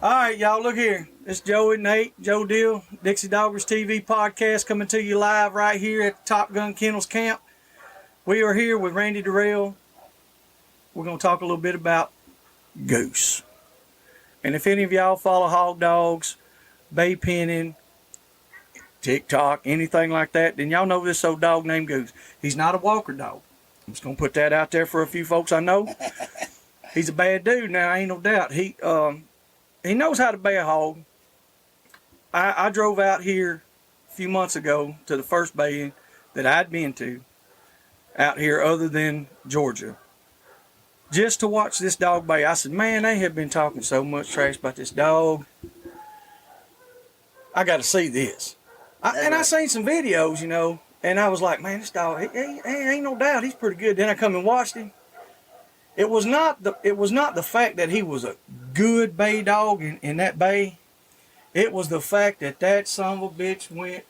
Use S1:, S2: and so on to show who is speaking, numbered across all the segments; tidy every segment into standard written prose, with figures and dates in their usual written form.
S1: All right, y'all, look here. It's Joey, Nate, Joe Deal, Dixie Doggers TV podcast coming to you live right here at Top Gun Kennels Camp. We are here with Randy Dorrell. We're going to talk a little bit about goose. And if any of y'all follow hog dogs, bay penning, TikTok, anything like that, then y'all know this old dog named Goose. He's not a walker dog. I'm just going to put that out there for a few folks I know. He's a bad dude now, ain't no doubt. He knows how to bay a hog. I drove out here a few months ago to the first baying that I'd been to out here other than Georgia, just to watch this dog bay. I said, man, they have been talking so much trash about this dog. I got to see this. I seen some videos, you know, and I was like, man, this dog, he ain't no doubt he's pretty good. Then I come and watched him. It was not the fact that he was a good bay dog in that bay. It was the fact that son of a bitch went,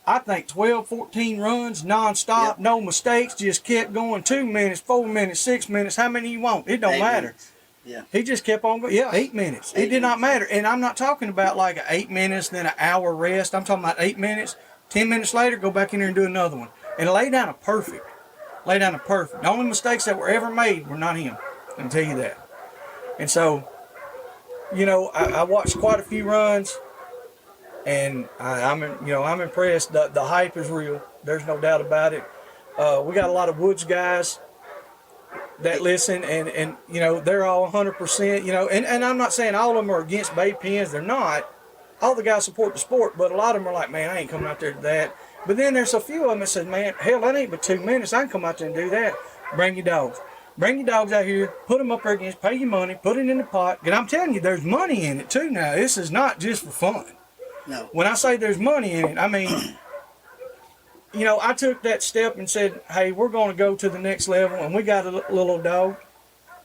S1: I think, 12, 14 runs nonstop, yep. No mistakes, just kept going 2 minutes, 4 minutes, 6 minutes, how many you want. It don't matter.
S2: Minutes. Yeah.
S1: He just kept on going. Yeah, 8 minutes. It did not matter. And I'm not talking about like 8 minutes, then an hour rest. I'm talking about 8 minutes. 10 minutes later, go back in there and do another one. And lay down a perfect. Lay down a perfect. The only mistakes that were ever made were not him. I can tell you that. And so, you know, I watched quite a few runs, and I'm impressed. The hype is real. There's no doubt about it. We got a lot of woods guys that listen, and you know, they're all 100%. You know, and I'm not saying all of them are against bay pens. They're not. All the guys support the sport, but a lot of them are like, man, I ain't coming out there to that. But then there's a few of them that said, man, hell, that ain't but 2 minutes. I can come out there and do that. Bring your dogs. Bring your dogs out here. Put them up there against. Pay your money. Put it in the pot. And I'm telling you, there's money in it too now. This is not just for fun.
S2: No.
S1: When I say there's money in it, I mean, you know, I took that step and said, hey, we're going to go to the next level. And we got a little old dog,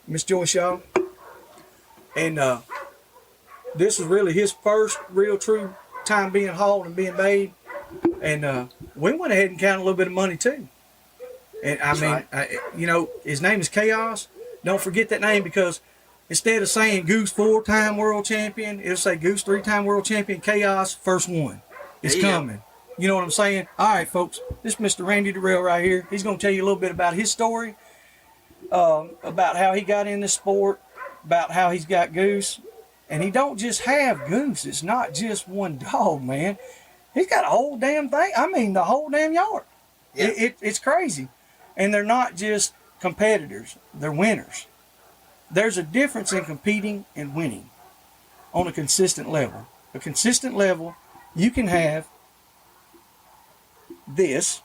S1: Miss Joyce Shaw. And this is really his first real true time being hauled and being made. And we went ahead and counted a little bit of money too. And I mean, right. You know, his name is Chaos. Don't forget that name, because instead of saying Goose 4-time world champion, it'll say Goose 3-time world champion, Chaos, first one. It's coming. You know what I'm saying? All right, folks, this is Mr. Randy Dorrell right here. He's going to tell you a little bit about his story, about how he got in this sport, about how he's got Goose. And he don't just have Goose. It's not just one dog, man. He's got a whole damn thing. I mean, the whole damn yard. Yeah. It's crazy. And they're not just competitors. They're winners. There's a difference in competing and winning on a consistent level. A consistent level, you can have this.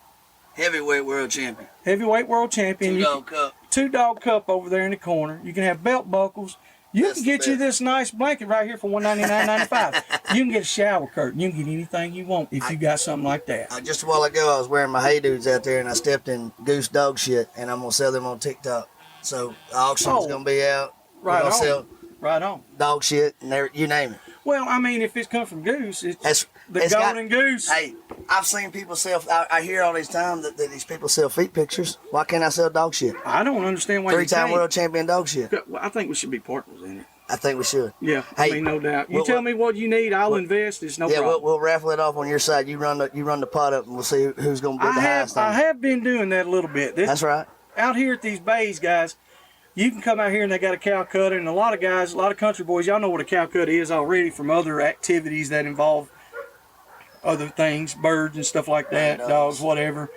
S2: Heavyweight world champion.
S1: Heavyweight world champion.
S2: Two-dog cup.
S1: Two-dog cup over there in the corner. You can have belt buckles. You can get you this nice blanket right here for $199.95. You can get a shower curtain. You can get anything you want if you got something like that.
S2: Just a while ago, I was wearing my Hey Dudes out there, and I stepped in Goose dog shit, and I'm going to sell them on TikTok. So the auction's going to be out.
S1: Right on.
S2: Sell
S1: right on.
S2: Dog shit, and you name it.
S1: Well, I mean, if it's come from Goose, it's golden goose.
S2: Hey, I've seen people sell. I hear all these times that these people sell feet pictures. Why can't I sell dog shit?
S1: I don't understand why.
S2: 3-time world champion dog shit.
S1: I think we should be partners in it.
S2: I think we should.
S1: Yeah, hey, I mean, no doubt. You tell me what you need, I'll invest. It's no problem.
S2: Yeah, we'll raffle it off on your side. You run the pot up, and we'll see who's going to bid the highest.
S1: I have been doing that a little bit.
S2: That's right.
S1: Out here at these bays, guys, you can come out here and they got a cow cutter, and a lot of guys, a lot of country boys, y'all know what a cow cutter is already from other activities that involve other things, birds and stuff like that, dogs, whatever.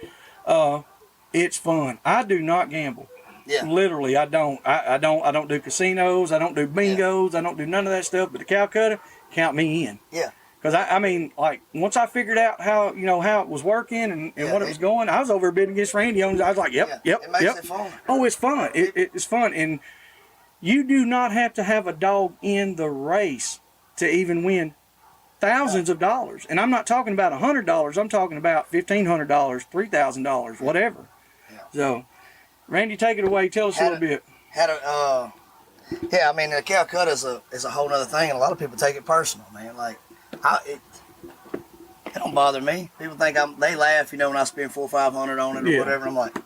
S1: It's fun. I do not gamble.
S2: Yeah.
S1: Literally, I don't. I don't do casinos. I don't do bingos. Yeah. I don't do none of that stuff. But the cow cutter, count me in.
S2: Yeah.
S1: Because I mean, like, once I figured out how it was working and what it was going, I was over bidding against Randy on. I was like, yep.
S2: It makes it fun.
S1: Oh, it's fun. It's fun, and you do not have to have a dog in the race to even win thousands of dollars. And I'm not talking about $100. I'm talking about $1,500, $3,000, whatever. Yeah. So, Randy, take it away. Tell us a little bit.
S2: Yeah, I mean, the cow cut is a whole other thing, and a lot of people take it personal, man. Like, it don't bother me. People think they laugh, when I spend $400 or $500 on it or whatever. I'm like,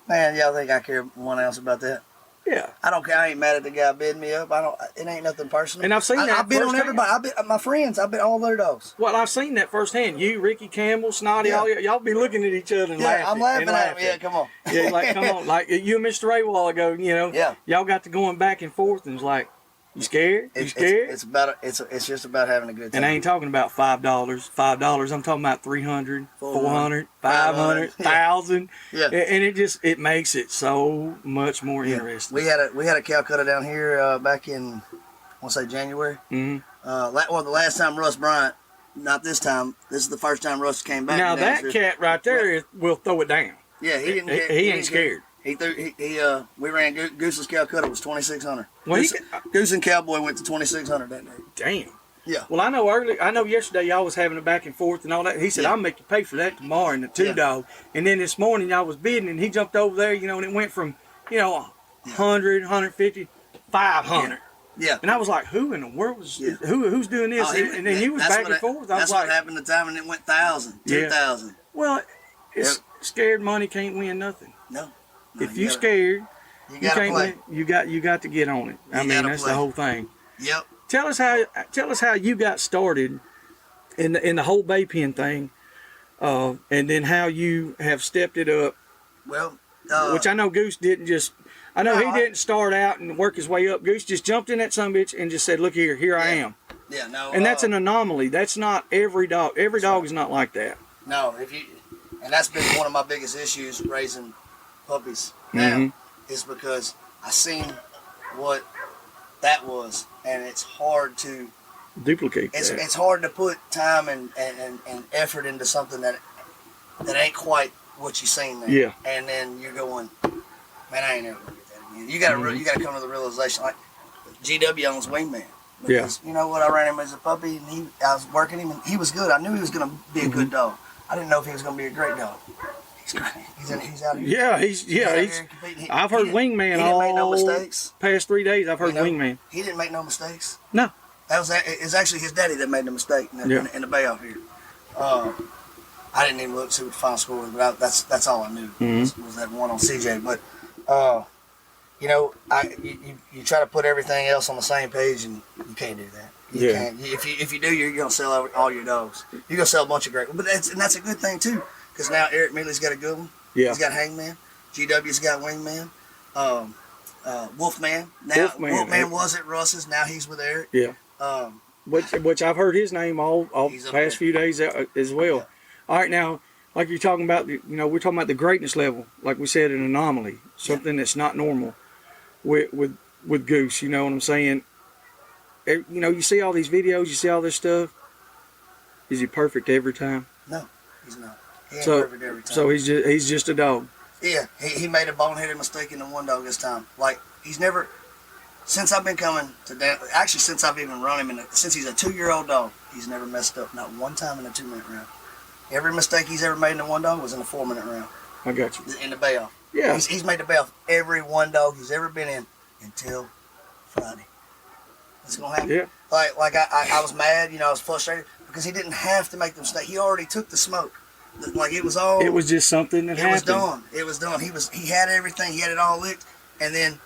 S2: man, y'all think I care 1 ounce about that?
S1: Yeah.
S2: I don't care. I ain't mad at the guy bidding me up. It ain't nothing personal.
S1: And I've seen that
S2: I bid on
S1: firsthand.
S2: everybody. I bid my friends. I bid all their dogs.
S1: Well, I've seen that firsthand. You, Ricky Campbell, Snotty,
S2: Yeah.
S1: all y'all be looking at each other and
S2: Yeah,
S1: laughing.
S2: I'm laughing
S1: and
S2: at him. Yeah, come on.
S1: Yeah, like, come on. Like, you and Mr. Ray a while ago, you know,
S2: Yeah.
S1: y'all got to going back and forth, and it's like, you scared? You scared?
S2: It's just about having a good time.
S1: And I ain't talking about $5. $5. I'm talking about 300, 400, 500,
S2: Yeah.
S1: 1,000.
S2: Yeah.
S1: And it makes it so much more interesting.
S2: We had a Calcutta down here back in, I want to say January.
S1: Mm-hmm.
S2: The last time Russ Bryant, not this time. This is the first time Russ came back.
S1: Now that cat right there will throw it down.
S2: Yeah, he didn't.
S1: He ain't scared.
S2: We ran Goose's Calcutta was 2,600.
S1: Well,
S2: Goose and Cowboy went to 2,600 that day.
S1: Damn.
S2: Yeah.
S1: Well, I know yesterday y'all was having a back and forth and all that. He said,
S2: Yeah.
S1: I'll make you pay for that tomorrow in the two dog. And then this morning y'all was bidding and he jumped over there, you know, and it went from, 100, 150, 500.
S2: Yeah.
S1: And I was like, who in the world was, who's doing this? And then you was back and forth. I was
S2: That's
S1: like,
S2: what happened the time, and it went 1,000, 2,000.
S1: well, it's scared money can't win nothing.
S2: No.
S1: If you scared,
S2: you
S1: you
S2: gotta
S1: can't
S2: play.
S1: win. You got to get on it. I mean, that's the whole thing.
S2: Yep.
S1: Tell us how you got started in the whole bay pen thing, and then how you have stepped it up.
S2: Well,
S1: which I know Goose didn't just. I know he didn't start out and work his way up. Goose just jumped in that sumbitch and just said, "Look here I am."
S2: Yeah, no.
S1: And that's an anomaly. That's not every dog. Every dog is not like that.
S2: No, and that's been one of my biggest issues raising puppies now, is because I seen what that was, and it's hard to
S1: duplicate.
S2: It's hard to put time and effort into something that ain't quite what you seen there.
S1: Yeah.
S2: And then you're going, man, I ain't never gonna get that again. You gotta come to the realization, like GW owns Wingman. Because you know what, I ran him as a puppy, and I was working him, and he was good. I knew he was gonna be a good dog. I didn't know if he was gonna be a great dog. He's great. He's out here.
S1: Yeah, he's I've heard Wingman
S2: didn't make no
S1: all
S2: mistakes.
S1: past 3 days. I've heard Wingman.
S2: He didn't make no mistakes.
S1: No.
S2: It's actually his daddy that made the mistake in the bay out here. I didn't even look to see what the final score was, but that's all I knew was that one on CJ. But you try to put everything else on the same page, and you can't do that. You can't. If you do, you're gonna sell all your dogs. You're gonna sell a bunch of great ones. But that's a good thing too, because now Eric Mealy's got a good one.
S1: Yeah.
S2: He's got Hangman. GW's got Wingman. Wolfman. Now Wolfman was at Russ's. Now he's with Eric.
S1: Yeah. Which I've heard his name all past few days as well.
S2: Yeah.
S1: All right, now, like you're talking about, we're talking about the greatness level, like we said, an anomaly, something that's not normal with Goose. You know what I'm saying? You see all these videos, you see all this stuff. Is he perfect every time?
S2: No, he's not. He ain't perfect every time.
S1: So he's just a dog.
S2: Yeah, he made a boneheaded mistake in the one dog this time. Like, he's never, since I've been coming to actually since I've even run him, since he's a 2-year-old dog, he's never messed up, not one time in a 2-minute round. Every mistake he's ever made in the one dog was in a 4-minute round.
S1: I got you.
S2: In the bay off.
S1: Yeah.
S2: He's made the bay off every one dog he's ever been in until Friday. It's gonna happen.
S1: Yeah.
S2: Like I was mad, I was frustrated because he didn't have to make the mistake. He already took the smoke. Like it was all.
S1: It was just something that happened.
S2: It was done. He had everything. He had it all licked, and then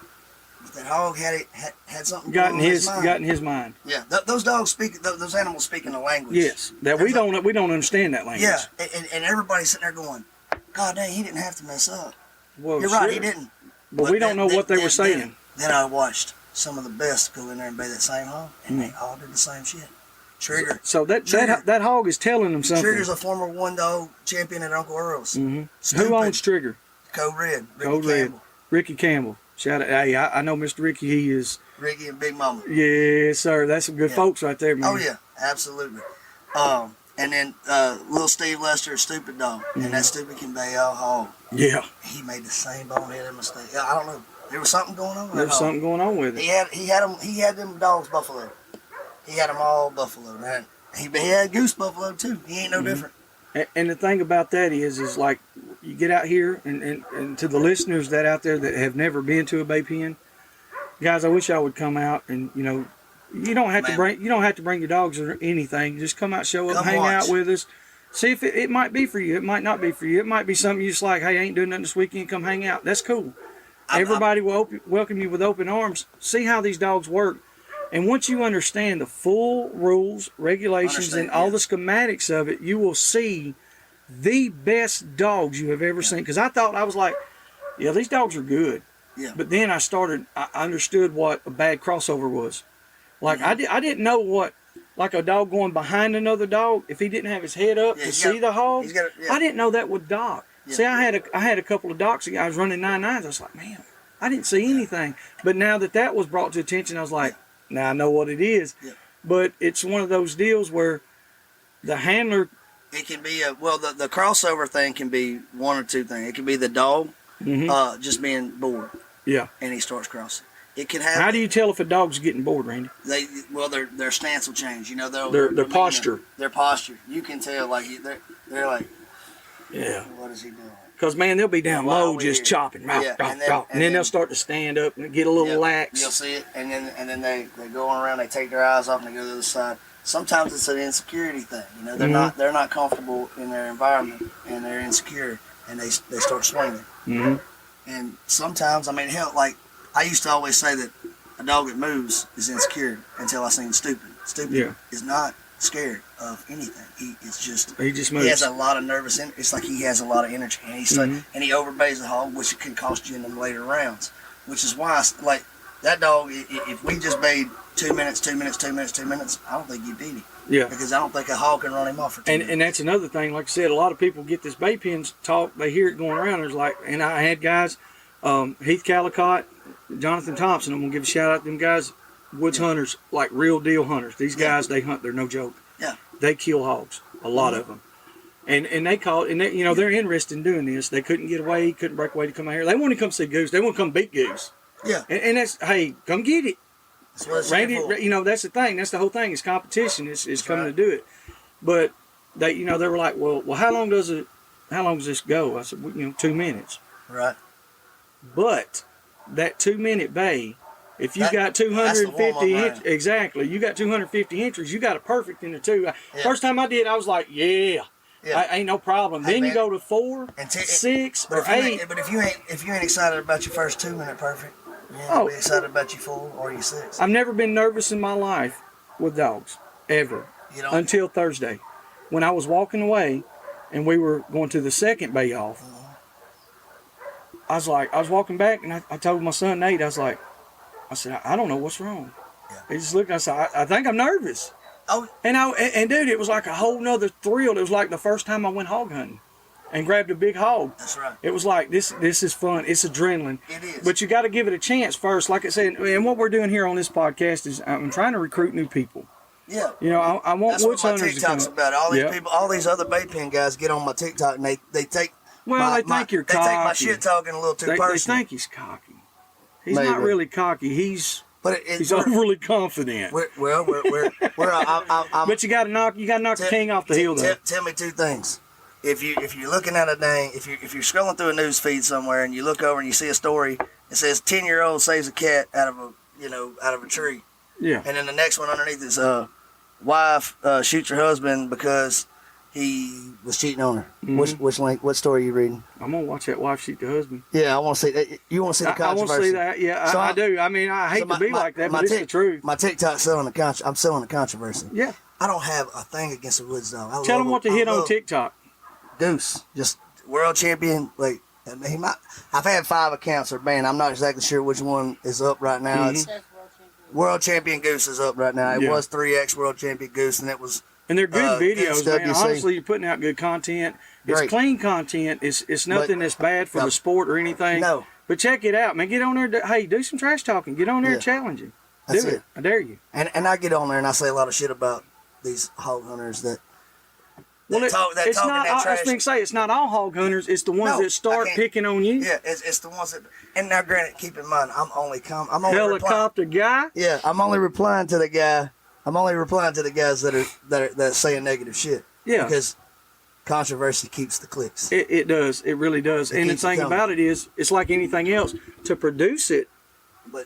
S2: that hog had something
S1: got in his mind.
S2: Yeah, those dogs speak. Those animals speak in a language.
S1: Yes, that we don't understand that language.
S2: Yeah, and everybody's sitting there going, "God dang, he didn't have to mess up."
S1: Well,
S2: you're right, he didn't.
S1: But we don't know what they were saying.
S2: Then I watched some of the best go in there and bay that same hog, and they all did the same shit. Trigger.
S1: So that hog is telling them something.
S2: Trigger's a former one dog champion at Uncle Earl's.
S1: Mm-hmm. Who owns Trigger?
S2: Code Red.
S1: Ricky Campbell. Shout out! Hey, I know Mr. Ricky. He is
S2: Ricky and Big Mama.
S1: Yes, sir. That's some good folks right there, man.
S2: Oh yeah, absolutely. And then little Steve Lester, Stupid Dog, and that Stupid can bay all hog.
S1: Yeah.
S2: He made the same boneheaded mistake. I don't know. There was something going on.
S1: There was something going on with it.
S2: He had them dogs buffalo. He had them all buffalo, man. He had goose buffalo too. He ain't no different.
S1: And the thing about that is like you get out here and to the listeners that out there that have never been to a bay pen, guys, I wish y'all would come out and you don't have to bring your dogs or anything. Just come out, show up, hang out with us. See if it might be for you. It might not be for you. It might be something you just like, hey, I ain't doing nothing this weekend. Come hang out. That's cool. Everybody will welcome you with open arms. See how these dogs work. And once you understand the full rules, regulations, and all the schematics of it, you will see the best dogs you have ever seen. Because I was like, yeah, these dogs are good.
S2: Yeah.
S1: But then I understood what a bad crossover was. Like, I didn't know what, like a dog going behind another dog, if he didn't have his head up to see the hog, I didn't know that would dock. Yeah. See, I had a couple of docks. I was running 9.9s. I was like, man, I didn't see anything. But now that was brought to attention, I was like, now I know what it is. Yeah. But it's one of those deals where the handler.
S2: It can be the crossover thing can be one or two things. It can be the dog just being bored.
S1: Yeah.
S2: And he starts crossing. It can have.
S1: How do you tell if a dog's getting bored, Randy?
S2: Their stance will change. You know,
S1: their posture.
S2: Their posture. You can tell, like they're like.
S1: Yeah.
S2: What is he doing?
S1: Because, man, they'll be down low just chopping. And then they'll start to stand up and get a little lax.
S2: You'll see it. And then they go around, they take their eyes off and they go to the other side. Sometimes it's an insecurity thing. You know, they're not comfortable in their environment and they're insecure and they start swinging. Mm-hmm. And sometimes, I mean, hell, like I used to always say that a dog that moves is insecure until I seen Stupid. Stupid is not scared of anything. He just moves. He has a lot of nervous. It's like he has a lot of energy, and and he overbays the hog, which can cost you in them later rounds. Which is why, like that dog, if we just bayed 2 minutes, 2 minutes, 2 minutes, 2 minutes, I don't think you beat him.
S1: Yeah.
S2: Because I don't think a hog can run him off for 2 minutes.
S1: And that's another thing. Like I said, a lot of people get this bay pins talk. They hear it going around. There's like, and I had guys, Heath Calicott, Jonathan Thompson. I'm gonna give a shout out to them guys. Woods hunters, like real deal hunters. These guys, they hunt. They're no joke.
S2: Yeah.
S1: They kill hogs, a lot of them, and they call it. And they, they're interested in doing this. They couldn't get away, couldn't break away to come out here. They want to come see Goose. They want to come beat Goose.
S2: Yeah.
S1: And that's, hey, come get it.
S2: That's what it's
S1: Randy, that's the thing. That's the whole thing. It's competition. It's coming to do it. But they, they were like, well, how long does this go? I said, 2 minutes.
S2: Right.
S1: But that 2 minute bay. If you got 250 inches, exactly, you got 250 inches, you got a perfect in the two. Yeah. First time I did, I was like, I ain't no problem. Hey, then you go to 4, 6, or 8.
S2: But if you ain't excited about your first 2 minute perfect, you ain't be excited about your 4 or your 6.
S1: I've never been nervous in my life with dogs, ever, until Thursday. When I was walking away and we were going to the second bay off, I was walking back and I told my son Nate, I said, I don't know what's wrong. Yeah. He just looked and I said, I think I'm nervous. Oh. And dude, it was like a whole nother thrill. It was like the first time I went hog hunting and grabbed a big hog.
S2: That's right.
S1: It was like, this is fun. It's adrenaline.
S2: It is.
S1: But you got to give it a chance first. Like I said, and what we're doing here on this podcast is I'm trying to recruit new people.
S2: Yeah.
S1: I want woods hunters to come.
S2: That's what my TikTok's about. All these people, all these other bait pen guys get on my TikTok and they take
S1: they think you're cocky.
S2: They take my shit talking a little too personal.
S1: They think he's cocky. He's not really cocky. He's overly confident.
S2: But
S1: you got to knock the king off the hill.
S2: Tell me 2 things. If you're looking at if you're scrolling through a news feed somewhere and you look over and you see a story that says 10-year-old saves a cat out of a tree.
S1: Yeah.
S2: And then the next one underneath is wife shoots her husband because he was cheating on her. Mm-hmm. Which link? What story are you reading?
S1: I'm gonna watch that wife shoot the husband.
S2: Yeah, I want to see that. You want to see the controversy?
S1: I want to see that. Yeah, so I do. I mean, I hate to be like that, but it's the truth.
S2: My TikTok's I'm selling the controversy.
S1: Yeah.
S2: I don't have a thing against the woods dog.
S1: Tell them what to hit on TikTok.
S2: Goose, just world champion. Like I've had 5 accounts that are banned. I'm not exactly sure which one is up right now. Mm-hmm. It's world champion Goose is up right now. It was 3X world champion Goose, and it was. And they're
S1: good videos, man. Honestly, you're putting out good content. It's clean content. It's nothing that's bad for the sport or anything.
S2: No.
S1: But check it out, man. Get on there. Hey, do some trash talking. Get on there and challenge him. Do it. I dare you.
S2: And I get on there and I say a lot of shit about these hog hunters that
S1: it's not. I was going to say it's not all hog hunters. It's the ones that start picking on you.
S2: Yeah, it's the ones that. And now, granted, keep in mind, I'm only
S1: helicopter guy.
S2: Yeah, I'm only replying to the guy. I'm only replying to the guys that are saying negative shit.
S1: Yeah.
S2: Because controversy keeps the clicks.
S1: It does. It really does. And the thing about it is, it's like anything else. To produce it,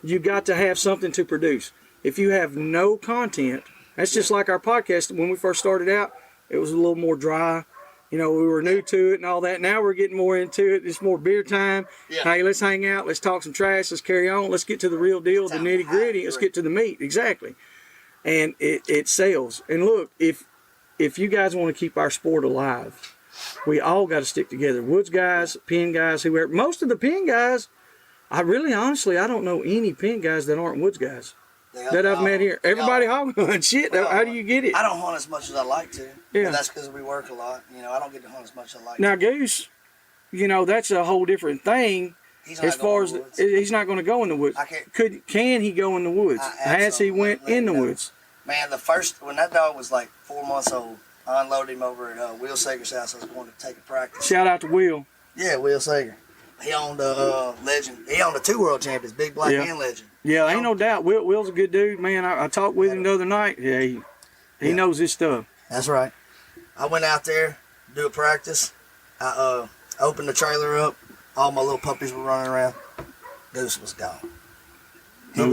S1: you got to have something to produce. If you have no content, that's just like our podcast. When we first started out, it was a little more dry. You know, we were new to it and all that. Now we're getting more into it. It's more beer time.
S2: Yeah.
S1: Hey, let's hang out. Let's talk some trash. Let's carry on. Let's get to the real deal, the nitty gritty. Let's get to the meat. Exactly. And it sells. And look, if you guys want to keep our sport alive, we all got to stick together. Woods guys, pen guys, whoever. Most of the pen guys, honestly, I don't know any pen guys that aren't woods guys that I've met here. Everybody hog hunt. Shit, how do you get it?
S2: I don't hunt as much as I like to.
S1: Yeah.
S2: But that's because we work a lot. You know, I don't get to hunt as much as I like
S1: Now,
S2: to.
S1: Goose, you know, that's a whole different thing.
S2: He's not
S1: As far as
S2: going to the woods.
S1: he's not going to go in the woods.
S2: I can't.
S1: Can he go in the woods? Has he went in the woods?
S2: Man, when that dog was like 4 months old, I unloaded him over at Will Sager's house. I was going to take a practice.
S1: Shout out to Will.
S2: Yeah, Will Sager. He owned the Legend. He owned the 2 world champions, Big Black and Legend.
S1: Yeah, ain't no doubt. Will's a good dude, man. I talked with him the other night. Yeah, he knows his stuff.
S2: That's right. I went out there, do a practice. I opened the trailer up. All my little puppies were running around. Goose was gone.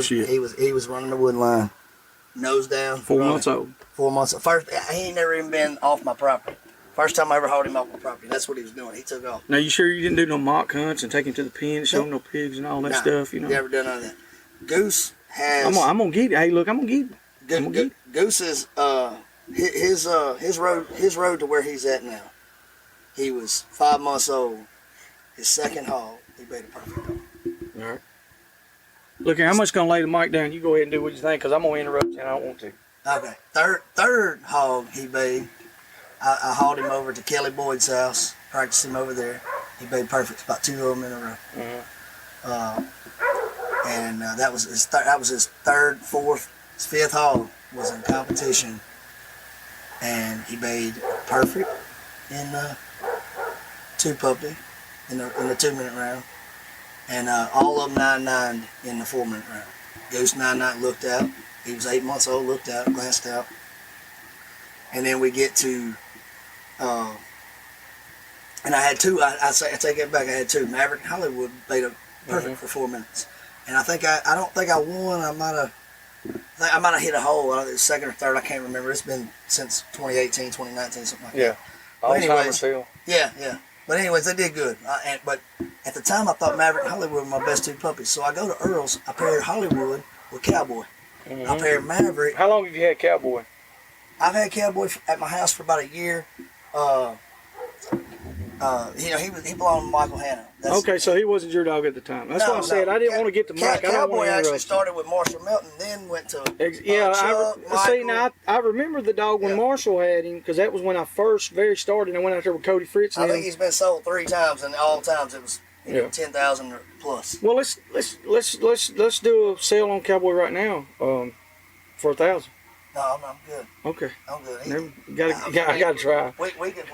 S1: Shit.
S2: He was running the wood line, nose down.
S1: 4 months old.
S2: 4 months. First, he ain't never even been off my property. First time I ever hauled him off my property. That's what he was doing. He took off.
S1: Now, you sure you didn't do no mock hunts and take him to the pen, show him no pigs and all that stuff? You know.
S2: Never done none of that. Goose has.
S1: I'm gonna get it. Hey, look, I'm gonna get it.
S2: Goose is his road to where he's at now. He was 5 months old. His second haul, he made a perfect haul.
S1: All right. Look here, I'm just gonna lay the mic down. You go ahead and do what you think, cause I'm gonna interrupt you and I don't want to.
S2: Okay. Third hog he made. I hauled him over to Kelly Boyd's house, practiced him over there. He made perfect, about 2 of them in a row. And that was his third, fourth, his fifth hog was in competition, and he made perfect in 2 puppy in the 2-minute round, and all of them 9-9'd in the 4-minute round. Goose 9-9 looked out. He was 8 months old, looked out, glanced out, and then we get to. And I had 2. I take it back. I had 2. Maverick and Hollywood made a perfect for 4 minutes, and I don't think I won. I might have hit a hole. It was second or third. I can't remember. It's been since 2018, 2019, something like that.
S1: Yeah.
S2: But anyways, yeah. But anyways, they did good. But at the time, I thought Maverick and Hollywood were my best 2 puppies. So I go to Earl's. I paired Hollywood with Cowboy. I paired Maverick.
S1: How long have you had Cowboy?
S2: I've had Cowboy at my house for about a year. He belonged to Michael Hanna.
S1: Okay, so he wasn't your dog at the time. That's why I said I didn't want to get the mic.
S2: Cowboy actually started with Marshall Melton, then went to
S1: I remember the dog when Marshall had him, because that was when I first started. I went out there with Cody Fritz.
S2: I think he's been sold 3 times, and all times it was 10,000 or plus.
S1: Well, let's do a sale on Cowboy right now for 1,000.
S2: No, I'm good.
S1: Okay.
S2: I'm good.
S1: I gotta try.
S2: We can talk.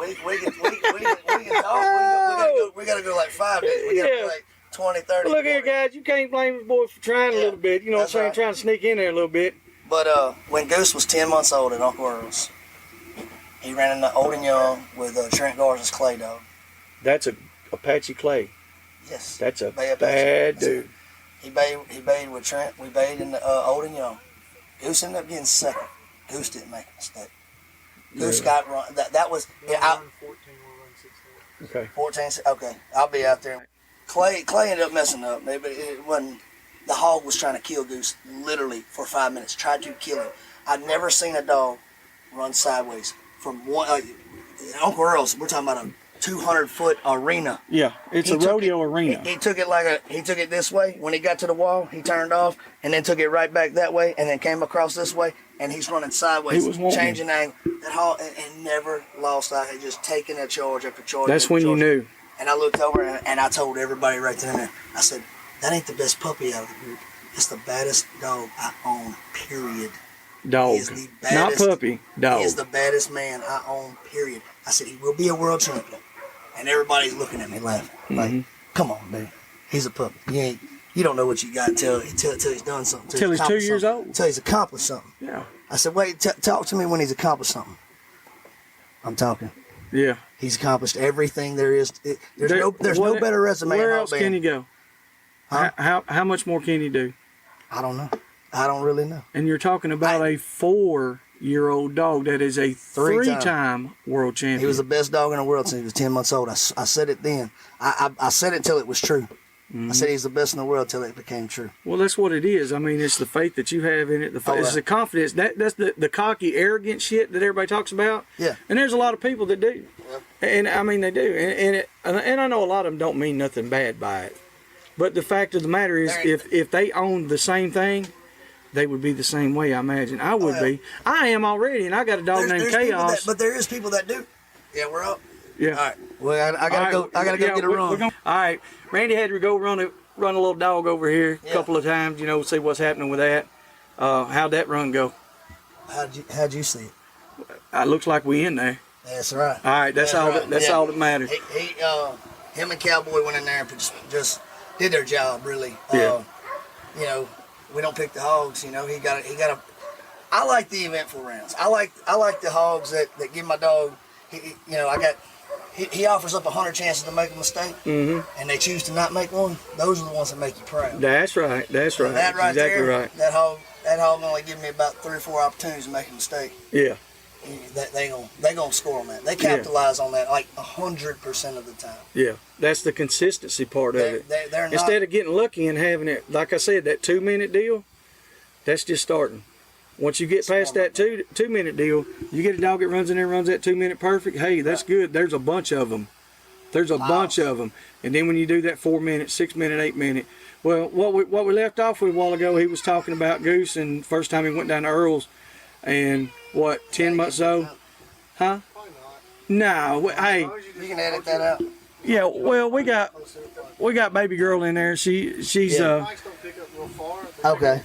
S2: We gotta go like 5 days. We gotta go like 20, 30.
S1: Look here, guys. You can't blame this boy for trying a little bit. You know what I'm saying? Right. Trying to sneak in there a little bit.
S2: But when Goose was 10 months old at Uncle Earl's, he ran in the Old and Young with Trent Garza's clay dog.
S1: That's a Apache Clay.
S2: Yes.
S1: That's a bad dude.
S2: He bayed with Trent. We bayed in the Old and Young. Goose ended up getting second. Goose didn't make a mistake. Goose got run. That was. Yeah,
S3: 14 will run 16.
S2: Okay. 14. Okay, I'll be out there. Clay ended up messing up. But it wasn't. The hog was trying to kill Goose literally for 5 minutes. Tried to kill him. I'd never seen a dog run sideways from one. Uncle Earl's. We're talking about a 200-foot arena.
S1: Yeah, it's a rodeo arena.
S2: He took it this way. When he got to the wall, he turned off and then took it right back that way, and then came across this way, and he's running sideways, changing angle. That hog and never lost out. He just taking a charge after charge.
S1: That's when you knew.
S2: And I looked over and I told everybody right then and there. I said, "That ain't the best puppy out of the group. It's the baddest dog I own. Period."
S1: Dog, not puppy. Dog.
S2: He is the baddest man I own. Period. I said he will be a world champion. And everybody's looking at me laughing. Like, come on, man. He's a puppy. You don't know what you got until he's done something.
S1: Until he's 2 years old.
S2: Until he's accomplished something.
S1: Yeah.
S2: I said, wait, talk to me when he's accomplished something. I'm talking.
S1: Yeah.
S2: He's accomplished everything there is. There's no better resume.
S1: Where else can he go? Huh? How much more can he do?
S2: I don't know. I don't really know.
S1: And you're talking about a 4 3-year-old dog that is a three-time world champion.
S2: He was the best dog in the world since he was 10 months old. I said it then. I said it until it was true. I said he's the best in the world till it became true.
S1: Well, that's what it is. I mean, it's the faith that you have in it. It's the confidence. That's the cocky, arrogant shit that everybody talks about.
S2: Yeah.
S1: And there's a lot of people that do.
S2: Yep.
S1: And I mean, they do. And I know a lot of them don't mean nothing bad by it. But the fact of the matter is, if they owned the same thing, they would be the same way, I imagine. I would be. I am already, and I got a dog named Chaos.
S2: But there is people that do. Yeah, we're up.
S1: Yeah.
S2: All right. Well, I gotta go. I gotta go get a run.
S1: All right. Randy had to go run a little dog over here a couple of times. See what's happening with that. How'd that run go?
S2: How'd you see it?
S1: It looks like we in there.
S2: That's right.
S1: All right. That's all.
S2: Right.
S1: That's all that matters.
S2: Him and Cowboy went in there and just did their job really.
S1: Yeah.
S2: We don't pick the hogs. He got a. I like the eventful rounds. I like the hogs that give my dog. He offers up 100 chances to make a mistake, and they choose to not make one. Those are the ones that make you proud.
S1: That's right. That's right.
S2: That right
S1: exactly
S2: there,
S1: right.
S2: That hog only give me about 3 or 4 opportunities to make a mistake.
S1: Yeah.
S2: They gonna score on that. They capitalize on that like 100% of the time.
S1: Yeah. That's the consistency part of it.
S2: They're not,
S1: Instead of getting lucky and having it, like I said, that 2-minute deal, that's just starting. Once you get past that 2-minute deal, you get a dog that runs in there and runs that 2-minute perfect. Hey, that's good. There's a bunch of them. There's a bunch of them. And then when you do that 4-minute, 6-minute, 8-minute, well, what we left off with a while ago, he was talking about Goose, and first time he went down to Earl's, and 10 months old, huh? No, hey.
S2: You can edit that out.
S1: Yeah, well, we got baby girl in there. She's
S3: Mics don't pick up real far.
S2: Okay.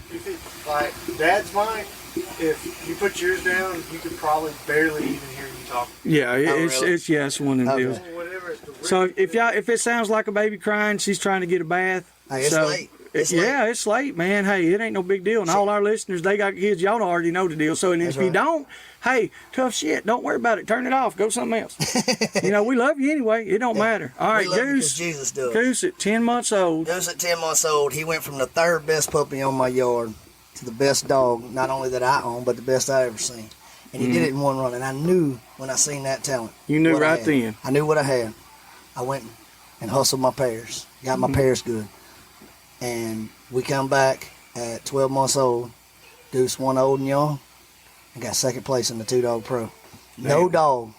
S3: Like Dad's mic, if you put yours down, you could probably barely even hear you talk.
S1: Yeah, it's one of them deals.
S3: Whatever.
S1: So if it sounds like a baby crying, she's trying to get a bath.
S2: Hey, it's late.
S1: It's late, man. Hey, it ain't no big deal. And all our listeners, they got kids. Y'all already know the deal. So, and if you don't, hey, tough shit. Don't worry about it. Turn it off. Go something else. We love you anyway. It don't matter. All right, Goose.
S2: Jesus does.
S1: Goose at 10 months old.
S2: Goose at 10 months old. He went from the 3rd best puppy on my yard to the best dog, not only that I own, but the best I ever seen. And he did it in one run. And I knew when I seen that talent.
S1: You knew right then.
S2: I knew what I had. I went and hustled my pairs. Got my pairs good. And we come back at 12 months old. Goose won Old and Young and got 2nd place in the 2-Dog Pro.
S1: Damn.
S2: No dog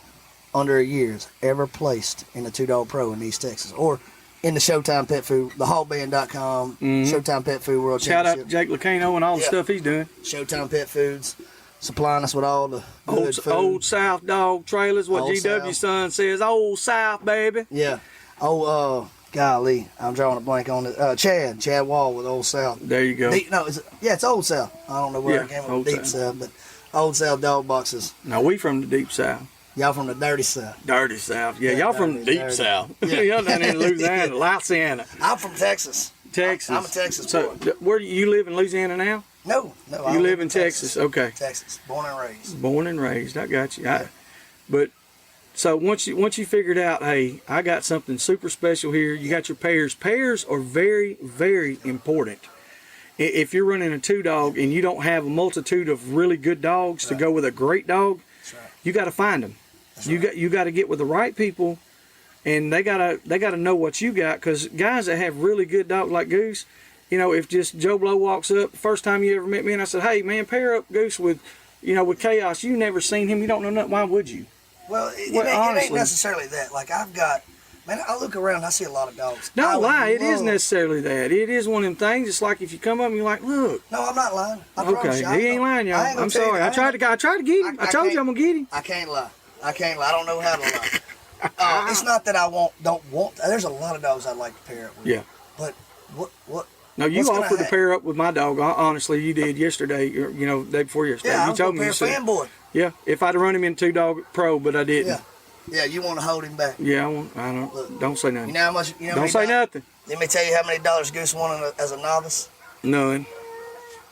S2: under a year has ever placed in the 2-Dog Pro in East Texas or in the Showtime Pet Food, thehogband.com, Showtime Pet Food World
S1: Shout
S2: Championship.
S1: out to Jake Lucano and all the stuff he's doing.
S2: Showtime Pet Foods supplying us with all the good food.
S1: Old South dog trailers, what
S2: Old
S1: GW
S2: South.
S1: son says, Old South, baby.
S2: Yeah. Golly, I'm drawing a blank on it. Chad Wall with Old South.
S1: There you go.
S2: It's Old South. I don't know where I came up with Deep South, but Old South dog boxes.
S1: Now, we from the Deep South.
S2: Y'all from the Dirty South.
S1: Dirty South. Yeah, y'all from the Deep
S2: dirty.
S1: South.
S2: Yeah.
S1: Y'all down in Louisiana, Louisiana.
S2: I'm from Texas.
S1: Texas.
S2: I'm a Texas
S1: so,
S2: boy.
S1: where do you live in Louisiana now?
S2: No.
S1: You live in Texas. Okay.
S2: Texas, born and raised.
S1: Born and raised. I got you. But so once you figured out, hey, I got something super special here. You got your pairs. Pairs are very, very important. If you're running a 2-dog and you don't have a multitude of really good dogs to go with a great dog, you got to find them. You got to get with the right people, and they gotta know what you got. Because guys that have really good dogs like Goose, if just Joe Blow walks up, the first time you ever met me, and I said, hey man, pair up Goose with Chaos. You never seen him. You don't know nothing. Why would you?
S2: Well, it ain't necessarily that. Like I look around, I see a lot of dogs.
S1: Don't lie, it is necessarily that. It is one of them things. It's like if you come up and you're like, look.
S2: No, I'm not lying.
S1: Okay, he ain't lying, y'all. I'm sorry. I tried to get him. I told you I'm gonna get him.
S2: I can't lie. I don't know how to lie. It's not that I don't want. There's a lot of dogs I'd like to pair up with.
S1: Yeah.
S2: But what?
S1: No, you offered to pair up with my dog. Honestly, you did yesterday. Day before yesterday.
S2: Yeah,
S1: you told me.
S2: Fanboy.
S1: Yeah, if I'd have run him in 2-Dog Pro, but I didn't.
S2: Yeah, you want to hold him back.
S1: Yeah, I don't.
S2: Look,
S1: don't say nothing.
S2: You know how much?
S1: Don't say nothing.
S2: Let me tell you how many dollars Goose won as a novice.
S1: None.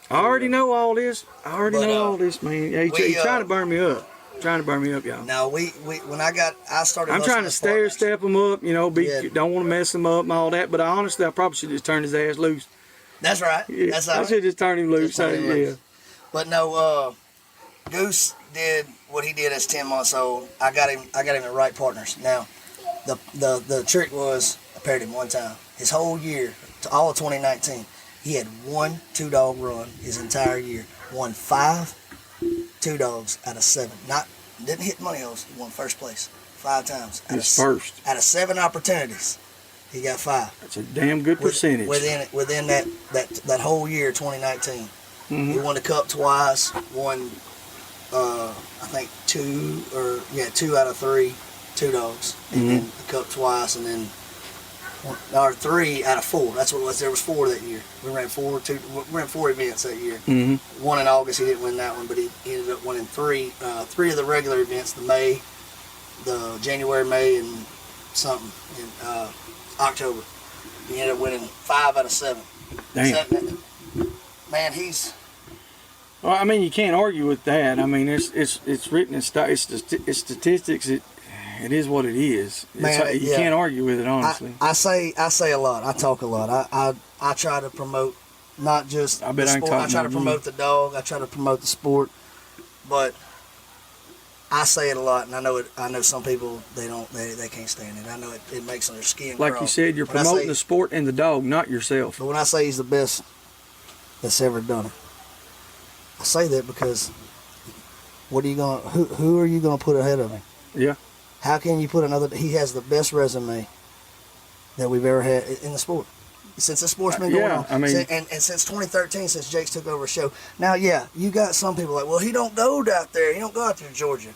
S1: I already know all this. Man. Yeah, he's trying to burn me up. Y'all.
S2: No, when I started.
S1: I'm trying to stair step him up. Don't want to mess him up and all that. But I probably should just turn his ass loose.
S2: That's right.
S1: Yeah,
S2: That's all
S1: I should just turn him loose. Yeah.
S2: But no, Goose did what he did as 10 months old. I got him the right partners. Now, the trick was I paired him one time. His whole year, to all of 2019, he had one 2-dog run his entire year. Won 5 2-dogs out of 7. Didn't hit money holes. He won first place 5 times.
S1: First.
S2: Out of 7 opportunities, he got 5.
S1: That's a damn good percentage.
S2: Within that whole year, 2019.
S1: Mm-hmm.
S2: He won the Cup twice. Won, I think 2 out of 3 2-dogs, and
S1: Mm-hmm.
S2: then the Cup twice, and then 3 out of 4. That's what it was. There was 4 that year. We ran 4 events that year.
S1: Mm-hmm.
S2: One in August, he didn't win that one, but he ended up winning 3 of the regular events: the January, May, and something in October. He ended up winning 5 out of 7.
S1: Damn.
S2: Man, he's.
S1: Well, I mean, you can't argue with that. I mean, it's written in it's statistics. It is what it is.
S2: Man,
S1: you can't argue with it, honestly.
S2: I say a lot. I talk a lot. I try to promote not just
S1: I bet
S2: the
S1: I can
S2: sport.
S1: talk
S2: I try to
S1: more than
S2: promote the dog. I try to promote the sport. But I say it a lot, and I know some people they can't stand it. I know it makes their skin
S1: Like
S2: crawl.
S1: you said, you're promoting the sport and the dog, not yourself.
S2: But when I say he's the best that's ever done it, I say that because who are you gonna put ahead of him?
S1: Yeah.
S2: How can you put another? He has the best resume that we've ever had in the sport since the sport's been going on.
S1: I mean,
S2: and since 2013, since Jake's took over the show. Now, yeah, you got some people like, well, he don't go out there. He don't go out there in Georgia.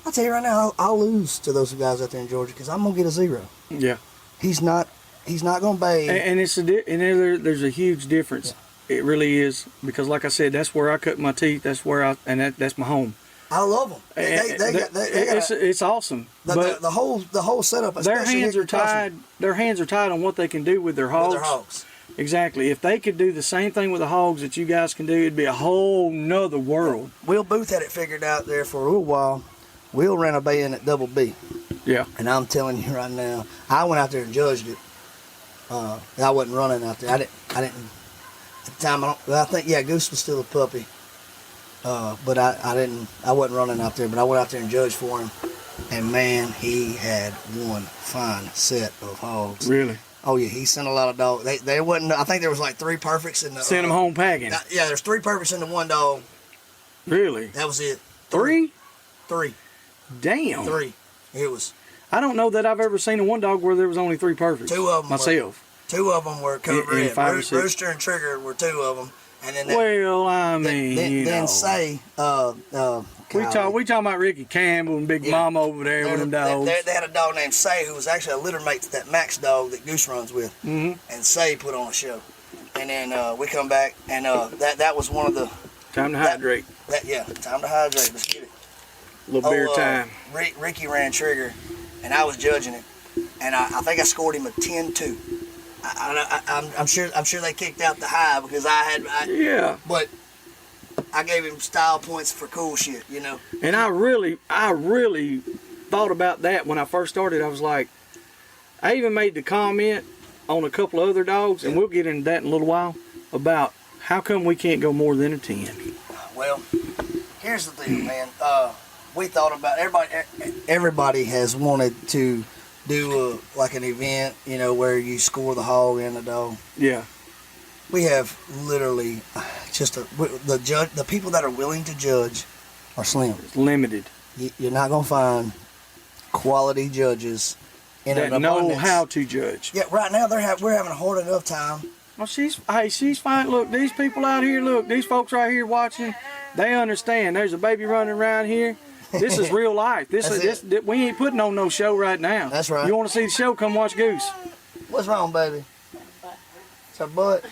S2: I'll tell you right now, I'll lose to those guys out there in Georgia because I'm gonna get a 0.
S1: Yeah.
S2: He's not gonna bathe.
S1: And there's a huge difference. Yeah. It really is, because like I said, that's where I cut my teeth. That's where that's my home.
S2: I love them.
S1: It's awesome. But
S2: the whole setup.
S1: Their hands are tied. Their hands are tied on what they can do with their hogs. Exactly. If they could do the same thing with the hogs that you guys can do, it'd be a whole nother world.
S2: Will Booth had it figured out there for a little while. Will ran a bay in at Double B.
S1: Yeah.
S2: And I'm telling you right now, I went out there and judged it. I wasn't running out there. I didn't. At the time, I think Goose was still a puppy. But I wasn't running out there, but I went out there and judged for him. And man, he had one fine set of hogs.
S1: Really?
S2: Oh yeah, he sent a lot of dogs. They wasn't, I think there was like 3 perfects in the.
S1: Sent them home packing.
S2: Yeah, there's 3 perfects in the one dog.
S1: Really?
S2: That was it.
S1: 3?
S2: 3.
S1: Damn.
S2: 3. It was.
S1: I don't know that I've ever seen a one dog where there was only 3 perfects.
S2: 2 of them.
S1: Myself.
S2: 2 of them were code red.
S1: 5 or 6.
S2: Rooster and Trigger were 2 of them. And then
S1: then
S2: say
S1: we talking about Ricky Campbell and Big Mama over there with them dogs.
S2: They had a dog named Say who was actually a litter mate to that Max dog that Goose runs with.
S1: Mm-hmm.
S2: And Say put on a show. And then we come back and that was one of the
S1: time to hydrate.
S2: Time to hydrate. Let's get it.
S1: A little beer time.
S2: Ricky ran Trigger, and I was judging it, and I think I scored him a 10-2. I'm sure they kicked out the high because
S1: yeah.
S2: But I gave him style points for cool shit, you know.
S1: And I really thought about that when I first started. I was like, I even made the comment on a couple of other dogs, and we'll get into that in a little while, about how come we can't go more than a 10.
S2: Well, here's the thing, man. We thought about everybody has wanted to do like an event, you know, where you score the hog and the dog.
S1: Yeah.
S2: We have literally just the people that are willing to judge are slim.
S1: It's limited.
S2: You're not gonna find quality judges in
S1: that know how to judge.
S2: Yeah, right now we're having a hard enough time.
S1: Well, she's fine. Look, these people out here. Look, these folks right here watching. They understand. There's a baby running around here. This is real life. This we ain't putting on no show right now.
S2: That's right.
S1: You want to see the show? Come watch Goose.
S2: What's wrong, baby? It's her butt.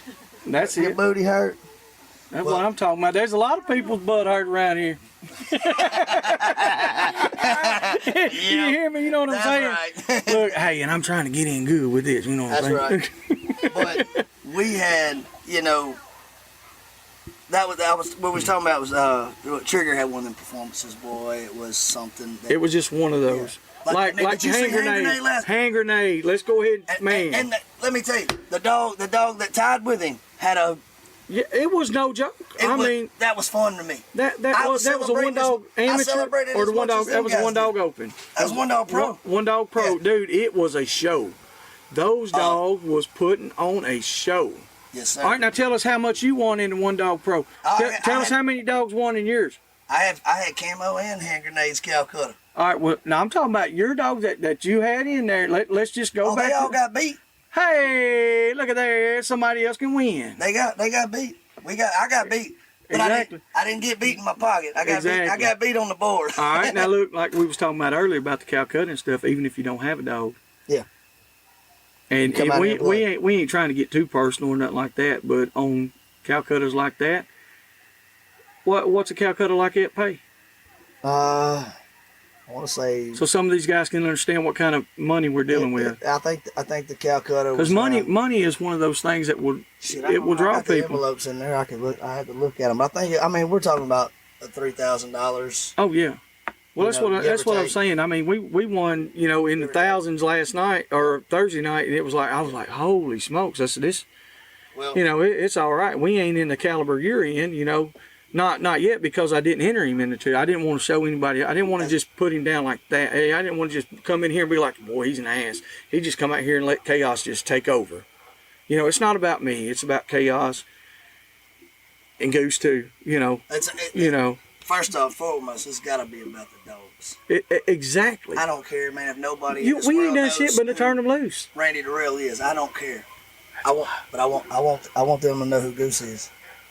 S1: That's
S2: Your
S1: it.
S2: booty hurt.
S1: That's what I'm talking about. There's a lot of people's butt hurt around here. You hear me? You know what I'm saying?
S2: Right.
S1: Look, hey, and I'm trying to get in good with this. You know what I'm saying?
S2: That's right. But we had, you know, that was what we was talking about was Trigger had one of them performances, boy. It was something.
S1: It was just one of those.
S2: Yeah.
S1: Like hand grenade. Let's go ahead, man.
S2: And let me tell you, the dog that tied with him had a
S1: Yeah, it was no joke.
S2: That was fun to me.
S1: That was a one dog amateur or the one dog. That was a one dog open.
S2: That was one dog pro.
S1: One dog pro, dude. It was a show. Those dogs was putting on a show.
S2: Yes, sir.
S1: All right, now tell us how much you won in the one dog pro. Tell us how many dogs won in yours.
S2: I had camo and hand grenades Calcutta.
S1: All right, well, now I'm talking about your dogs that you had in there. Let's just go back.
S2: They all got beat.
S1: Hey, look at there. Somebody else can win.
S2: They got beat. I got beat. But
S1: exactly.
S2: I didn't get beat in my pocket. I got beat on the board.
S1: All right, now look, like we was talking about earlier about the Calcutta and stuff, even if you don't have a dog.
S2: Yeah.
S1: And we ain't trying to get too personal or nothing like that, but on Calcuttas like that, what's a Calcutta like that pay?
S2: I want to say.
S1: So some of these guys can understand what kind of money we're dealing with.
S2: I think the Calcutta.
S1: Because money is one of those things that will draw people.
S2: The envelopes in there. I had to look at them. I mean, we're talking about $3,000.
S1: Oh yeah. Well, that's what I'm saying. I mean, we won, in the thousands last night or Thursday night, and I was like, holy smokes! I said, this,
S2: well,
S1: it's all right. We ain't in the caliber you're in, not yet, because I didn't enter him in the two. I didn't want to show anybody. I didn't want to just put him down like that. Hey, I didn't want to just come in here and be like, boy, he's an ass. He just come out here and let chaos just take over. It's not about me. It's about chaos and Goose too.
S2: First off, foremost, it's got to be about the dogs.
S1: Exactly.
S2: I don't care, man. If nobody
S1: we ain't done shit but to turn them loose.
S2: Randy Dorrell is. I don't care. I want them to know who Goose is.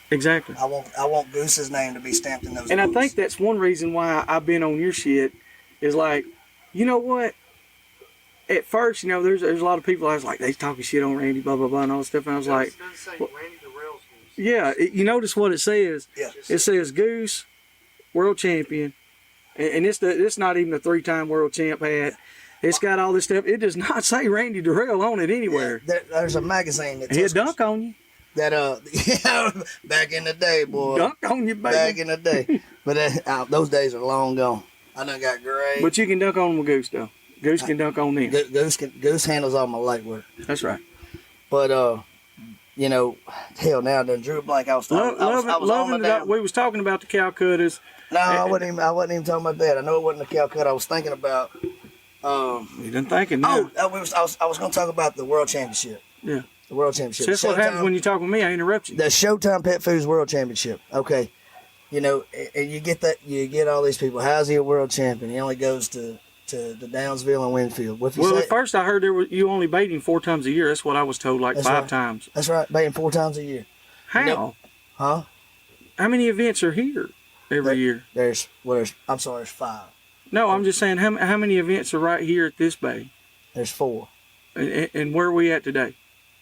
S1: Exactly.
S2: I want Goose's name to be stamped in those.
S1: And
S2: books.
S1: I think that's one reason why I've been on your shit. Is like, you know what? At first, there's a lot of people. I was like, they talking shit on Randy, blah blah blah, and all this stuff. And I was like,
S3: Randy Dorrell's Goose.
S1: Yeah. You notice what it says?
S2: Yeah.
S1: It says Goose, world champion, and it's not even a 3-time world champ hat. It's got all this stuff. It does not say Randy Dorrell on it anywhere.
S2: Yeah, there's a magazine that
S1: he'll dunk on you.
S2: That back in the day, boy.
S1: Dunk on you, baby.
S2: Back in the day, but those days are long gone. I done got great.
S1: But you can dunk on them with Goose though. Goose can dunk on them.
S2: Goose handles all my light work.
S1: That's right.
S2: But hell, now I done drew a blank. I was loving
S1: it. We was talking about the Calcuttas.
S2: No, I wasn't even talking about that. I know it wasn't the Calcutta. I was thinking about.
S1: You done thinking now.
S2: I was going to talk about the World Championship.
S1: Yeah.
S2: The World Championship.
S1: So that's what happens when you talk with me. I interrupt you.
S2: The Showtime Pet Foods World Championship. Okay. And you get that. You get all these people. How's he a world champion? He only goes to the Downsville and Winfield.
S1: At first I heard you only bait him 4 times a year. That's what I was told, like 5 times.
S2: That's right. Baiting 4 times a year.
S1: How?
S2: Huh?
S1: How many events are here every year?
S2: There's 5.
S1: No, I'm just saying, how many events are right here at this bay?
S2: There's 4.
S1: And where are we at today?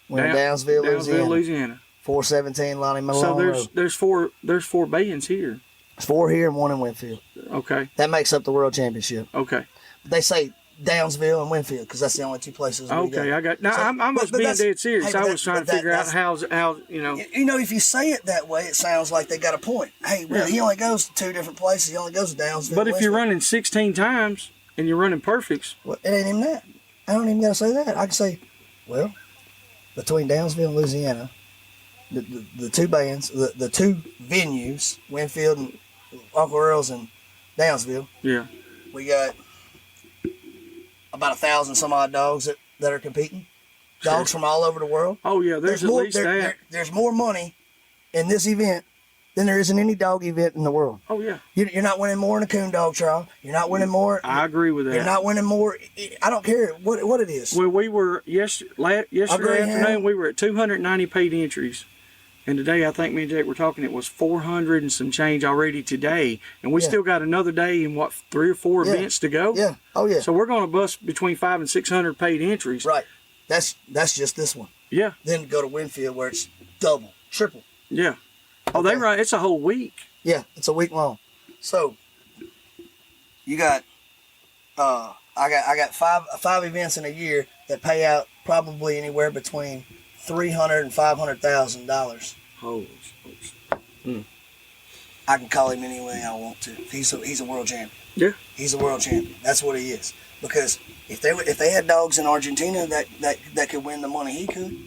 S2: We're in Downsville,
S1: Louisiana.
S2: 417 Lonnie Malone.
S1: So there's 4 bayings here.
S2: There's 4 here and 1 in Winfield.
S1: Okay.
S2: That makes up the World Championship.
S1: Okay.
S2: But they say Downsville and Winfield because that's the only 2 places.
S1: Okay, I got. Now I must be dead serious. I was trying to figure out how.
S2: If you say it that way, it sounds like they got a point. Hey, really, he only goes to 2 different places. He only goes to Downsville.
S1: But if you're running 16 times and you're running perfects,
S2: well, it ain't even that. I don't even got to say that. I can say, well, between Downsville and Louisiana, the 2 bands, the 2 venues, Winfield and Uncle Earl's and Downsville.
S1: Yeah.
S2: We got about 1,000 some odd dogs that are competing. Dogs from all over the world.
S1: Oh yeah, there's at least that.
S2: There's more money in this event than there is in any dog event in the world.
S1: Oh yeah.
S2: You're not winning more in a coon dog trial. You're not winning more.
S1: I agree with that.
S2: You're not winning more. I don't care what it is.
S1: Well, we were yesterday afternoon. We were at 290 paid entries. And today, I think me and Jake were talking, it was 400 and some change already today. And we still got another day and 3 or 4 events to go?
S2: Yeah. Oh, yeah.
S1: So we're going to bust between 500 and 600 paid entries.
S2: Right. That's just this one.
S1: Yeah.
S2: Then go to Winfield where it's double, triple.
S1: Yeah. Oh, they run, it's a whole week.
S2: Yeah, it's a week long. So, you got, I got five events in a year that pay out probably anywhere between $300,000 and $500,000.
S1: Holy smokes.
S2: I can call him any way I want to. He's a world champion.
S1: Yeah.
S2: He's a world champion. That's what he is. Because if they had dogs in Argentina that could win the money he could,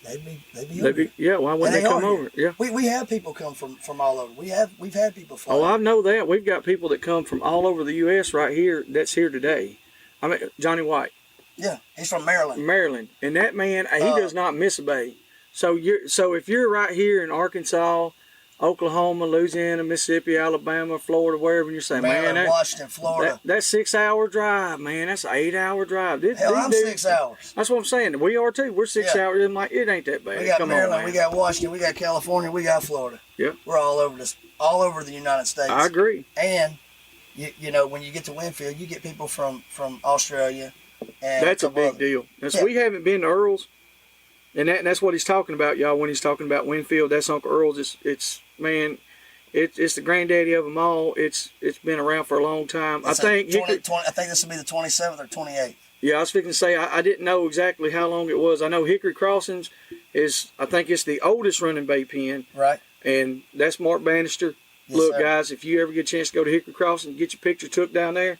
S2: They'd be
S1: yeah, why wouldn't they come
S2: are
S1: over? Yeah.
S2: We have people come from all over. We've had people fly.
S1: Oh, I know that. We've got people that come from all over the U.S. right here that's here today. I mean, Johnny White.
S2: Yeah, he's from Maryland.
S1: Maryland. And that man, he does not miss a bay. So if you're right here in Arkansas, Oklahoma, Louisiana, Mississippi, Alabama, Florida, wherever, and you're saying,
S2: Maryland, Washington, Florida.
S1: That's 6 hour drive, man. That's an 8 hour drive.
S2: Hell, I'm 6 hours.
S1: That's what I'm saying. We are too. We're 6 hours. I'm like, it ain't that bad.
S2: We got
S1: Come
S2: Maryland,
S1: on, man.
S2: we got Washington, we got California, we got Florida.
S1: Yeah.
S2: We're all over the United States.
S1: I agree.
S2: And you know, when you get to Winfield, you get people from Australia. And
S1: that's a big deal. We haven't been to Earl's, and that's what he's talking about, y'all. When he's talking about Winfield, that's Uncle Earl's. It's the granddaddy of them all. It's been around for a long time. I think
S2: this will be the 27th or 28th.
S1: Yeah, I was fixing to say I didn't know exactly how long it was. I know Hickory Crossings I think it's the oldest running bay pen.
S2: Right.
S1: And that's Marc Bannister.
S2: Yes,
S1: Look,
S2: sir.
S1: guys, if you ever get a chance to go to Hickory Crossings, get your picture took down there.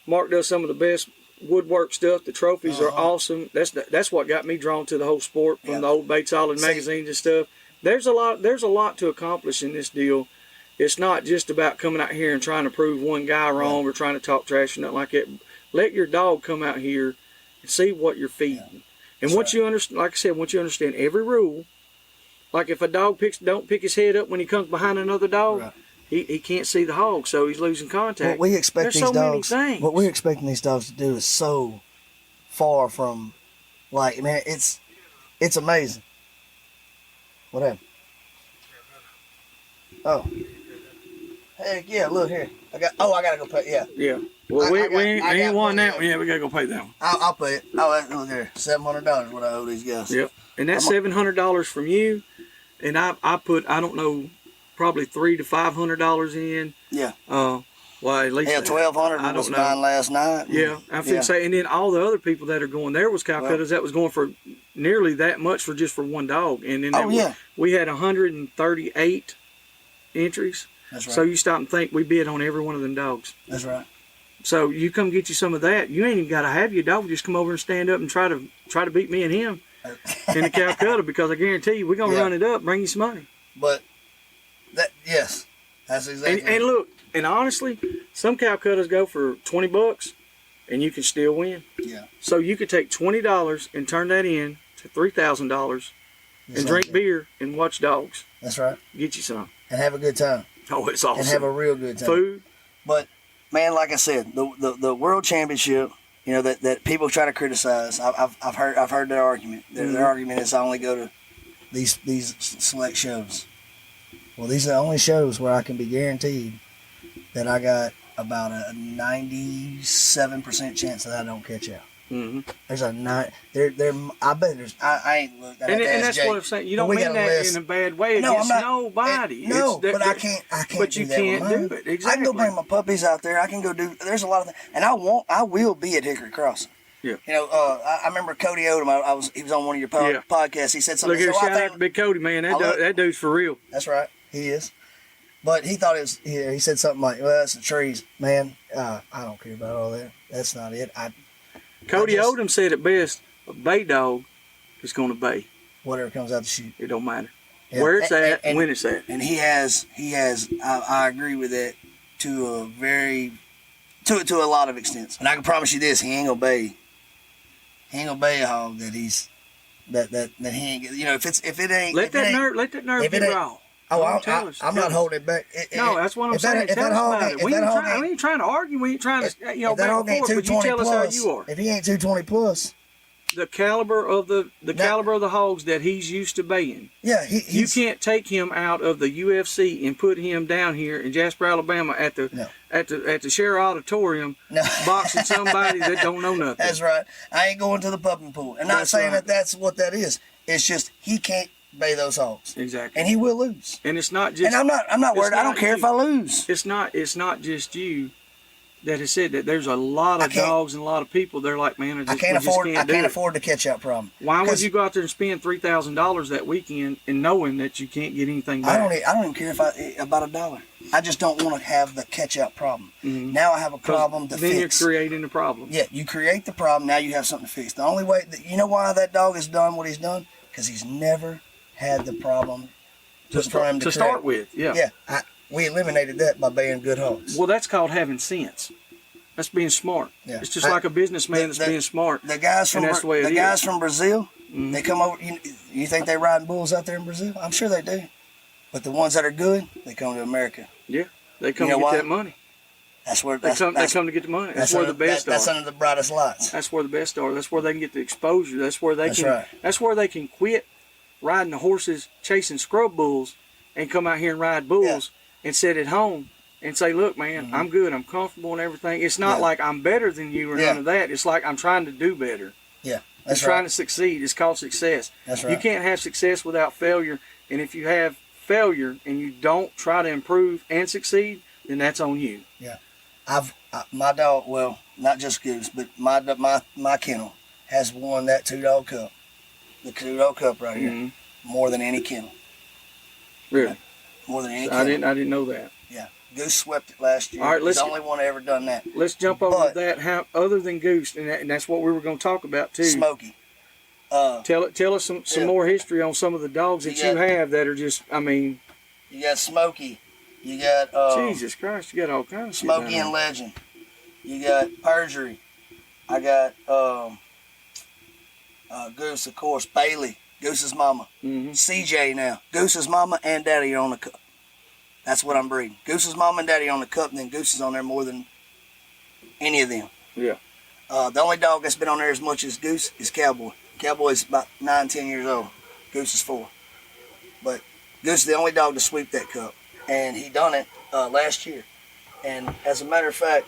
S1: Marc does some of the best woodwork stuff. The trophies are awesome. That's what got me drawn to the whole sport from the old Bates Island magazines and stuff. There's a lot to accomplish in this deal. It's not just about coming out here and trying to prove one guy wrong or trying to talk trash or nothing like that. Let your dog come out here and see what you're feeding. And once you understand, like I said, once you understand every rule, like if a dog don't pick his head up when he comes behind another dog, he can't see the hog, so he's losing contact.
S2: What we expect
S1: many things.
S2: What we're expecting these dogs to do is so far from, like, man, it's amazing. What happened? Oh. Heck yeah, look here. I gotta go pay, yeah.
S1: Yeah. Well, we ain't won that one yet. We gotta go pay that one.
S2: I'll pay it. Oh, look here. $700 what I owe these guys.
S1: Yep. And that's $700 from you. And I put, I don't know, probably $300 to $500 in.
S2: Yeah.
S1: Well, at least
S2: $1,200 was mine last night.
S1: Yeah, I think say, and then all the other people that are going there was Calcuttas that was going for nearly that much for just for one dog, and then we had 138 entries.
S2: That's right.
S1: So you stop and think we bid on every one of them dogs.
S2: That's right.
S1: So you come get you some of that. You ain't even got to have your dog. Just come over and stand up and try to beat me and him in the Calcutta, because I guarantee you we're gonna run it up, bring you some money.
S2: But that's exactly.
S1: And look. And honestly, some Calcuttas go for $20 and you can still win.
S2: Yeah.
S1: So you could take $20 and turn that in to $3,000 and drink beer and watch dogs.
S2: That's right.
S1: Get you some.
S2: And have a good time.
S1: Oh, it's awesome.
S2: And have a real good time.
S1: Food.
S2: But man, like I said, the World Championship, you know, that people try to criticize. I've heard their argument. Their argument is I only go to these select shows. Well, these are the only shows where I can be guaranteed that I got about a 97% chance that I don't catch out.
S1: Mm-hmm.
S2: There's a I bet there's. I ain't looked.
S1: And that's what I'm saying. You don't mean that in a bad way against nobody.
S2: But I can't.
S1: But you can't do it. Exactly.
S2: I can go bring my puppies out there. I can go do. There's a lot of things, and I will be at Hickory Crossing.
S1: Yeah.
S2: You know, I remember Cody Odom. He was on one of your podcasts. He said something.
S1: Look here, shout out to Big Cody, man. That dude's for real.
S2: That's right. He is. But he thought it was. He said something like, "Well, that's the trees, man. I don't care about all that. That's not it."
S1: Cody Odom said it best: a bay dog is going to bay.
S2: Whatever comes out the chute.
S1: It don't matter where it's at, and when it's at.
S2: And he has. I agree with that to a lot of extents. And I can promise you this: he ain't gonna bay. He ain't gonna bay a hog that he ain't. You know, if it ain't.
S1: Let that nerve be raw.
S2: Oh, I'm not holding it back.
S1: No, that's what I'm saying. Tell us about it. We ain't trying to argue. We ain't trying to, back and forth. But you tell us how you are.
S2: If he ain't 220 plus,
S1: the caliber of the caliber of the hogs that he's used to baying.
S2: Yeah,
S1: you can't take him out of the UFC and put him down here in Jasper, Alabama, at the Share Auditorium, boxing somebody that don't know nothing.
S2: That's right. I ain't going to the puppy pool. And not saying that that's what that is. It's just he can't bay those hogs.
S1: Exactly.
S2: And he will lose.
S1: And it's not just.
S2: And I'm not worried. I don't care if I lose.
S1: It's not just you that has said that. There's a lot of dogs and a lot of people. They're like, man, I can't
S2: afford the catch out problem.
S1: Why would you go out there and spend $3,000 that weekend and knowing that you can't get anything back?
S2: I don't even care about $1. I just don't want to have the catch out problem. Mm-hmm. Now I have a problem to fix.
S1: Then you're creating a problem.
S2: Yeah, you create the problem. Now you have something to fix. The only way you know why that dog has done what he's done. because he's never had the problem
S1: To start with, yeah.
S2: Yeah, we eliminated that by being good hogs.
S1: Well, that's called having sense. That's being smart.
S2: Yeah.
S1: It's just like a businessman that's being smart.
S2: The guys from
S1: that's the way it
S2: guys
S1: is.
S2: from Brazil,
S1: Mhm.
S2: they come over. You think they riding bulls out there in Brazil? I'm sure they do. But the ones that are good, they come to America.
S1: Yeah, they come
S2: You know
S1: to get
S2: why?
S1: that money.
S2: That's where
S1: They come to get the money. That's where the best
S2: That's
S1: are.
S2: under the brightest lights.
S1: That's where the best are. That's where they can get the exposure. That's where they
S2: That's
S1: can.
S2: right.
S1: That's where they can quit riding the horses, chasing scrub bulls, and come out here and ride bulls and sit at home and say, "Look, man, I'm good. I'm comfortable and everything." It's not like I'm better than you or none of that. It's like I'm trying to do better.
S2: Yeah,
S1: I'm trying to succeed. It's called success.
S2: That's right.
S1: You can't have success without failure. And if you have failure and you don't try to improve and succeed, then that's on you.
S2: Yeah, my dog. Well, not just Goose, but my kennel has won that 2-dog cup, the 2-dog cup right here, more than any kennel.
S1: Really?
S2: More than any
S1: So
S2: kennel.
S1: I didn't know that.
S2: Yeah, Goose swept it last year.
S1: All right,
S2: He's the only one that ever done that.
S1: Let's jump over to that. How other than Goose, and that's what we were going to talk about too.
S2: Smokey.
S1: Tell us some more history on some of the dogs that you have that are just. I mean,
S2: you got Smokey. You got
S1: Jesus Christ, you got all kinds of shit
S2: Smokey
S1: down
S2: and Legend. You got Perjury. I got Goose, of course. Bailey, Goose's mama. CJ now. Goose's mama and daddy are on the cup. That's what I'm breeding. Goose's mama and daddy are on the cup, and then Goose is on there more than any of them.
S1: Yeah.
S2: The only dog that's been on there as much as Goose is Cowboy. Cowboy's about 9-10 years old. Goose is 4. But Goose is the only dog to sweep that cup. And he done it last year. And as a matter of fact,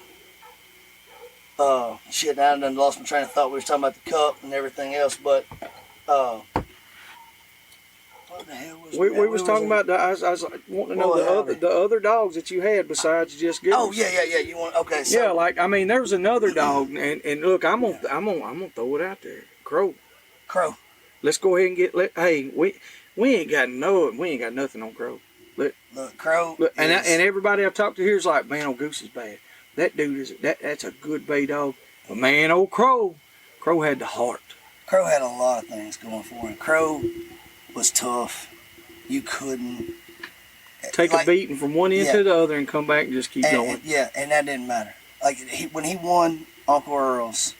S2: shit, I done lost my train of thought. We were talking about the cup and everything else, but what the hell was
S1: we was talking about. I was wanting to know the other dogs that you had besides just Goose.
S2: Oh yeah. You want okay? So,
S1: yeah, like I mean, there was another dog, and look, I'm gonna throw it out there. Crow. Let's go ahead and get. Hey, we ain't got nothing on Crow.
S2: Look, Crow.
S1: Look, and everybody I've talked to here is like, man, old Goose is bad. That dude is that's a good bay dog. But man, old Crow had the heart.
S2: Crow had a lot of things going for him. Crow was tough. You couldn't
S1: take a beating from one end to the other and come back and just keep going.
S2: Yeah, and that didn't matter. Like when he won Uncle Earl's,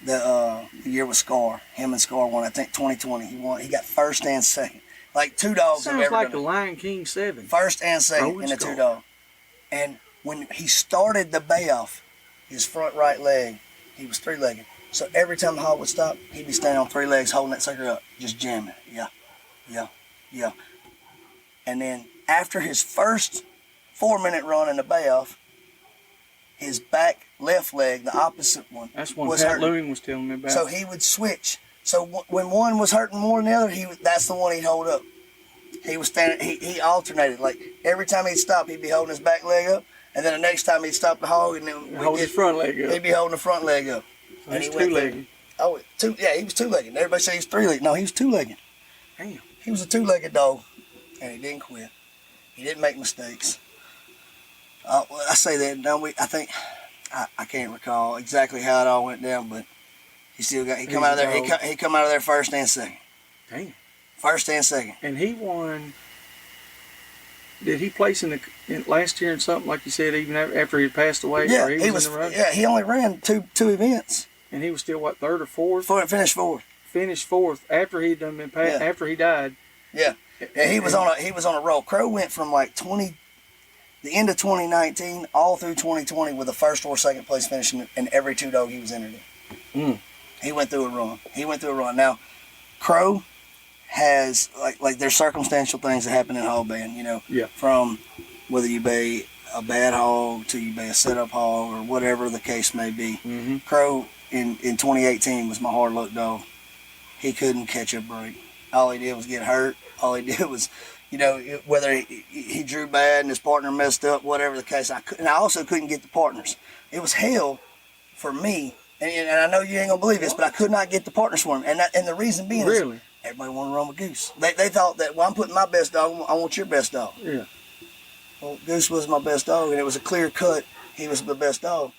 S2: the year with Scar, him and Scar won. I think 2020. He won. He got first and second. Like 2 dogs.
S1: Sounds like the Lion King 7.
S2: First and second in the 2-dog. And when he started the bay off, his front right leg, he was 3-legged. So every time the hog would stop, he'd be standing on 3 legs, holding that sucker up, just jamming. Yeah. And then after his first 4-minute run in the bay off, his back left leg, the opposite one,
S1: that's one
S2: was
S1: Pat
S2: hurting.
S1: Lewin was telling me about.
S2: So he would switch. So when one was hurting more than the other, that's the one he'd hold up. He was standing. He alternated. Like every time he'd stop, he'd be holding his back leg up, and then the next time he'd stop the hog, and then
S1: hold his front leg up.
S2: He'd be holding the front leg up.
S1: So and he's 2-legged.
S2: Oh, he was 2-legged. Everybody said he's 3-legged. No, he was 2-legged.
S1: Damn.
S2: He was a 2-legged dog, and he didn't quit. He didn't make mistakes. I say that, don't we? I think I can't recall exactly how it all went down, but he come out of there. He come out of there first and second.
S1: Damn.
S2: First and second.
S1: And he won. Did he place in last year in something like you said, even after he had passed away?
S2: Yeah,
S1: or he was in the run?
S2: Yeah, he only ran two events.
S1: And he was still what, 3rd or 4th?
S2: Finished 4th.
S1: Finished 4th after he'd done been after he died.
S2: Yeah, and he was on a roll. Crow went from like the end of 2019 all through 2020 with a first or second place finish in every 2-dog he was entered in. He went through a run. Now, Crow has like there's circumstantial things that happen in hog baying, from whether you bay a bad hog to you bay a setup hog or whatever the case may be. Crow in 2018 was my hard luck dog. He couldn't catch a break. All he did was get hurt. All he did was, whether he drew bad and his partner messed up, whatever the case. I also couldn't get the partners. It was hell for me. And I know you ain't gonna believe this, but I could not get the partners for him. And the reason being is everybody wanted to run with Goose. They thought that, well, I'm putting my best dog, I want your best dog.
S1: Yeah.
S2: Well, Goose was my best dog, and it was a clear cut. He was the best dog.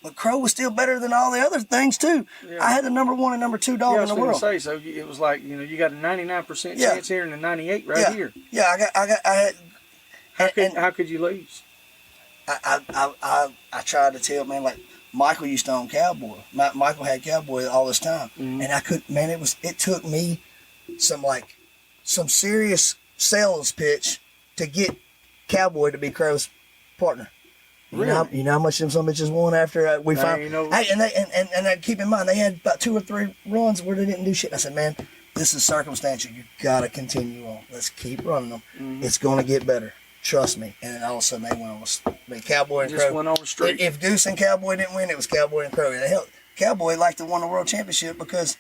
S2: But Crow was still better than all the other things too.
S1: Yeah.
S2: I had the number 1 and number 2 dog
S1: Yeah, I
S2: in the
S1: was going to
S2: world.
S1: say, so it was like, you got a 99%
S2: Yeah.
S1: chance here and a 98 right
S2: Yeah.
S1: here.
S2: Yeah, I had.
S1: How could you lose?
S2: I tried to tell, man, like Michael used to own Cowboy. Michael had Cowboy all this time,
S1: Mhm.
S2: and I couldn't. Man, it took me some serious sales pitch to get Cowboy to be Crow's partner.
S1: Really?
S2: You know how much them some bitches won after we
S1: Now,
S2: found.
S1: you know-
S2: Hey, and keep in mind they had about 2 or 3 runs where they didn't do shit. I said, man, this is circumstantial. You gotta continue on. Let's keep running them.
S1: Mhm.
S2: It's gonna get better. Trust me. And then all of a sudden they went on. Cowboy and
S1: Just
S2: Crow.
S1: went on the street.
S2: If Goose and Cowboy didn't win, it was Cowboy and Crow. And hell, Cowboy liked to win the world championship because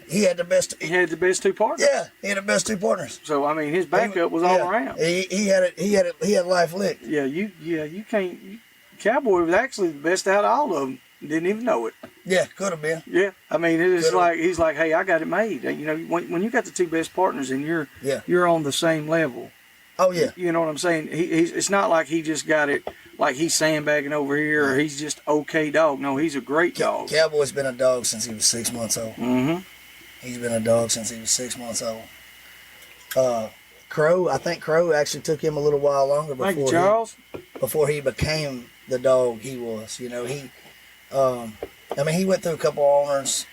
S2: he had the best.
S1: He had the best 2 partners.
S2: Yeah, he had the best 2 partners.
S1: So I mean, his backup was all
S2: Yeah.
S1: around.
S2: He had life licked.
S1: Yeah, you can't. Cowboy was actually the best out of all of them. Didn't even know it.
S2: Yeah, could have been.
S1: Yeah, I mean, it's
S2: Could've.
S1: like he's like, hey, I got it made. You know, when you got the 2 best partners and you're on the same level.
S2: Oh yeah.
S1: You know what I'm saying? It's not like he just got it like he's sandbagging over here or he's just okay dog. No, he's a great dog.
S2: Cowboy's been a dog since he was 6 months old.
S1: Mm-hmm.
S2: He's been a dog since he was 6 months old. Crow, I think Crow actually took him a little while longer
S1: Thank you, Charles.
S2: before he became the dog he was. You know, he went through a couple owners.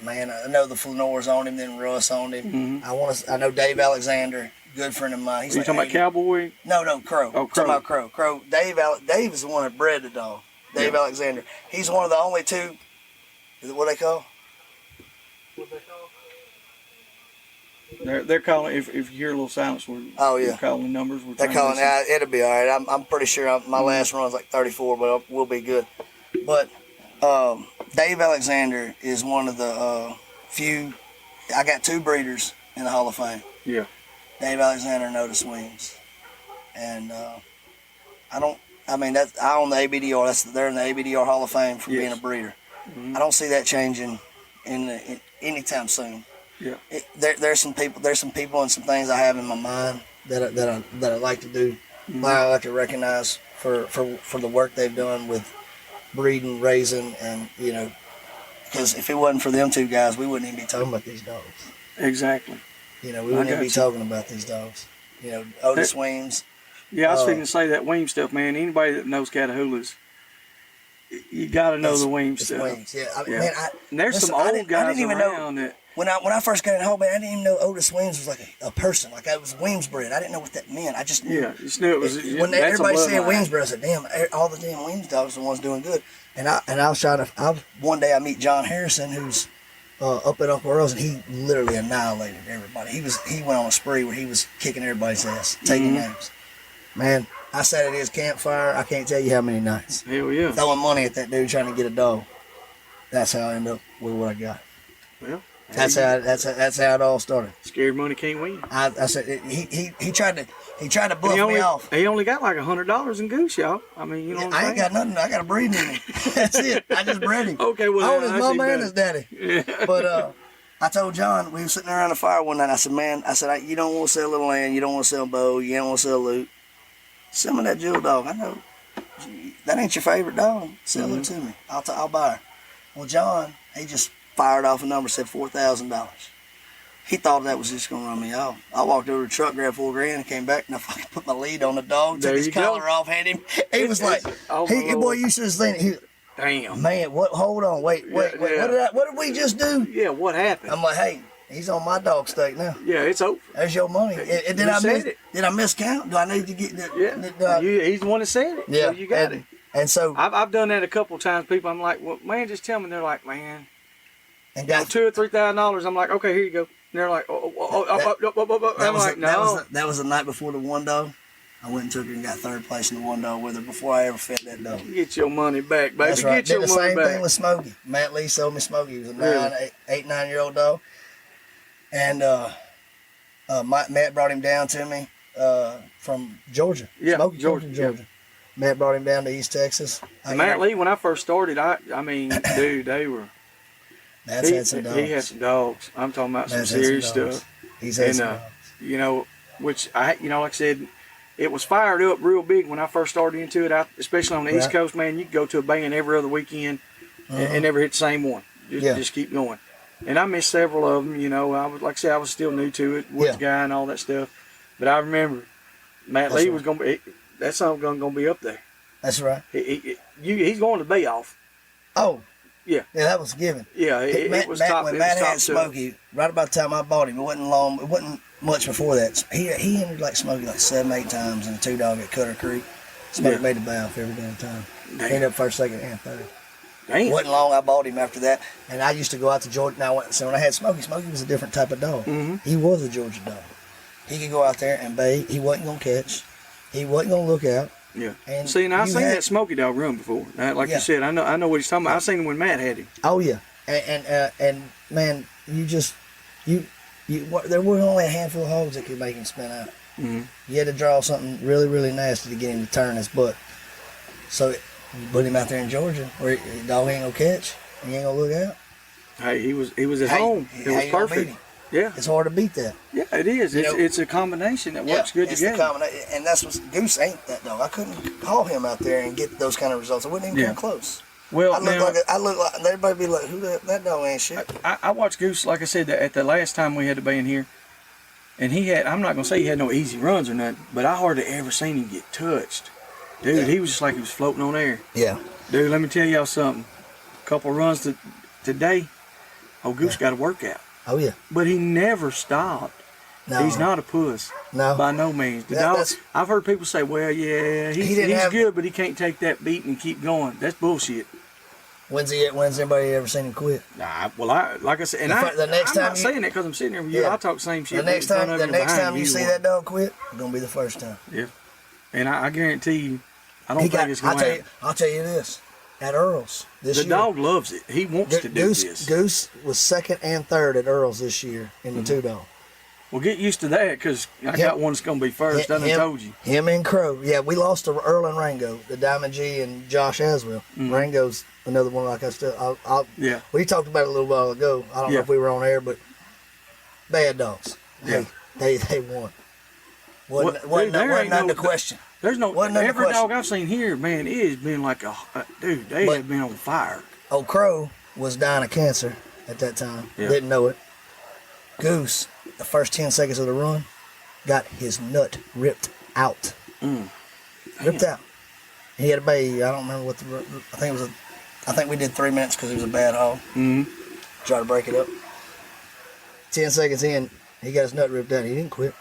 S2: Man, I know the Flanors owned him, then Russ owned him.
S1: Mhm.
S2: I know Dave Alexander, good friend of mine. He's
S1: You
S2: like
S1: talking about
S2: 80.
S1: Cowboy?
S2: No, Crow.
S1: Oh,
S2: Talking about Crow. Dave is the one that bred the dog. Dave
S1: Yeah.
S2: Alexander. He's one of the only 2. Is it what they call?
S1: They're calling. If you hear a little silence,
S2: Oh yeah.
S1: we're calling numbers.
S2: They're calling. It'll be all right. I'm pretty sure my last run's like 34, but we'll be good. But Dave Alexander is one of the few. I got 2 breeders in the Hall of Fame.
S1: Yeah.
S2: Dave Alexander and Otis Williams, and I own the ABDR. They're in the ABDR Hall of Fame for being a breeder.
S1: Mhm.
S2: I don't see that changing in anytime soon.
S1: Yeah.
S2: There's some people and some things I have in my mind that I like to do. I like to recognize for the work they've done with breeding, raising, and because if it wasn't for them 2 guys, we wouldn't even be talking about these dogs.
S1: Exactly.
S2: We wouldn't even be talking about these dogs. Otis Williams.
S1: Yeah, I was thinking to say that Weems stuff, man. Anybody that knows Catahoulas, you got to know the Weems
S2: It's
S1: stuff.
S2: Williams, yeah.
S1: Yeah. And there's
S2: listen,
S1: some
S2: I
S1: old
S2: didn't
S1: guys
S2: even
S1: around
S2: know
S1: that.
S2: when I first got in the home, man, I didn't even know Otis Williams was like a person. Like I was Williams bred. I didn't know what that meant. I just knew.
S1: Yeah, you just knew it was.
S2: When
S1: that's a
S2: everybody said
S1: bloodline.
S2: Williams bred, I said, "Damn, all the damn Williams dogs are the ones doing good." And I was trying to. One day I meet John Harrison, who's up at Uncle Earl's, and he literally annihilated everybody. He went on a spree where he was kicking everybody's ass, taking names. Man, I sat at his campfire. I can't tell you how many nights
S1: Hell yeah.
S2: throwing money at that dude trying to get a dog. That's how I ended up with what I got.
S1: Well,
S2: That's how it all started.
S1: scared money can't win.
S2: I said he tried to bluff me off.
S1: He only got like $100 in goose, y'all. I mean, you know what I'm
S2: I
S1: saying?
S2: ain't got nothing. I got a breeding in him. That's it. I just bred him.
S1: Okay, well,
S2: I own his
S1: I see
S2: mama
S1: better.
S2: and his daddy.
S1: Yeah.
S2: But I told John, we were sitting around the fire one night. I said, man, you don't want to sell little land. You don't want to sell bow. You don't want to sell loot. Sell me that jewel dog. I know that ain't your favorite dog. Sell it to me. I'll buy her. Well, John, he just fired off a number, said $4,000. He thought that was just gonna run me off. I walked over to the truck, grabbed $4,000, and came back, and I fucking put my lead on the dog,
S1: There
S2: took his
S1: you go.
S2: collar off, had him. He was like,
S1: Oh,
S2: boy,
S1: Lord.
S2: you should have seen it.
S1: Damn.
S2: Man, what? Hold on, wait.
S1: Yeah.
S2: What did we just do?
S1: Yeah, what happened?
S2: I'm like, hey, he's on my dog stake now.
S1: Yeah, it's over.
S2: There's your money. Did
S1: You
S2: I
S1: said it.
S2: Did I miscount? Do I need to get the?
S1: Yeah, he's the one that said it.
S2: Yeah,
S1: So you got it.
S2: And so
S1: I've done that a couple of times. People, I'm like, well, man, just tell me. They're like, man,
S2: and got
S1: $2,000 or $3,000. I'm like, okay, here you go. And they're like,
S2: that
S1: I'm
S2: was
S1: like,
S2: the,
S1: no.
S2: that was the night before the one dog. I went and took her and got 3rd place in the one dog with her before I ever fed that dog.
S1: Get your money back, baby.
S2: That's right.
S1: Get your
S2: Did the
S1: money
S2: same
S1: back.
S2: thing with Smokey. Matt Lee sold me Smokey. He was a
S1: Really?
S2: 9-year-old dog. And Matt brought him down to me from Georgia.
S1: Yeah,
S2: Smokey,
S1: Georgia,
S2: Georgia. Matt brought him down to East Texas.
S1: Matt Lee, when I first started, I mean, dude, they were.
S2: Matt's had some dogs.
S1: He had some dogs. I'm talking about some
S2: Matt's had
S1: serious
S2: some dogs.
S1: stuff.
S2: He's had
S1: And
S2: some dogs.
S1: you know, which like I said, it was fired up real big when I first started into it, especially on the East Coast, man. You could go to a band every other weekend and never hit the same one. Just keep going. And I missed several of them, you know. Like I said, I was still new to it, woods guy and all that stuff. But I remember Matt Lee was going to be, that song going to be up there.
S2: That's right.
S1: He's going to be off.
S2: Oh.
S1: Yeah.
S2: Yeah, that was given.
S1: Yeah, it was top.
S2: When Matt had Smokey, right about the time I bought him, it wasn't long. It wasn't much before that. He entered like Smokey like 7-8 times in a 2-dog at Cutter Creek. Smokey made the bath every damn time. He ended up first, second, and third. It wasn't long I bought him after that. And I used to go out to Georgia. Now, so when I had Smokey was a different type of dog. He was a Georgia dog. He could go out there and bait. He wasn't going to catch. He wasn't going to look out.
S1: Yeah. And see, now I've seen that Smokey dog run before. Like you said, I know what he's talking about. I seen him when Matt had him.
S2: Oh yeah, and man, there were only a handful of hogs that could make him spin out. You had to draw something really, really nasty to get him to turn his butt. So you put him out there in Georgia where the dog ain't gonna catch, and he ain't gonna look out.
S1: Hey, he was at home. It was perfect. Yeah,
S2: it's hard to beat that.
S1: Yeah, it is. It's a combination that works good together.
S2: And that's what Goose ain't that dog. I couldn't haul him out there and get those kind of results. I wouldn't even come close.
S1: Well,
S2: I look like everybody be like, "Who that dog ain't shit."
S1: I watched Goose, like I said, at the last time we had the band here, and he had. I'm not gonna say he had no easy runs or nothing, but I hardly ever seen him get touched. Dude, he was just like he was floating on air.
S2: Yeah.
S1: Dude, let me tell y'all something. A couple of runs today. Goose got a workout.
S2: Oh yeah.
S1: But he never stopped. No. He's not a puss. No. By no means. The dog, I've heard people say, well, yeah, he's good, but he can't take that beat and keep going. That's bullshit.
S2: When's anybody ever seen him quit?
S1: Nah, well, like I said, and I'm not saying that because I'm sitting here with you. I talk the same shit.
S2: The next time you see that dog quit, it's going to be the first time.
S1: Yeah. And I guarantee you, I don't think it's going to happen.
S2: I'll tell you this. At Earl's this year.
S1: The dog loves it. He wants to do this.
S2: Goose was second and third at Earl's this year in the 2-dog.
S1: Well, get used to that because I got one that's going to be first. I done told you.
S2: Him and Crow. Yeah, we lost to Earl and Rango, the Diamond G and Josh Aswell. Rango's another one like I still. We talked about it a little while ago. I don't know if we were on air, but bad dogs.
S1: Yeah.
S2: Hey, they won. Wasn't none to question.
S1: There's every dog I've seen here, man, it has been like dude, they have been on fire.
S2: Old Crow was dying of cancer at that time. Yeah. Didn't know it. Goose, the first 10 seconds of the run, got his nut ripped out. Ripped out. He had a bay. I don't remember what I think we did 3 minutes because it was a bad hog. Try to break it up. 10 seconds in, he got his nut ripped out. He didn't quit.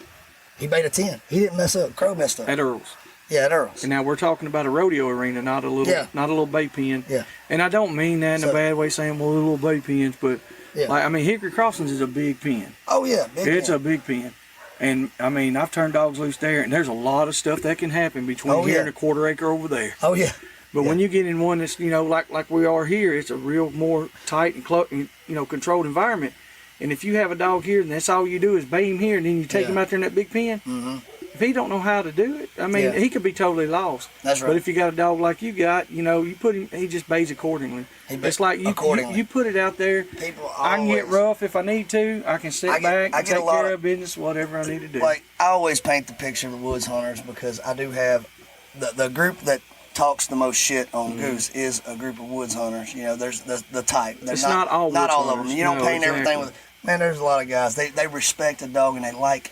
S2: He made a 10. He didn't mess up. Crow messed up.
S1: At Earl's.
S2: Yeah, at Earl's.
S1: And now we're talking about a rodeo arena, not a little bay pen.
S2: Yeah.
S1: And I don't mean that in a bad way, saying little bay pens, but Hickory Crossings is a big pen.
S2: Oh yeah,
S1: it's a big pen. And I've turned dogs loose there, and there's a lot of stuff that can happen between here and a quarter acre over there.
S2: Oh yeah.
S1: But when you get in one that's like we are here, it's a real more tight and controlled environment. And if you have a dog here and that's all you do is bay him here and then you take him out there in that big pen, if he don't know how to do it, he could be totally lost.
S2: That's right.
S1: But if you got a dog like you got, you put him, he just bays accordingly. It's like you put it out there. I can get rough if I need to. I can sit back and take care of business, whatever I need to do.
S2: Like, I always paint the picture of the woods hunters because I do have the group that talks the most shit on Goose is a group of woods hunters. There's the type.
S1: It's not all
S2: of them. You don't paint everything with. Man, there's a lot of guys. They respect a dog and they like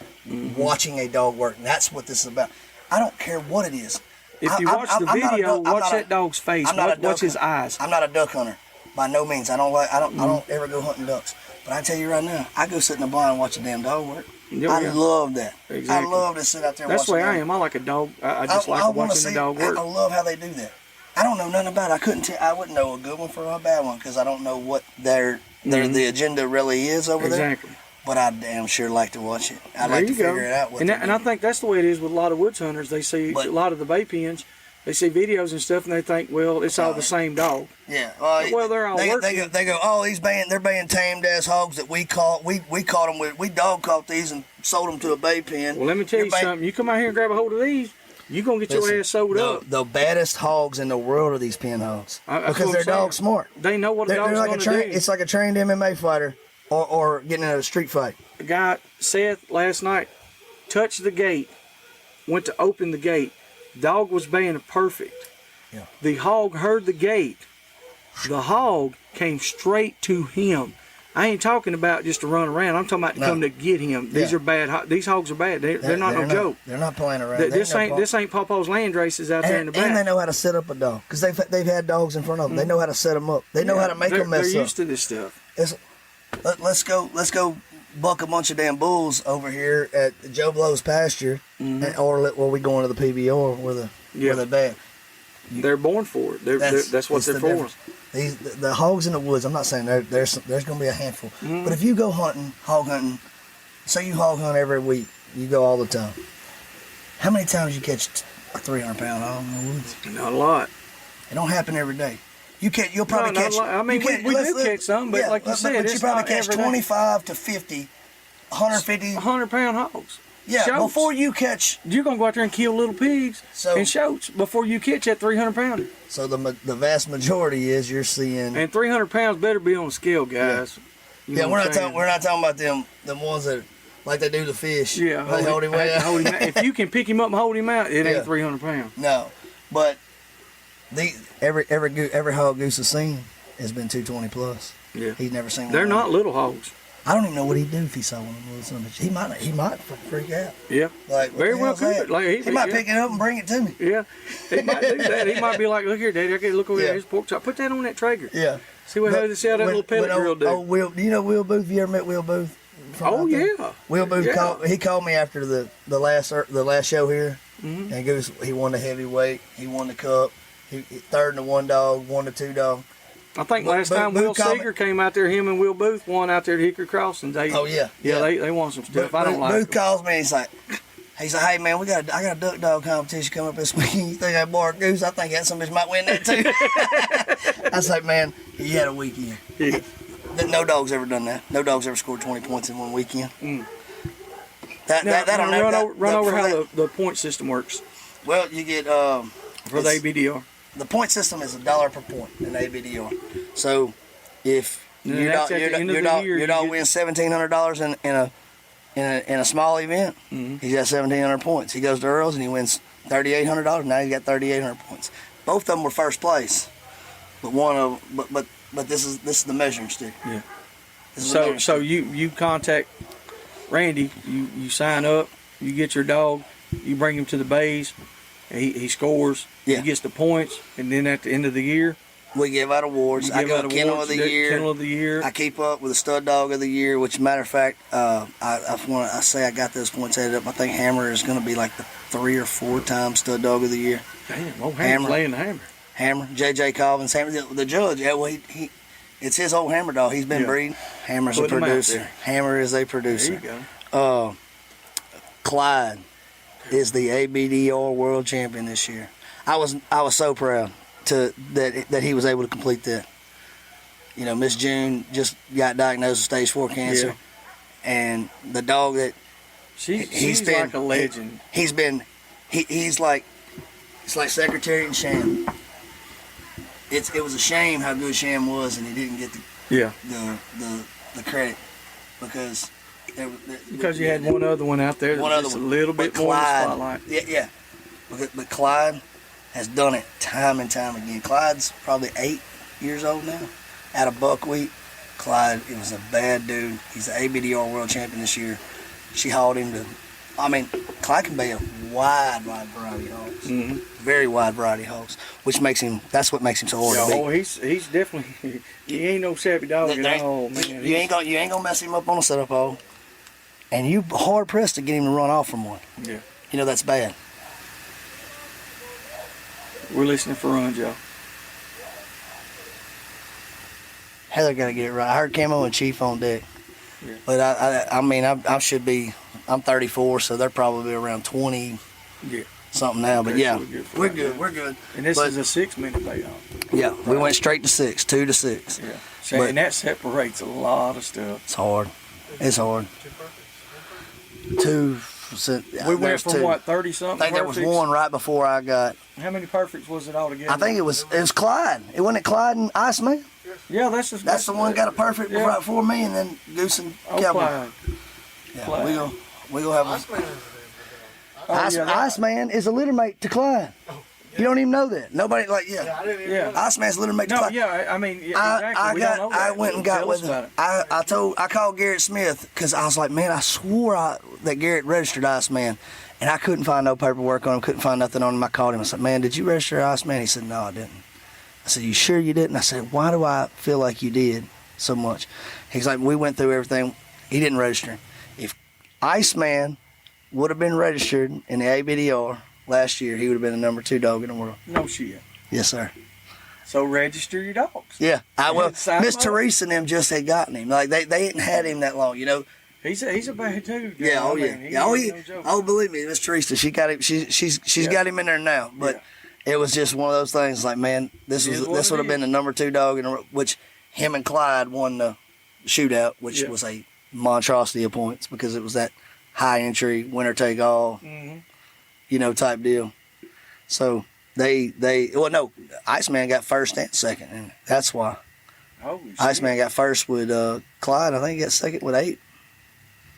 S2: watching a dog work. And that's what this is about. I don't care what it is.
S1: If you watch the video, watch that dog's face. Watch his eyes.
S2: I'm not a duck hunter by no means. I don't ever go hunting ducks. But I tell you right now, I go sit in the barn and watch a damn dog work. I love that.
S1: Exactly.
S2: I love to sit out there and watch.
S1: That's the way I am. I like a dog. I just like watching the dog work.
S2: I love how they do that. I don't know nothing about it. I wouldn't know a good one from a bad one because I don't know what the agenda really is over there.
S1: Exactly.
S2: But I damn sure like to watch it. I like to figure it out.
S1: And I think that's the way it is with a lot of woods hunters. They see a lot of the bay pens. They see videos and stuff, and they think, well, it's all the same dog.
S2: Yeah.
S1: Well, they're all working.
S2: They go, oh, they're baying tamed ass hogs that we caught. We caught them with. We dog caught these and sold them to a bay pen.
S1: Well, let me tell you something. You come out here and grab a hold of these, you're going to get your ass sold up.
S2: The baddest hogs in the world are these pen hogs. Because they're dog smart.
S1: They know what a dog's going to do.
S2: It's like a trained MMA fighter or getting in a street fight.
S1: The guy, Seth, last night, touched the gate went to open the gate. Dog was baying perfect.
S2: Yeah.
S1: The hog heard the gate. The hog came straight to him. I ain't talking about just to run around. I'm talking about to come to get him. These are bad. These hogs are bad. They're not no joke.
S2: They're not playing around.
S1: This ain't Pawpaw's land races out there in the back.
S2: And they know how to set up a dog because they've had dogs in front of them. They know how to set them up. They know how to make them mess up.
S1: They're used to this stuff.
S2: Let's go buck a bunch of damn bulls over here at Joe Blow's pasture, or we going to the PBR where they're bad.
S1: They're born for it. That's what they're for.
S2: The hogs in the woods. I'm not saying there's going to be a handful, but if you go hog hunting, say you hog hunt every week, you go all the time. How many times you catch a 300-pound hog in the woods?
S1: Not a lot.
S2: It don't happen every day. You'll probably catch.
S1: I mean, we do catch some, but like you said,
S2: you probably catch 25 to 50, 150,
S1: 100-pound hogs.
S2: Yeah,
S1: shoats.
S2: before you catch.
S1: You're gonna go out there and kill little pigs and shoats before you catch that 300-pounder.
S2: So the vast majority is you're seeing.
S1: And 300 pounds better be on the scale, guys.
S2: Yeah, we're not talking about them ones that like they do the fish.
S1: Yeah,
S2: they hold him out.
S1: If you can pick him up and hold him out, it ain't 300 pounds.
S2: No, but every hog Goose has seen has been 220 plus.
S1: Yeah,
S2: he's never seen one.
S1: They're not little hogs.
S2: I don't even know what he'd do if he saw one of them. He might freak out.
S1: Yeah,
S2: like
S1: very well could. Like
S2: he might pick it up and bring it to me.
S1: Yeah, he might do that. He might be like, "Look here, Daddy, I can look over there. His pork chop. Put that on that Traeger.
S2: Yeah,
S1: see how that little pellet grill do."
S2: Do you know Will Booth? You ever met Will Booth?
S1: Yeah.
S2: Will Booth called me after the last show here, and he won the heavyweight. He won the cup. He third in the 1 dog, 1 to 2 dog.
S1: I think last time Will Seeger came out there, him and Will Booth won out there at Hickory Crossing. They won some stuff. I don't like
S2: Booth calls me and he's like, hey man, I got a duck dog competition coming up this weekend. You think I borrowed Goose? I think that somebody might win that too. I was like, man, you had a weekend.
S1: Yeah.
S2: No dog's ever done that. No dog's ever scored 20 points in one weekend.
S1: Run
S2: Run
S1: over how the point system works.
S2: Well, you get
S1: for the ABDR.
S2: The point system is $1 per point in ABDR. So if your dog wins $1,700 in a small event, he's got 1,700 points. He goes to Earl's and he wins $3,800. Now he's got 3,800 points. Both of them were first place, but this is the measuring stick.
S1: Yeah. So you contact Randy. You sign up. You get your dog. You bring him to the bays. He scores. Yeah. He gets the points, and then at the end of the year,
S2: we give out awards. I go to Kennel of the Year.
S1: Kennel of the Year.
S2: I keep up with the Stud Dog of the Year. Which, matter of fact, I say I got those points added up. I think Hammer is going to be like the 3 or 4 time Stud Dog of the Year.
S1: Damn, old Hammer's laying the hammer.
S2: Hammer, J.J. Colvin's Hammer. The judge, it's his old Hammer dog. He's been breeding. Hammer's a producer. Hammer is a producer.
S1: There you go.
S2: Clyde is the ABDR world champion this year. I was so proud that he was able to complete that. You know, Miss June just got diagnosed with stage 4 cancer, and the dog that
S1: he's been like a legend.
S2: He's like Secretary and Sham. It was a shame how good Sham was, and he didn't get the credit because
S1: you had one other one out there that was a little bit more in the spotlight.
S2: Yeah. But Clyde has done it time and time again. Clyde's probably 8 years old now. Out of buckwheat, Clyde, it was a bad dude. He's the ABDR world champion this year. She hauled him to. I mean, Clyde can be a wide variety of hogs. Mm-hmm. Very wide variety of hogs, that's what makes him so hard to beat.
S1: Oh, he's definitely, he ain't no shabby dog at all, man.
S2: You ain't gonna mess him up on a setup hog. And you hard pressed to get him to run off from one.
S1: Yeah.
S2: You know that's bad.
S1: We're listening for runs, y'all.
S2: Heather got to get it right. I heard Camo and Chief on deck.
S1: Yeah.
S2: But I should be. I'm 34, so they're probably around 20.
S1: Yeah.
S2: Something now, but yeah, we're good.
S1: And this is a 6-minute payoff.
S2: Yeah, we went straight to 6, 2 to 6.
S1: Yeah, and that separates a lot of stuff.
S2: It's hard. It's hard. 2.
S1: We went from what, 30 something?
S2: I think there was one right before I got.
S1: How many perfects was it altogether?
S2: I think it was Clyde. It wasn't Clyde and Iceman.
S1: Yeah, that's
S2: the one got a perfect right before me, and then Goose and Cowboy.
S1: Clyde.
S2: Yeah, we go have a. Iceman is a litter mate to Clyde. You don't even know that. Nobody I didn't even know that. Iceman's a litter mate to Clyde.
S1: Exactly.
S2: I went and got with him. I called Garrett Smith because I was like, man, I swore that Garrett registered Iceman, and I couldn't find no paperwork on him, couldn't find nothing on him. I called him. I said, man, did you register Iceman? He said, no, I didn't. I said, you sure you didn't? I said, why do I feel like you did so much? He's like, we went through everything. He didn't register. If Iceman would have been registered in the ABDR last year, he would have been the number 2 dog in the world.
S1: No shit.
S2: Yes, sir.
S1: So register your dogs.
S2: Yeah. Miss Teresa and them just had gotten him. Like they hadn't had him that long, you know.
S1: He's a bad dude.
S2: Yeah, believe me, Miss Teresa, she got him. She's got him in there now. But it was just one of those things. Like, man, this would have been the number 2 dog in which him and Clyde won the shootout, which was a monstrosity of points because it was that high entry, winner take all, you know, type deal. So Iceman got first and second, and that's why. Iceman got first with Clyde. I think he got second with 8.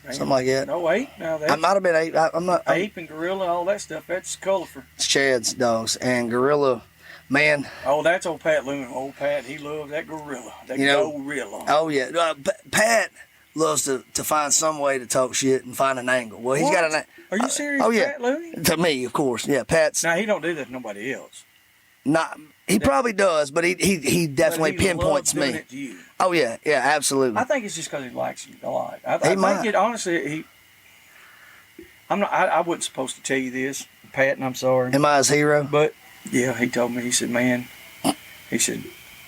S2: Something like that.
S1: No, 8. No,
S2: I might have been 8. I'm not.
S1: Ape and Gorilla, all that stuff. That's colorful.
S2: It's Chad's dogs and Gorilla, man.
S1: Oh, that's old Pat Loon. Old Pat, he loves that Gorilla. That Gorilla.
S2: Oh yeah, Pat loves to find some way to talk shit and find an angle. Well, he's got an.
S1: Are you serious?
S2: Oh yeah.
S1: Pat Looney?
S2: To me, of course. Yeah, Pat's.
S1: Now he don't do that to nobody else.
S2: Not. He probably does, but he definitely pinpoints me.
S1: It to you.
S2: Oh yeah, absolutely.
S1: I think it's just because he likes you a lot. I think it honestly. I'm not. I wasn't supposed to tell you this, Pat, and I'm sorry.
S2: Am I his hero?
S1: But yeah, he told me. He said, "Man," he said,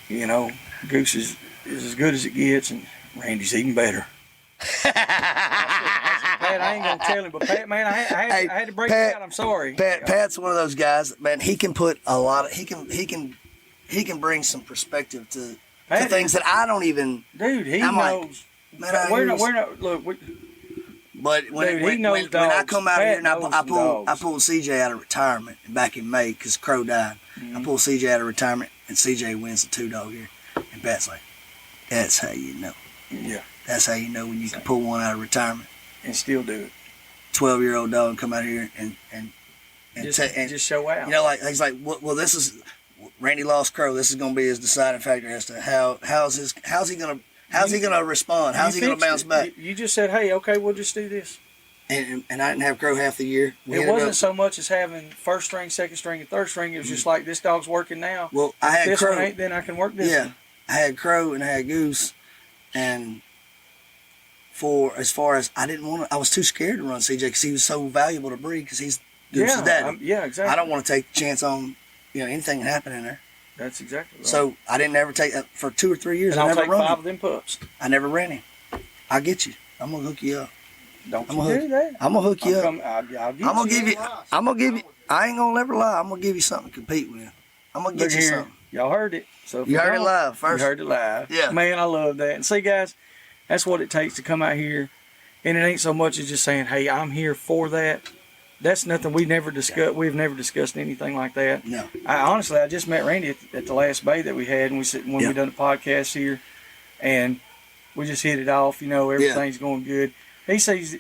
S1: "You know, Goose is as good as it gets, and Randy's even better." Pat, I ain't gonna tell him, but Pat, man, I had to break it out. I'm sorry.
S2: Pat's one of those guys, man. He can put a lot of. He can bring some perspective to things that I don't even.
S1: Dude, he knows.
S2: Man,
S1: we're not. Look.
S2: But when I come out here and I pull CJ out of retirement back in May because Crow died, I pull CJ out of retirement and CJ wins the 2 dog here, and Pat's like, "That's how you know."
S1: Yeah.
S2: That's how you know when you can pull one out of retirement
S1: and still do it.
S2: 12-year-old dog and come out here and
S1: just show out.
S2: You know, like he's like, well, this is Randy lost Crow. This is going to be his deciding factor as to how's he going to respond? How's he going to bounce back?
S1: You just said, hey, okay, we'll just do this.
S2: And I didn't have Crow half the year.
S1: It wasn't so much as having first string, second string, and third string. It was just like, this dog's working now.
S2: Well, I had
S1: this
S2: Crow.
S1: One ain't, then I can work this one.
S2: I had Crow and I had Goose, and as far as I didn't want to, I was too scared to run CJ because he was so valuable to breed because he's Goose's daddy.
S1: Exactly.
S2: I don't want to take a chance on anything happening there.
S1: That's exactly right.
S2: So I didn't ever take that for 2 or 3 years.
S1: And
S2: I
S1: I'll
S2: never
S1: take
S2: run
S1: 5
S2: him.
S1: of them pups.
S2: I never ran him. I'll get you. I'm gonna hook you up.
S1: Don't you do that?
S2: I'm gonna hook you up.
S1: I'll
S2: I'm gonna give you. I'm gonna give you. I ain't gonna never lie. I'm gonna give you something to compete with. I'm gonna get you something.
S1: Y'all heard it. So if
S2: you heard it live first.
S1: You heard it live.
S2: Yeah.
S1: Man, I love that. And see, guys, that's what it takes to come out here. And it ain't so much as just saying, hey, I'm here for that. That's nothing we never discussed. We've never discussed anything like that.
S2: No.
S1: I just met Randy at the last bay that we had, and we done the podcast here, and we just hit it off. Everything's going good. He says,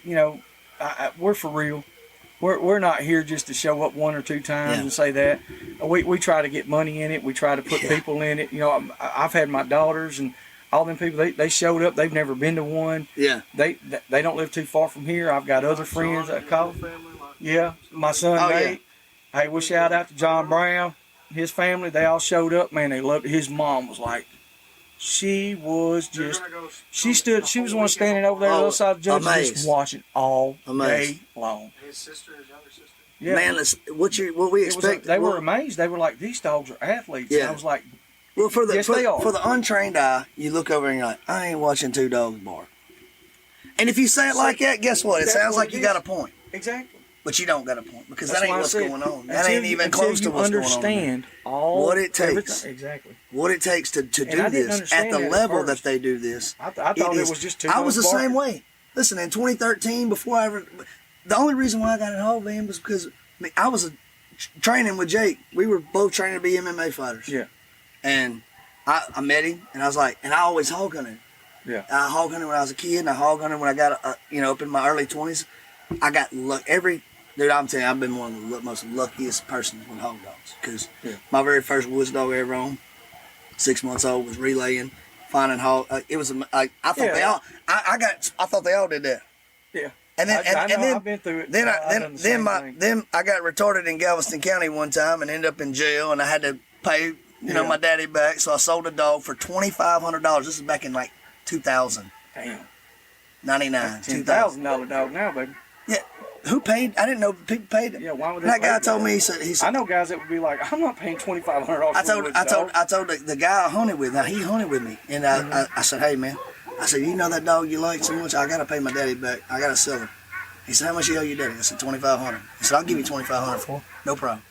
S1: we're for real. We're not here just to show up 1 or 2 times and say that. We try to get money in it. We try to put people in it. I've had my daughters and all them people. They showed up. They've never been to one.
S2: Yeah.
S1: They don't live too far from here. I've got other friends that call. Yeah, my son Nate. Yeah. Hey, we'll shout out to John Brown, his family. They all showed up. Man, they loved it. His mom was like, she was just, she was the one standing over there on the other side of the judge, just watching all day long.
S3: His sister, his younger sister.
S2: Yeah. Man, what we expect.
S1: They were amazed. They were like, these dogs are athletes. Yeah. And I was like,
S2: well, for
S1: they are.
S2: For the untrained eye, you look over and you're like, I ain't watching 2 dogs bark. And if you say it like that, guess what? It sounds like you got a point.
S1: Exactly.
S2: But you don't got a point because that ain't what's going on. That ain't even close to what's going on.
S1: Understand what it takes.
S2: Exactly. What it takes to do this at the level that they do this.
S1: I thought it was just 2
S2: I was the same way. Listen, in 2013, the only reason why I got involved in was because I was training with Jake. We were both training to be MMA fighters.
S1: Yeah.
S2: And I met him, and I was like, and I always hog hunted.
S1: Yeah.
S2: I hog hunted when I was a kid, and I hog hunted when I got up in my early 20s. I got Dude, I'm telling you, I've been one of the most luckiest persons with hog dogs. Because my very first woods dog I ever owned, 6 months old, was relaying, finding hog. It was I thought they all. I thought they all did that.
S1: Yeah.
S2: And then
S1: I know,
S2: and then
S1: I've been through it.
S2: then
S1: Then
S2: I got retarded in Galveston County one time and ended up in jail, and I had to pay my daddy back. So I sold a dog for $2,500. This is back in like 2000.
S1: Damn.
S2: 99.
S1: $10,000 dog now, baby.
S2: Yeah. Who paid? I didn't know people paid it.
S1: Yeah, why would they?
S2: That guy
S1: pay
S2: told
S1: that?
S2: me he said
S1: I know guys that would be like, I'm not paying $2,500.
S2: I told the guy I hunted with. Now he hunted with me, and I said, hey man, I said, you know that dog you like so much, I gotta pay my daddy back. I gotta sell her. He said, how much you owe your daddy? I said, $2,500. He said, I'll give you $2,500 for it. No problem.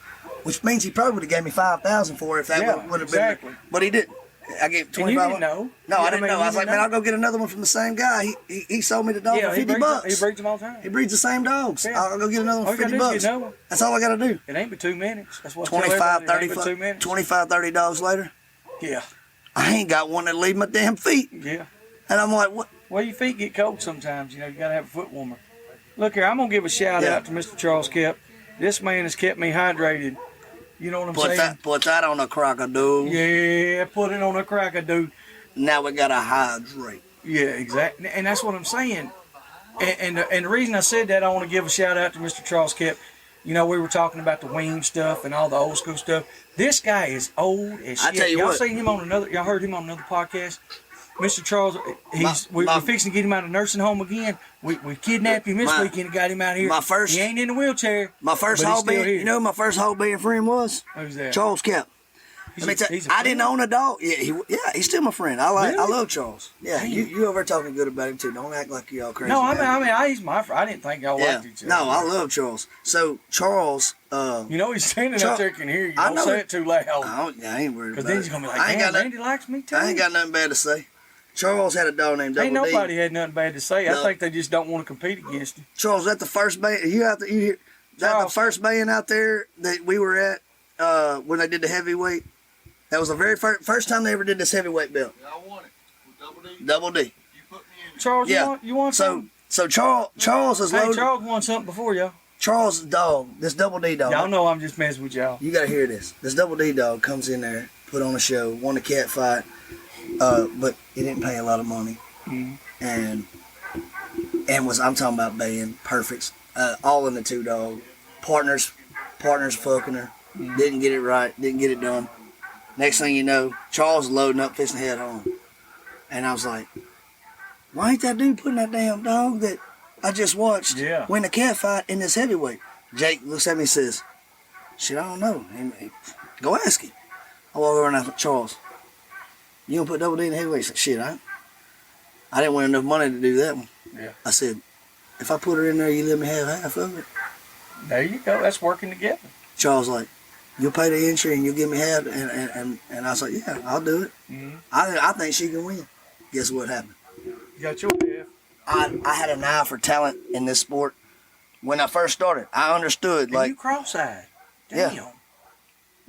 S2: Which means he probably would have gave me $5,000 for it if that would have been. But he didn't. I gave $2,500.
S1: You didn't know?
S2: No, I didn't know. I was like, man, I'll go get another one from the same guy. He sold me the dog for $50.
S1: He breeds them all the time.
S2: He breeds the same dogs.
S1: Yeah.
S2: I'll go get another one for $50. That's all I gotta do.
S1: It ain't but 2 minutes. That's what
S2: 25, 30 dogs later.
S1: Yeah.
S2: I ain't got one that leave my damn feet.
S1: Yeah.
S2: And I'm like, what?
S1: Well, your feet get cold sometimes. You know, you got to have a foot warmer. Look here, I'm going to give a shout out to Mr. Charles Kemp. This man has kept me hydrated. You know what I'm saying?
S2: Put that on a crocodile.
S1: Yeah, put it on a cracker, dude.
S2: Now we got to hydrate.
S1: Yeah, exactly. And that's what I'm saying. And the reason I said that, I want to give a shout out to Mr. Charles Kemp. You know, we were talking about the Weem stuff and all the old school stuff. This guy is old as shit.
S2: I tell you
S1: y'all
S2: what.
S1: seen him on y'all heard him on another podcast? Mr. Charles, we're fixing to get him out of nursing home again. We kidnapped him this weekend and got him out here. He ain't in a wheelchair.
S2: My first hog band, you know who my first hog band friend was?
S1: Who's that?
S2: Charles Kemp. I didn't own a dog. Yeah, he's still my friend. I love Charles. Yeah, you over there talking good about him too. Don't act like you all crazy.
S1: No, he's my friend. I didn't think y'all liked each other.
S2: No, I love Charles. So Charles,
S1: you know he's standing up there can hear you. Don't say it too loud.
S2: I ain't worried about it.
S1: Because then he's gonna be like, damn, Randy likes me too.
S2: I ain't got nothing bad to say. Charles had a dog named Double D.
S1: Ain't nobody had nothing bad to say. No. I think they just don't want to compete against him.
S2: Charles, that the first band the first band out there that we were at when they did the heavyweight. That was the very first time they ever did this heavyweight belt.
S3: Yeah, I won it with Double D.
S2: Double D.
S3: You put me in.
S1: Charles, you want something?
S2: So Charles is loaded.
S1: Hey, Charles won something before y'all.
S2: Charles' dog, this Double D dog.
S1: Y'all know I'm just messing with y'all.
S2: You gotta hear this. This Double D dog comes in there, put on a show, won a cat fight, but he didn't pay a lot of money. And I'm talking about being perfect, all in the two dog, partners fucking her, didn't get it right, didn't get it done. Next thing you know, Charles loading up, fixing to head home, and I was like, why ain't that dude putting that damn dog that I just watched win a cat fight in this heavyweight? Jake looks at me and says, shit, I don't know. Go ask him. I walk over and I said, Charles, you gonna put Double D in the heavyweight? He said, shit, I didn't want enough money to do that one.
S1: Yeah.
S2: I said, if I put her in there, you let me have half of it.
S1: There you go. That's working together.
S2: Charles like, you'll pay the entry and you'll give me half. And I was like, yeah, I'll do it. I think she can win. Guess what happened?
S1: You got your half.
S2: I had an eye for talent in this sport. When I first started, I understood.
S1: And you cross-eyed. Damn.
S2: Yeah.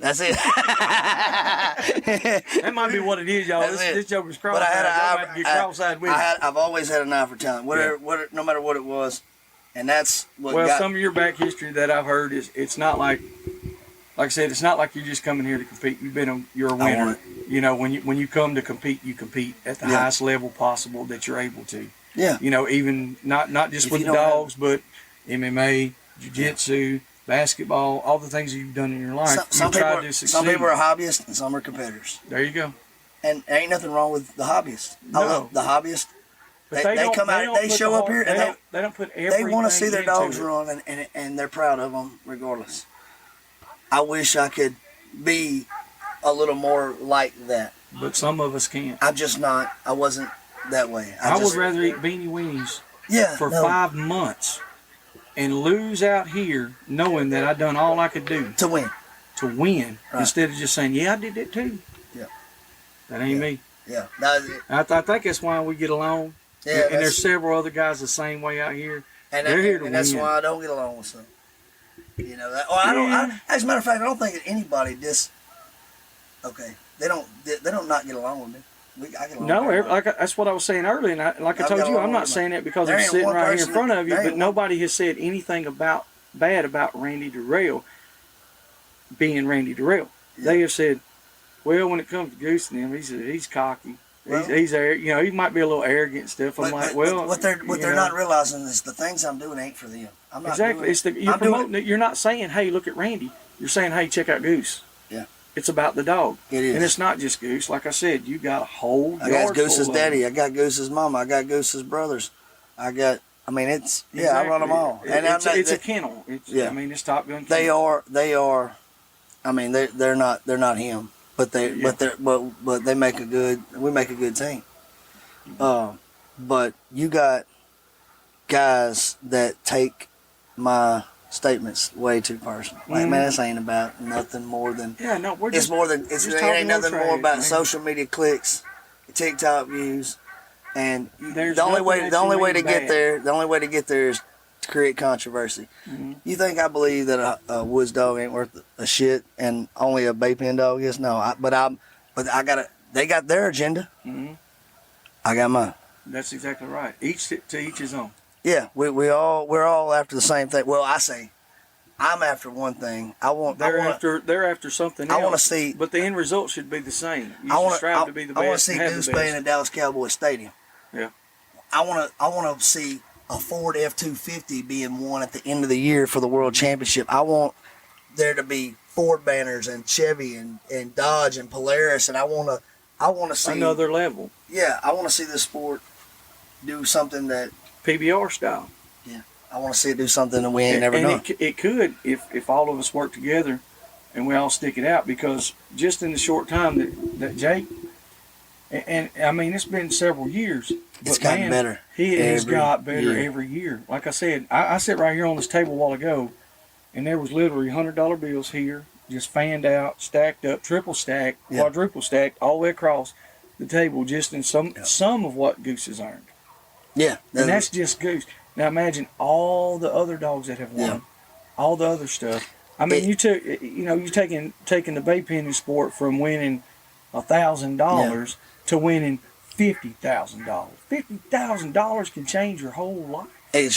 S2: That's it.
S1: That might be what it is, y'all. This joker's cross-eyed. Cross-eyed with
S2: I've always had an eye for talent, no matter what it was, and that's what.
S1: Well, some of your back history that I've heard is it's not like I said, it's not like you're just coming here to compete. You're a winner. You know, when you come to compete, you compete at the highest level possible that you're able to.
S2: Yeah.
S1: You know, even not just with the dogs, but MMA, jiu-jitsu, basketball, all the things that you've done in your life.
S2: Some people are hobbyists and some are competitors.
S1: There you go.
S2: And there ain't nothing wrong with the hobbyists.
S1: No.
S2: I love the hobbyists.
S1: But
S2: they come out, they show up here, and
S1: they don't put everything.
S2: They want to see their dogs run, and they're proud of them regardless. I wish I could be a little more like that.
S1: But some of us can't.
S2: I'm just not. I wasn't that way.
S1: I would rather eat beanie weenies for 5 months and lose out here knowing that I done all I could do
S2: to win.
S1: Right. Instead of just saying, yeah, I did that too.
S2: Yeah.
S1: That ain't me.
S2: Yeah.
S1: I think that's why we get along.
S2: Yeah.
S1: And there's several other guys the same way out here.
S2: And
S1: they're here to
S2: win. That's why I don't get along with some. You know that. As a matter of fact, I don't think that anybody okay. They don't not get along with me. I get along.
S1: No, that's what I was saying earlier, and I told you, I'm not saying that because I'm sitting right here in front of you. But nobody has said anything about bad about Randy Dorrell being Randy Dorrell.
S2: Yeah.
S1: They have said, well, when it comes to Goose and him, he's cocky.
S2: Well,
S1: he's he might be a little arrogant and stuff. I'm like, well,
S2: what they're not realizing is the things I'm doing ain't for them. I'm not
S1: exactly. You're promoting it. You're not saying, hey, look at Randy. You're saying, hey, check out Goose.
S2: Yeah.
S1: It's about the dog.
S2: It is.
S1: And it's not just Goose. Like I said, you got a whole yard
S2: I got Goose's
S1: full
S2: daddy. I got Goose's mama. I got Goose's brothers. I mean, it's, I run them all. And
S1: it's a kennel.
S2: Yeah.
S1: I mean, it's Top Gun.
S2: They are, I mean, they're not him, but they make we make a good team. But you got guys that take my statements way too personal. Like, man, this ain't about nothing more than it ain't nothing more about social media clicks, TikTok views, and the only way to get there is to create controversy. Mm-hmm. You think I believe that a woods dog ain't worth a shit and only a bay pen dog is? No, they got their agenda.
S1: Mm-hmm.
S2: I got mine.
S1: That's exactly right. Each to each his own.
S2: Yeah, we're all after the same thing. Well, I say, I'm after one thing. They're
S1: after something else.
S2: I want to see,
S1: but the end result should be the same. You should strive to be the best.
S2: I want to see Goose Bay in the Dallas Cowboys Stadium.
S1: Yeah.
S2: I want to see a Ford F-250 being won at the end of the year for the World Championship. I want there to be Ford banners and Chevy and Dodge and Polaris, and I want to see
S1: another level.
S2: Yeah, I want to see this sport do something that
S1: PBR style.
S2: Yeah, I want to see it do something that we ain't never done.
S1: It could if all of us work together and we all stick it out, because just in the short time that Jake, and I mean, it's been several years.
S2: It's gotten better.
S1: He has got better every year. Like I said, I sit right here on this table a while ago, and there was literally $100 bills here, just fanned out, stacked up, triple stacked, quadruple stacked, all the way across the table, just in some of what Goose has earned.
S2: Yeah.
S1: And that's just Goose. Now imagine all the other dogs that have won, all the other stuff. I mean, you're taking the bay penning sport from winning $1,000 to winning $50,000. $50,000 can change your whole life.
S2: It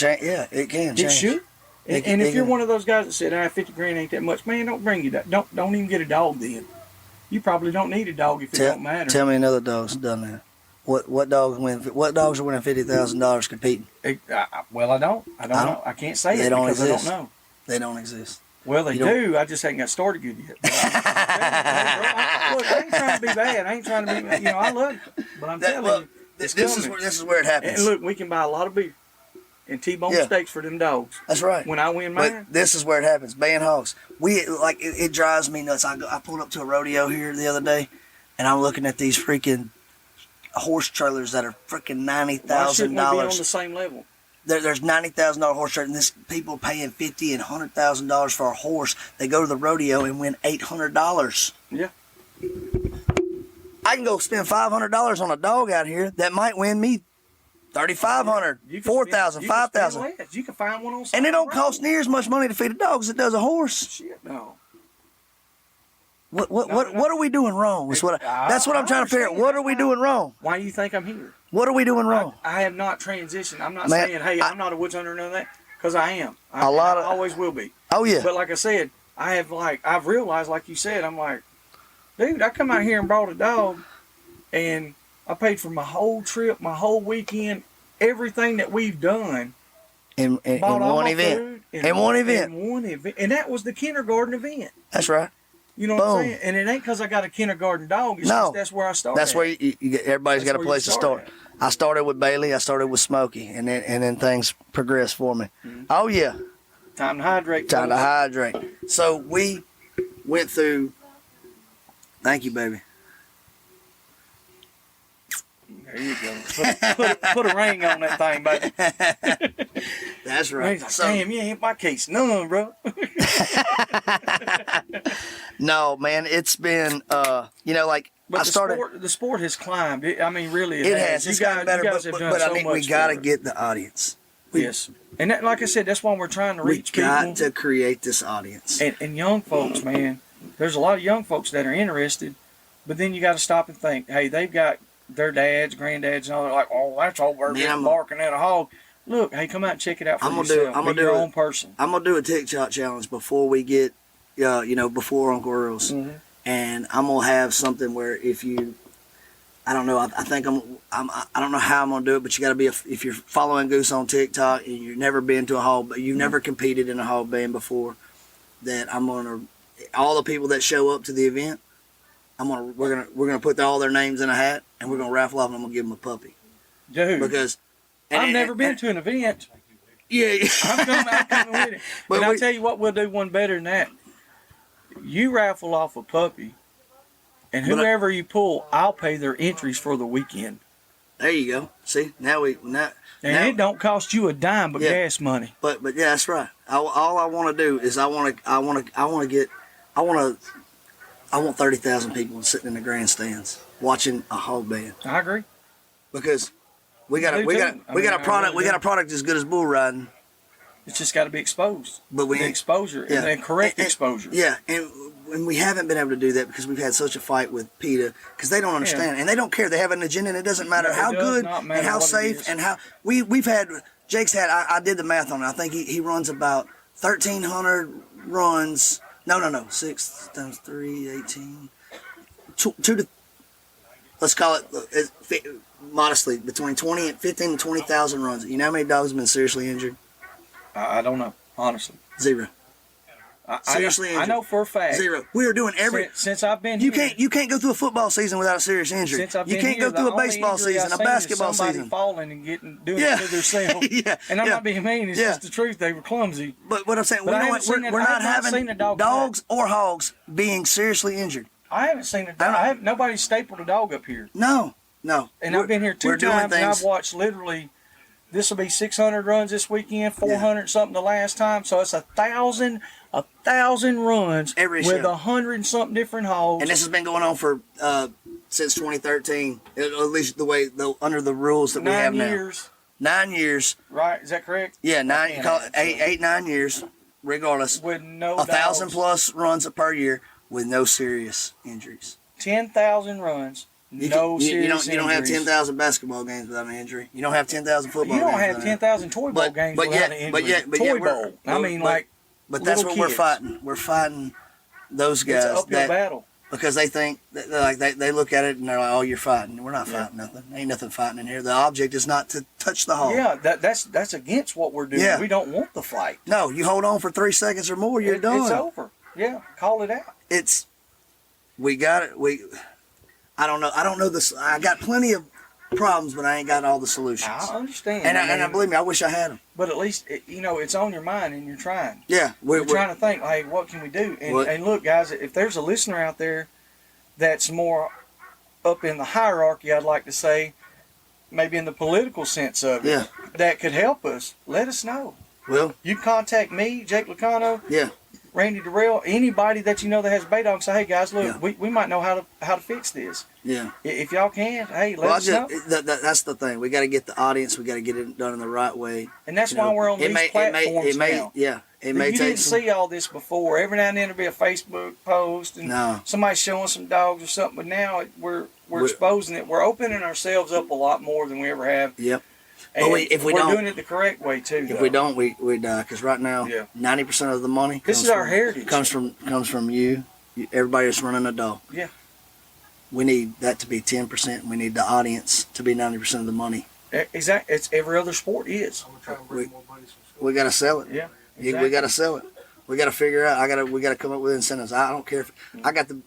S2: can change.
S1: It should. And if you're one of those guys that said, $50,000 ain't that much, man, don't bring you that. Don't even get a dog then. You probably don't need a dog if it don't matter.
S2: Tell me another dog's done that. What dogs are winning $50,000 competing?
S1: Well, I don't know. I can't say it because I don't know.
S2: They don't exist.
S1: Well, they do. I just ain't got started good yet. Look, I ain't trying to be bad. I ain't trying to be. I love it, but I'm telling you,
S2: this is where it happens.
S1: And look, we can buy a lot of beer and T-bone steaks for them dogs.
S2: That's right.
S1: When I win mine.
S2: But this is where it happens. Baying hogs. It drives me nuts. I pulled up to a rodeo here the other day, and I'm looking at these freaking horse trailers that are freaking $90,000.
S1: Why shouldn't we be on the same level?
S2: There's $90,000 horse trailer, and this people paying $50,000 and $100,000 for a horse. They go to the rodeo and win $800.
S1: Yeah.
S2: I can go spend $500 on a dog out here that might win me $3,500, $4,000, $5,000.
S1: You can find one on.
S2: And it don't cost near as much money to feed a dog as it does a horse.
S1: Shit, no.
S2: What are we doing wrong? That's what I'm trying to figure out. What are we doing wrong?
S1: Why do you think I'm here?
S2: What are we doing wrong?
S1: I have not transitioned. I'm not saying, hey, I'm not a woods hunter or none of that, because I am. I always will be.
S2: Oh yeah.
S1: But like I said, I've realized, like you said, I'm like, dude, I come out here and brought a dog, and I paid for my whole trip, my whole weekend, everything that we've done.
S2: In one event. In one event.
S1: And that was the kindergarten event.
S2: That's right.
S1: You know what I'm saying? And it ain't because I got a kindergarten dog. It's just that's where I started.
S2: That's where everybody's got a place to start. I started with Bailey. I started with Smokey, and then things progressed for me. Mm-hmm. Oh yeah.
S1: Time to hydrate.
S2: Time to hydrate. So we went through. Thank you, baby.
S1: There you go. Put a ring on that thing, baby.
S2: That's right.
S1: Like, damn, you ain't my case. No, bro.
S2: No, man, it's been,
S1: But
S2: I started.
S1: The sport has climbed. I mean, really,
S2: it has. It's gotten better, but I think we got to get the audience.
S1: Yes. And that, like I said, that's why we're trying to reach people.
S2: We got to create this audience.
S1: And young folks, man, there's a lot of young folks that are interested, but then you got to stop and think, hey, they've got their dads, granddads, and all. They're like, oh, that's all we're barking at a hog. look, hey, come out and check it out for
S2: I'm gonna
S1: yourself.
S2: I'm gonna
S1: Be your
S2: do
S1: own person.
S2: I'm gonna do a TikTok challenge before we get, before Uncle Earl's, and I'm gonna have something where if you, I don't know, I think I don't know how I'm gonna do it, but you got to be if you're following Goose on TikTok and you've never been to a hog, but you've never competed in a hog band before, that I'm gonna all the people that show up to the event, we're gonna put all their names in a hat and we're gonna raffle off and I'm gonna give them a puppy.
S1: Dude,
S2: Because
S1: I've never been to an event.
S2: Yeah,
S1: I'm coming with it.
S2: But
S1: and I'll tell you what, we'll do one better than that. You raffle off a puppy, and whoever you pull, I'll pay their entries for the weekend.
S2: There you go. See, now
S1: it don't cost you a dime but gas money.
S2: But yeah, that's right. All I want to do is I want 30,000 people sitting in the grandstands watching a hog band.
S1: I agree.
S2: Because we got a product as good as bull riding.
S1: It's just got to be exposed.
S2: But
S1: the exposure and the correct exposure.
S2: Yeah, and we haven't been able to do that because we've had such a fight with PETA because they don't understand and they don't care. They have an agenda and it doesn't matter how good and how safe and how we've had. Jake's had. I did the math on it. I think he runs about 1,300 runs. No. 6 times 3, 18. 2 to. Let's call it modestly between 15 and 20,000 runs. You know how many dogs have been seriously injured?
S1: I don't know, honestly.
S2: 0. Seriously injured.
S1: I know for a fact.
S2: 0. We are doing
S1: since I've been here.
S2: You can't go through a football season without a serious injury.
S1: Since I've been
S2: you can't
S1: here,
S2: go through a baseball season, a basketball season.
S1: Falling and doing it to themselves. And I'm not being mean. It's just the truth. They were clumsy.
S2: But what I'm saying, we're not having dogs or hogs being seriously injured.
S1: I haven't seen a dog. Nobody's stapled a dog up here.
S2: No.
S1: And I've been here 2 times, and I've watched literally. This will be 600 runs this weekend, 400 something the last time. So it's 1,000 runs
S2: every
S1: with
S2: show.
S1: 100 and something different hogs.
S2: And this has been going on for since 2013, at least under the rules that we have now.
S1: 9 years.
S2: 9 years.
S1: Right? Is that correct?
S2: Yeah, 9 years, regardless.
S1: With no
S2: 1,000 plus runs per year with no serious injuries.
S1: 10,000 runs. You don't
S2: have 10,000 basketball games without an injury. You don't have 10,000 football games.
S1: You don't have 10,000 toy ball games without an injury. Toy bowl.
S2: But that's what we're fighting. We're fighting those guys.
S1: It's an uphill battle.
S2: Because they think, they look at it and they're like, oh, you're fighting. We're not fighting nothing. Ain't nothing fighting in here. The object is not to touch the hog.
S1: Yeah, that's against what we're doing. Yeah. We don't want the fight.
S2: No, you hold on for 3 seconds or more, you're done.
S1: It's over. Yeah, call it out.
S2: We got it. I don't know this. I got plenty of problems, but I ain't got all the solutions.
S1: I understand.
S2: And believe me, I wish I had them.
S1: But at least, it's on your mind and you're trying.
S2: Yeah.
S1: We're trying to think, hey, what can we do? And look, guys, if there's a listener out there that's more up in the hierarchy, I'd like to say, maybe in the political sense of it, that could help us, let us know.
S2: Well,
S1: you contact me, Jake Lucano.
S2: Yeah.
S1: Randy Dorrell, anybody that you know that has a bay dog, say, hey guys, look, we might know how to fix this.
S2: Yeah.
S1: If y'all can, hey, let us know.
S2: That's the thing. We got to get the audience. We got to get it done in the right way.
S1: And that's why we're on these platforms now.
S2: Yeah. You
S1: didn't see all this before. Every now and then there'll be a Facebook post and somebody showing some dogs or something. But now we're exposing it. We're opening ourselves up a lot more than we ever have.
S2: Yep.
S1: And we're doing it the correct way too.
S2: If we don't, we die. Because right now, 90% of the money.
S1: This is our heritage.
S2: Comes from you. Everybody that's running a dog.
S1: Yeah.
S2: We need that to be 10%. We need the audience to be 90% of the money.
S1: Exactly. It's every other sport is.
S2: We got to sell it.
S1: Yeah. Exactly.
S2: We got to sell it. We got to figure out. We got to come up with incentives. I don't care if I got the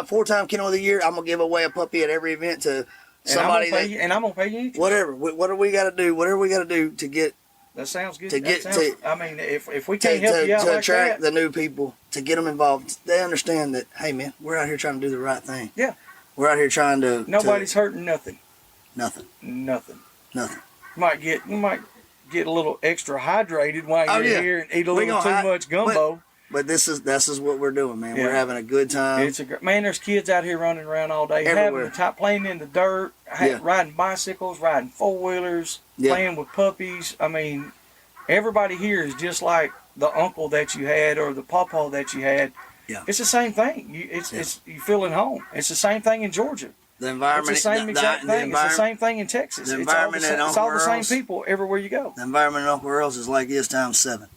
S2: four-time Kennel of the Year. I'm gonna give away a puppy at every event to somebody.
S1: And I'm gonna pay you.
S2: Whatever. What do we got to do? Whatever we got to do to get.
S1: That sounds good.
S2: I
S1: mean, if we can't help you out
S2: to attract the new people, to get them involved, they understand that. Hey, man, we're out here trying to do the right thing.
S1: Yeah.
S2: We're out here trying to.
S1: Nobody's hurting nothing.
S2: Nothing.
S1: You might get a little extra hydrated while you're here and eat a little too much gumbo.
S2: But this is what we're doing, man. Yeah. We're having a good time.
S1: There's kids out here running around all day,
S2: everywhere.
S1: Playing in the dirt, riding bicycles, riding 4-wheelers, playing with puppies. I mean, everybody here is just like the uncle that you had or the pawpaw that you had.
S2: Yeah.
S1: It's the same thing. You feel at home. It's the same thing in Georgia.
S2: The environment.
S1: It's the same exact thing. It's the same thing in Texas.
S2: The
S1: It's
S2: environment at
S1: all the same
S2: Earl's,
S1: people everywhere you go.
S2: The environment at Uncle Earl's is like this times 7.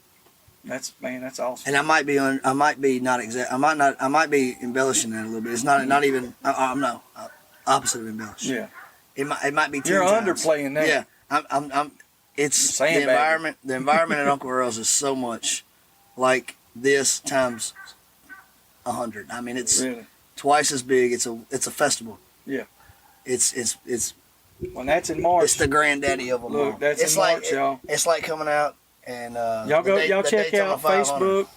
S1: That's awesome.
S2: And I might be not exact. I might be embellishing that a little bit. It's not even. No, opposite of embellish.
S1: Yeah.
S2: It might be 10
S1: You're
S2: times.
S1: underplaying that.
S2: Yeah. It's the
S1: Sandbagging.
S2: environment at Uncle Earl's is so much like this times 100. I mean, it's
S1: Really.
S2: twice as big. It's a festival.
S1: Yeah.
S2: It's
S1: When that's in March.
S2: it's the granddaddy of them all.
S1: Look, that's
S2: it's
S1: in March, y'all.
S2: It's like coming out and
S1: Y'all check out Facebook,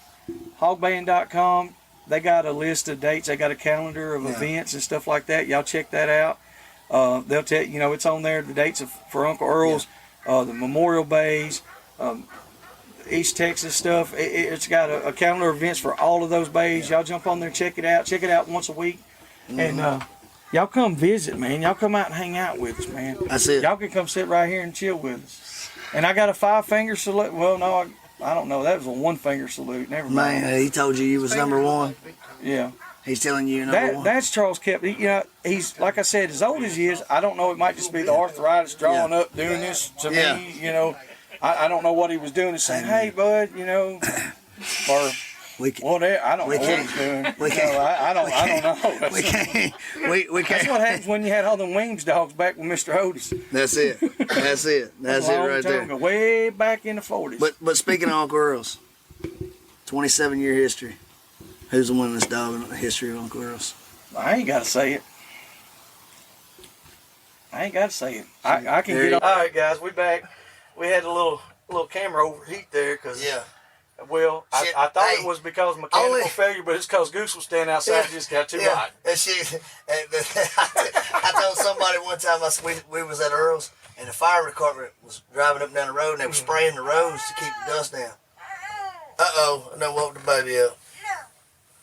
S1: hogband.com. They got a list of dates. They got a calendar of events and stuff like that. Y'all check that out. They'll tell you, it's on there, the dates for Uncle Earl's, the Memorial Bays, East Texas stuff. It's got a calendar of events for all of those bays. Y'all jump on there, check it out. Check it out once a week. And y'all come visit, man. Y'all come out and hang out with us, man.
S2: That's it.
S1: Y'all can come sit right here and chill with us. And I got a 5-finger salute. Well, no, I don't know. That was a 1-finger salute. Never mind.
S2: Man, he told you was number 1.
S1: Yeah.
S2: He's telling you number 1.
S1: That's Charles Kepler. He's, like I said, as old as he is, I don't know, it might just be the arthritis drawing up, doing this to me, I don't know what he was doing. He's saying, hey, bud, or whatever. I don't know what he's doing. I don't know.
S2: We can't.
S1: That's what happens when you had all them wings dogs back with Mr. Otis.
S2: That's it. That's it right there.
S1: Ago, way back in the 40s.
S2: But speaking of Uncle Earl's, 27-year history. Who's the winningest dog in the history of Uncle Earl's?
S1: I ain't got to say it. I can get on. All right, guys, we back. We had a little camera overheat there because well, I thought it was because of mechanical failure, but it's because Goose was standing outside and just got too hot.
S2: I told somebody one time we was at Earl's and the fire department was driving up and down the road and they were spraying the roads to keep the dust down. I done woke the baby up.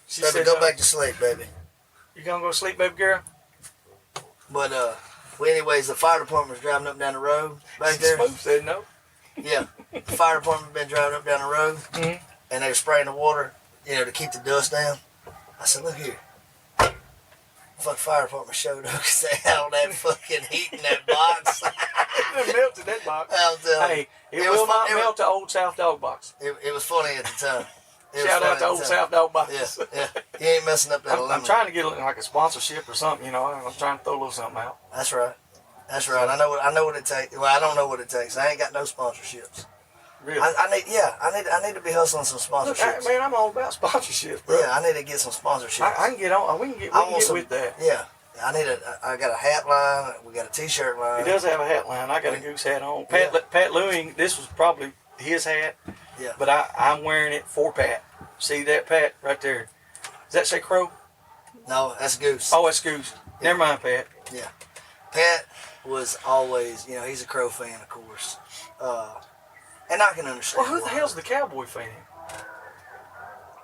S1: She
S2: Baby,
S1: said,
S2: go back to sleep, baby.
S1: You gonna go to sleep, baby girl?
S2: But anyways, the fire department was driving up and down the road back there.
S1: Smooth said no.
S2: Yeah, the fire department been driving up and down the road, and they were spraying the water, to keep the dust down. I said, look here. Fuck fire department showed up because they had all that fucking heat in that box.
S1: It melted that box. Hey, it will not melt the Old South Dog box.
S2: It was funny at the time.
S1: Shout out to Old South Dog box.
S2: Yeah. You ain't messing up that aluminum.
S1: I'm trying to get like a sponsorship or something, I'm trying to throw a little something out.
S2: That's right. I know what it takes. Well, I don't know what it takes. I ain't got no sponsorships.
S1: Really?
S2: I need to be hustling some sponsorships.
S1: Look, man, I'm all about sponsorships, bro.
S2: Yeah, I need to get some sponsorships.
S1: I can get on. We can get with that.
S2: Yeah. I got a hat line. We got a t-shirt line.
S1: He does have a hat line. I got a Goose hat on. Pat Lewing, this was probably his hat.
S2: Yeah.
S1: But I'm wearing it for Pat. See that, Pat, right there? Does that say Crow?
S2: No, that's Goose.
S1: Oh, that's Goose. Yeah. Never mind, Pat.
S2: Yeah. Pat was always, he's a Crow fan, of course. And I can understand.
S1: Well, who the hell's the Cowboy fan?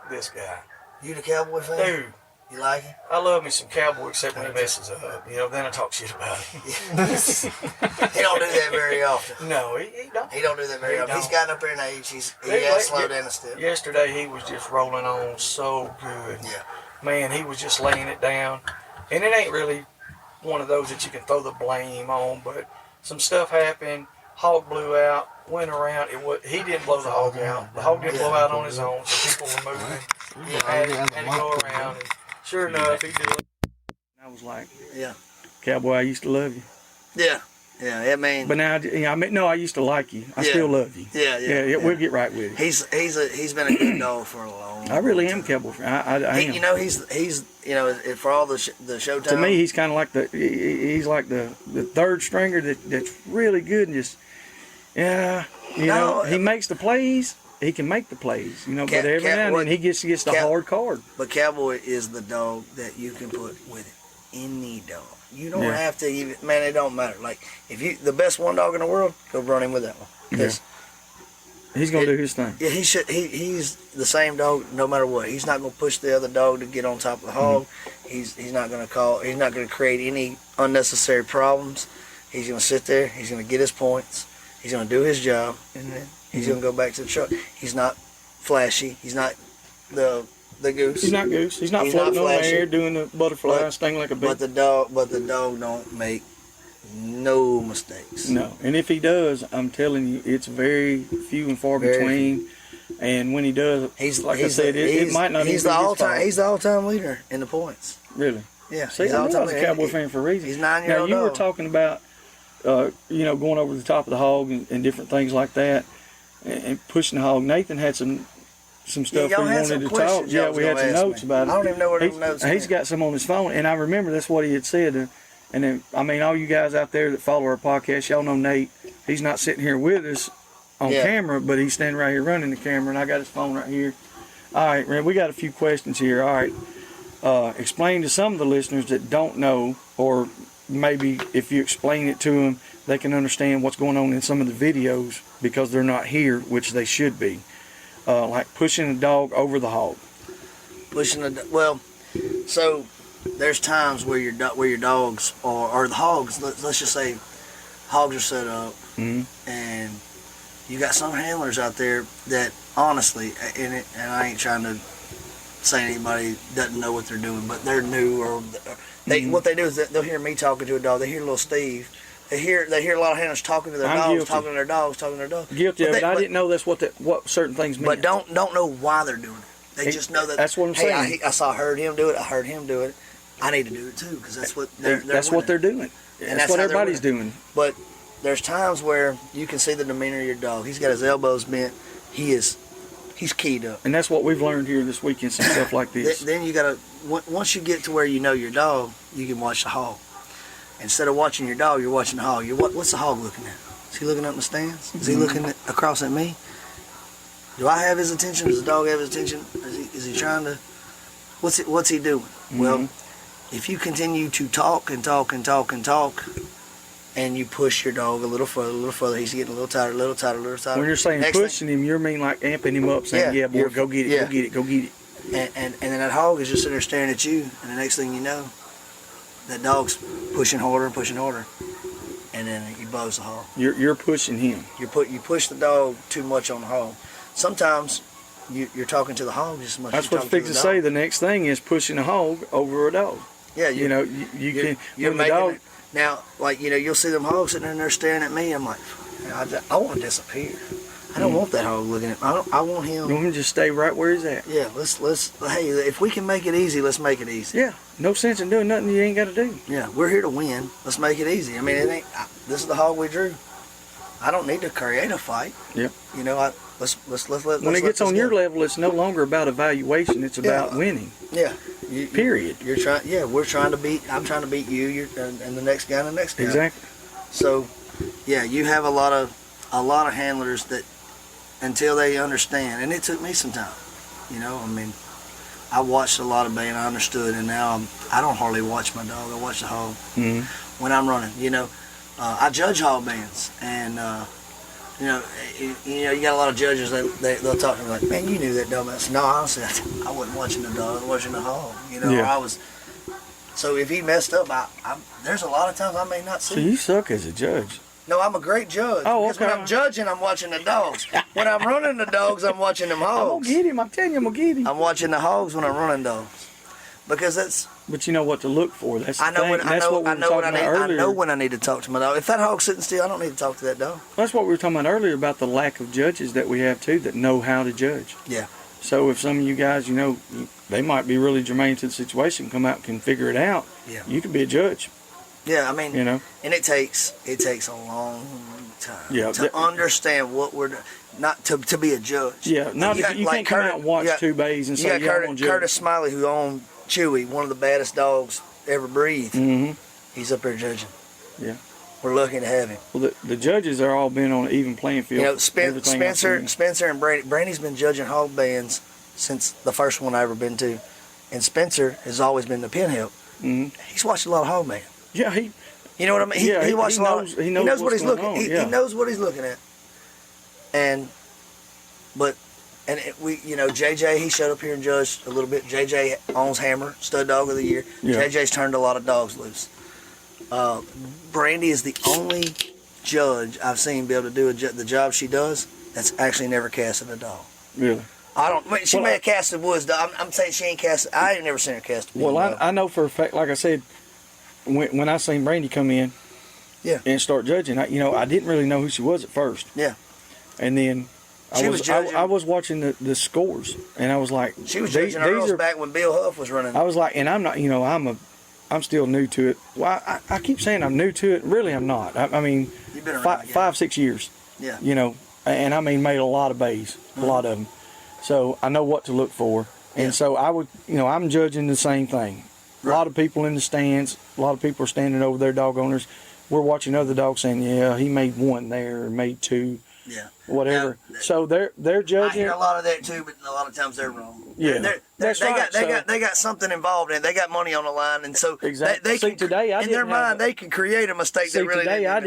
S1: This guy.
S2: You the Cowboy fan?
S1: Dude.
S2: You like him?
S1: I love me some Cowboy, except when he messes up. Then I talk shit about him.
S2: He don't do that very often.
S1: No, he don't.
S2: He don't do that very often. He's gotten up there in age. He has slowed down a step.
S1: Yesterday, he was just rolling on so good.
S2: Yeah.
S1: Man, he was just laying it down. And it ain't really one of those that you can throw the blame on, but some stuff happened. Hog blew out, went around. He didn't blow the hog out. The hog didn't blow out on his own, so people were moving. Had to go around. And sure enough, he did. I was like, Cowboy, I used to love you.
S2: Yeah. I mean.
S1: But now, no, I used to like you. I still love you. Yeah. We'll get right with you.
S2: He's been a good dog for a long time.
S1: I really am Cowboy fan. I am.
S2: He's for all the Showtime.
S1: To me, he's kind of like the third stringer that's really good and just he makes the plays. He can make the plays, but every now and then he gets the hard card.
S2: But Cowboy is the dog that you can put with any dog. You don't have to even, man, it don't matter. Like, if the best one dog in the world, go run him with that one.
S1: Yeah. He's going to do his thing.
S2: Yeah, he's the same dog no matter what. He's not going to push the other dog to get on top of the hog. He's not going to create any unnecessary problems. He's going to sit there. He's going to get his points. He's going to do his job. And then he's going to go back to the truck. He's not flashy. He's not the the goose.
S1: He's not goose. He's not
S2: He's
S1: floating
S2: not
S1: on the
S2: flashy.
S1: air doing the butterfly sting like a bee.
S2: But the dog don't make no mistakes.
S1: No, and if he does, I'm telling you, it's very few and far between. And when he does, I said, it might not.
S2: He's
S1: even
S2: the
S1: be his
S2: all-time.
S1: fault.
S2: He's the all-time leader in the points.
S1: Really?
S2: Yeah.
S1: See,
S2: he's
S1: I knew I
S2: all-time
S1: was a
S2: leader.
S1: Cowboy fan for a reason.
S2: He's 9-year-old.
S1: Now you were
S2: dog.
S1: talking about, going over the top of the hog and different things like that, and pushing the hog. Nathan had some stuff
S2: y'all
S1: we
S2: had
S1: wanted
S2: some
S1: to
S2: questions
S1: talk. Yeah,
S2: y'all was
S1: we had
S2: gonna
S1: some
S2: ask
S1: notes
S2: me.
S1: about it.
S2: I don't even know where them notes
S1: He's
S2: went.
S1: got some on his phone, and I remember that's what he had said. And then, I mean, all you guys out there that follow our podcast, y'all know Nate. He's not sitting here with us on camera, but he's standing right here running the camera, and I got his phone right here. All right, Ren, we got a few questions here. All right. Explain to some of the listeners that don't know, or maybe if you explain it to them, they can understand what's going on in some of the videos because they're not here, which they should be. Like pushing a dog over the hog.
S2: So there's times where your dogs or the hogs. Let's just say hogs are set up, and you got some handlers out there that honestly, and I ain't trying to say anybody doesn't know what they're doing, but they're new or what they do is they'll hear me talking to a dog. They hear little Steve. They hear a lot of handlers talking to their dogs,
S1: guilty.
S2: talking to their dogs, talking to their dogs.
S1: Guilty of it. I didn't know that's what certain things mean.
S2: But don't know why they're doing it. They just know that.
S1: That's what I'm saying.
S2: I heard him do it. I heard him do it. I need to do it too because that's what
S1: they're doing.
S2: And
S1: that's what everybody's doing.
S2: But there's times where you can see the demeanor of your dog. He's got his elbows bent. He's keyed up.
S1: And that's what we've learned here this weekend, some stuff like this.
S2: Then you gotta once you get to where you know your dog, you can watch the hog. Instead of watching your dog, you're watching the hog. What's the hog looking at? Is he looking up in the stands? Is he looking across at me? Do I have his attention? Does the dog have his attention? Is he trying to? What's he doing? Well, if you continue to talk and talk and talk and talk, and you push your dog a little further, he's getting a little tighter, a little tighter, a little tighter.
S1: When you're saying pushing him, you mean like amping him up, saying, "Yeah, boy, go get it, go get it, go get it."
S2: And then that hog is just sitting there staring at you, and the next thing you know, that dog's pushing harder, and then he blows the hog.
S1: You're pushing him.
S2: You push the dog too much on the hog. Sometimes you're talking to the hog just as much.
S1: That's
S2: as
S1: what
S2: you're
S1: fix to
S2: talking
S1: say. The next thing is pushing a hog over a dog.
S2: Yeah,
S1: you can.
S2: You're
S1: when the
S2: making
S1: dog.
S2: it. Now, like you'll see them hogs sitting there staring at me. I'm like, I want to disappear. I don't want that hog looking at me. I want him.
S1: You want him to just stay right where he's at.
S2: Yeah, let's. Hey, if we can make it easy, let's make it easy.
S1: Yeah, no sense in doing nothing you ain't got to do.
S2: Yeah, we're here to win. Let's make it easy. I mean, it ain't. This is the hog we drew. I don't need to create a fight.
S1: Yeah.
S2: Let's
S1: when it gets on your level, it's no longer about evaluation. It's about winning.
S2: Yeah.
S1: Period.
S2: You're trying. Yeah, we're trying to beat. I'm trying to beat you. And the next guy, and the next guy.
S1: Exactly.
S2: So, yeah, you have a lot of handlers that until they understand, and it took me some time. I mean, I watched a lot of band. I understood, and now I don't hardly watch my dog. I watch the hog when I'm running. I judge hog bands, and you got a lot of judges they'll talk to me like, man, you knew that dumbass. No, honestly, I wasn't watching the dog. I was watching the hog. Or I was. So if he messed up, there's a lot of times I may not see.
S1: So you suck as a judge.
S2: No, I'm a great judge.
S1: Oh,
S2: because when I'm judging, I'm watching the dogs. When I'm running the dogs, I'm watching them hogs.
S1: I'm gonna get him. I'm telling you, I'm gonna get him.
S2: I'm watching the hogs when I'm running dogs, because that's.
S1: But you know what to look for. That's the
S2: I know
S1: thing.
S2: when I
S1: That's
S2: know
S1: what we
S2: I
S1: were
S2: know when I
S1: talking
S2: need
S1: about
S2: I know
S1: earlier.
S2: when I need to talk to my dog. If that hog's sitting still, I don't need to talk to that dog.
S1: That's what we were talking about earlier about the lack of judges that we have too that know how to judge.
S2: Yeah.
S1: So if some of you guys, they might be really germane to the situation, come out and can figure it out.
S2: Yeah.
S1: You could be a judge.
S2: Yeah, I mean,
S1: and
S2: it takes a long time
S1: Yeah,
S2: to understand what we're not to be a judge.
S1: Yeah, not you can't come out and watch two bays and say,
S2: yeah,
S1: I'm gonna judge.
S2: Curtis Smiley, who owned Chewy, one of the baddest dogs ever breathed.
S1: Mm-hmm.
S2: He's up there judging.
S1: Yeah.
S2: We're lucky to have him.
S1: Well, the judges are all been on an even playing field.
S2: Spencer and Brandy. Brandy's been judging hog bands since the first one I ever been to, and Spencer has always been the pen help.
S1: Mm-hmm.
S2: He's watched a lot of hog bands.
S1: Yeah,
S2: you know what I mean? He watched a lot. He knows what he's looking. He knows what he's looking at. JJ, he showed up here and judged a little bit. JJ owns Hammer, stud dog of the year.
S1: Yeah.
S2: JJ's turned a lot of dogs loose. Brandy is the only judge I've seen be able to do the job she does that's actually never casted a dog.
S1: Really?
S2: I don't. She may have cast the woods. I'm saying she ain't cast. I ain't never seen her cast.
S1: Well, I know for a fact. Like I said, when I seen Randy come in, and start judging, I didn't really know who she was at first.
S2: Yeah.
S1: And then I was watching the scores, and I was like,
S2: she was judging Earls back when Bill Huff was running.
S1: I was like, and I'm not. I'm still new to it. Well, I keep saying I'm new to it. Really, I'm not. I mean,
S2: you've been around
S1: 5-6 years.
S2: Yeah.
S1: And I mean, made a lot of bays, a lot of them. So I know what to look for. And so I would, I'm judging the same thing. Right. A lot of people in the stands, a lot of people are standing over their dog owners. We're watching other dogs saying, yeah, he made one there or made two.
S2: Yeah.
S1: Whatever. Now, so they're judging.
S2: I hear a lot of that too, but a lot of times they're wrong.
S1: Yeah. They
S2: got something involved in. They got money on the line, and so
S1: exactly.
S2: In their mind they can create a mistake that really
S1: today I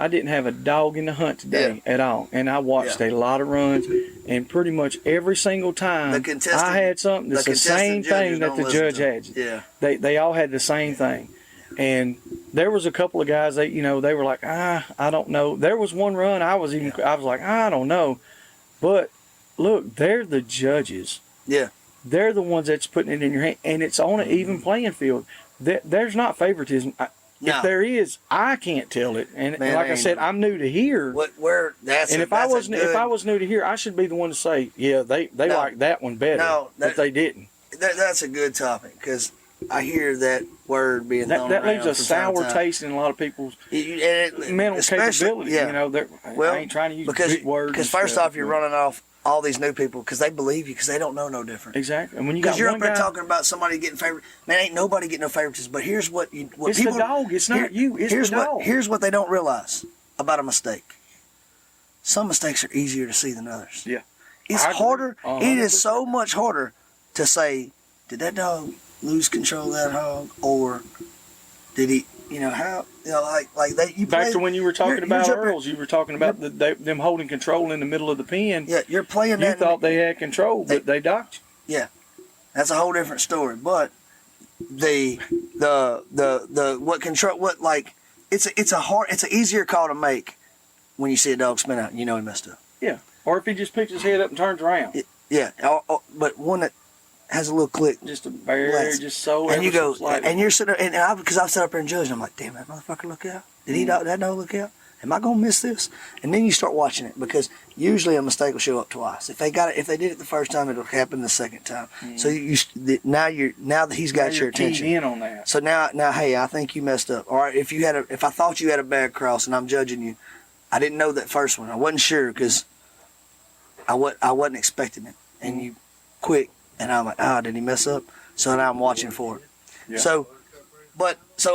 S1: didn't have a dog in the hunt today at all, and I watched a lot of runs, and pretty much every single time I had something that's the same thing that the judge had.
S2: Yeah.
S1: They all had the same thing, and there was a couple of guys that they were like, I don't know. There was one run I was like, I don't know, but look, they're the judges.
S2: Yeah.
S1: They're the ones that's putting it in your hand, and it's on an even playing field. There's not favoritism. If there is, I can't tell it. And like I said, I'm new to here. If I was new to here, I should be the one to say, they like that one better, but they didn't.
S2: That's a good topic, because I hear that word being thrown
S1: that
S2: around
S1: leaves a sour taste in a lot of people's mental capability.
S2: Yeah.
S1: I ain't trying to use big words.
S2: Because first off, you're running off all these new people because they believe you, because they don't know no different.
S1: Exactly. And when
S2: because you're up there talking about somebody getting favorite, man, ain't nobody getting no favoritism. But here's what
S1: it's
S2: people,
S1: the dog. It's not you. It's the dog.
S2: Here's what they don't realize about a mistake. Some mistakes are easier to see than others.
S1: Yeah.
S2: It's harder. 100%. It is so much harder to say, did that dog lose control of that hog, or did he?
S1: Back to when you were talking about Earls, you were talking about them holding control in the middle of the pen.
S2: Yeah, you're playing that.
S1: You thought they had control, but they docked
S2: you. Yeah, that's a whole different story. But it's an easier call to make when you see a dog spin out and you know he messed up.
S1: Yeah, or if he just picks his head up and turns around.
S2: But one that has a little click,
S1: just a barrier, just so.
S2: And you go, and you're sitting there, because I've sat up there and judged. I'm like, damn, that motherfucker look out. Did he that dog look out? Am I gonna miss this? And then you start watching it, because usually a mistake will show up twice. If they did it the first time, it'll happen the second time. Mm-hmm. So now that he's got your attention.
S1: In on that.
S2: So now, hey, I think you messed up. Or if I thought you had a bad cross and I'm judging you, I didn't know that first one. I wasn't sure because I wasn't expecting it, and you quick. And I'm like, did he mess up? So now I'm watching for it. Yeah. So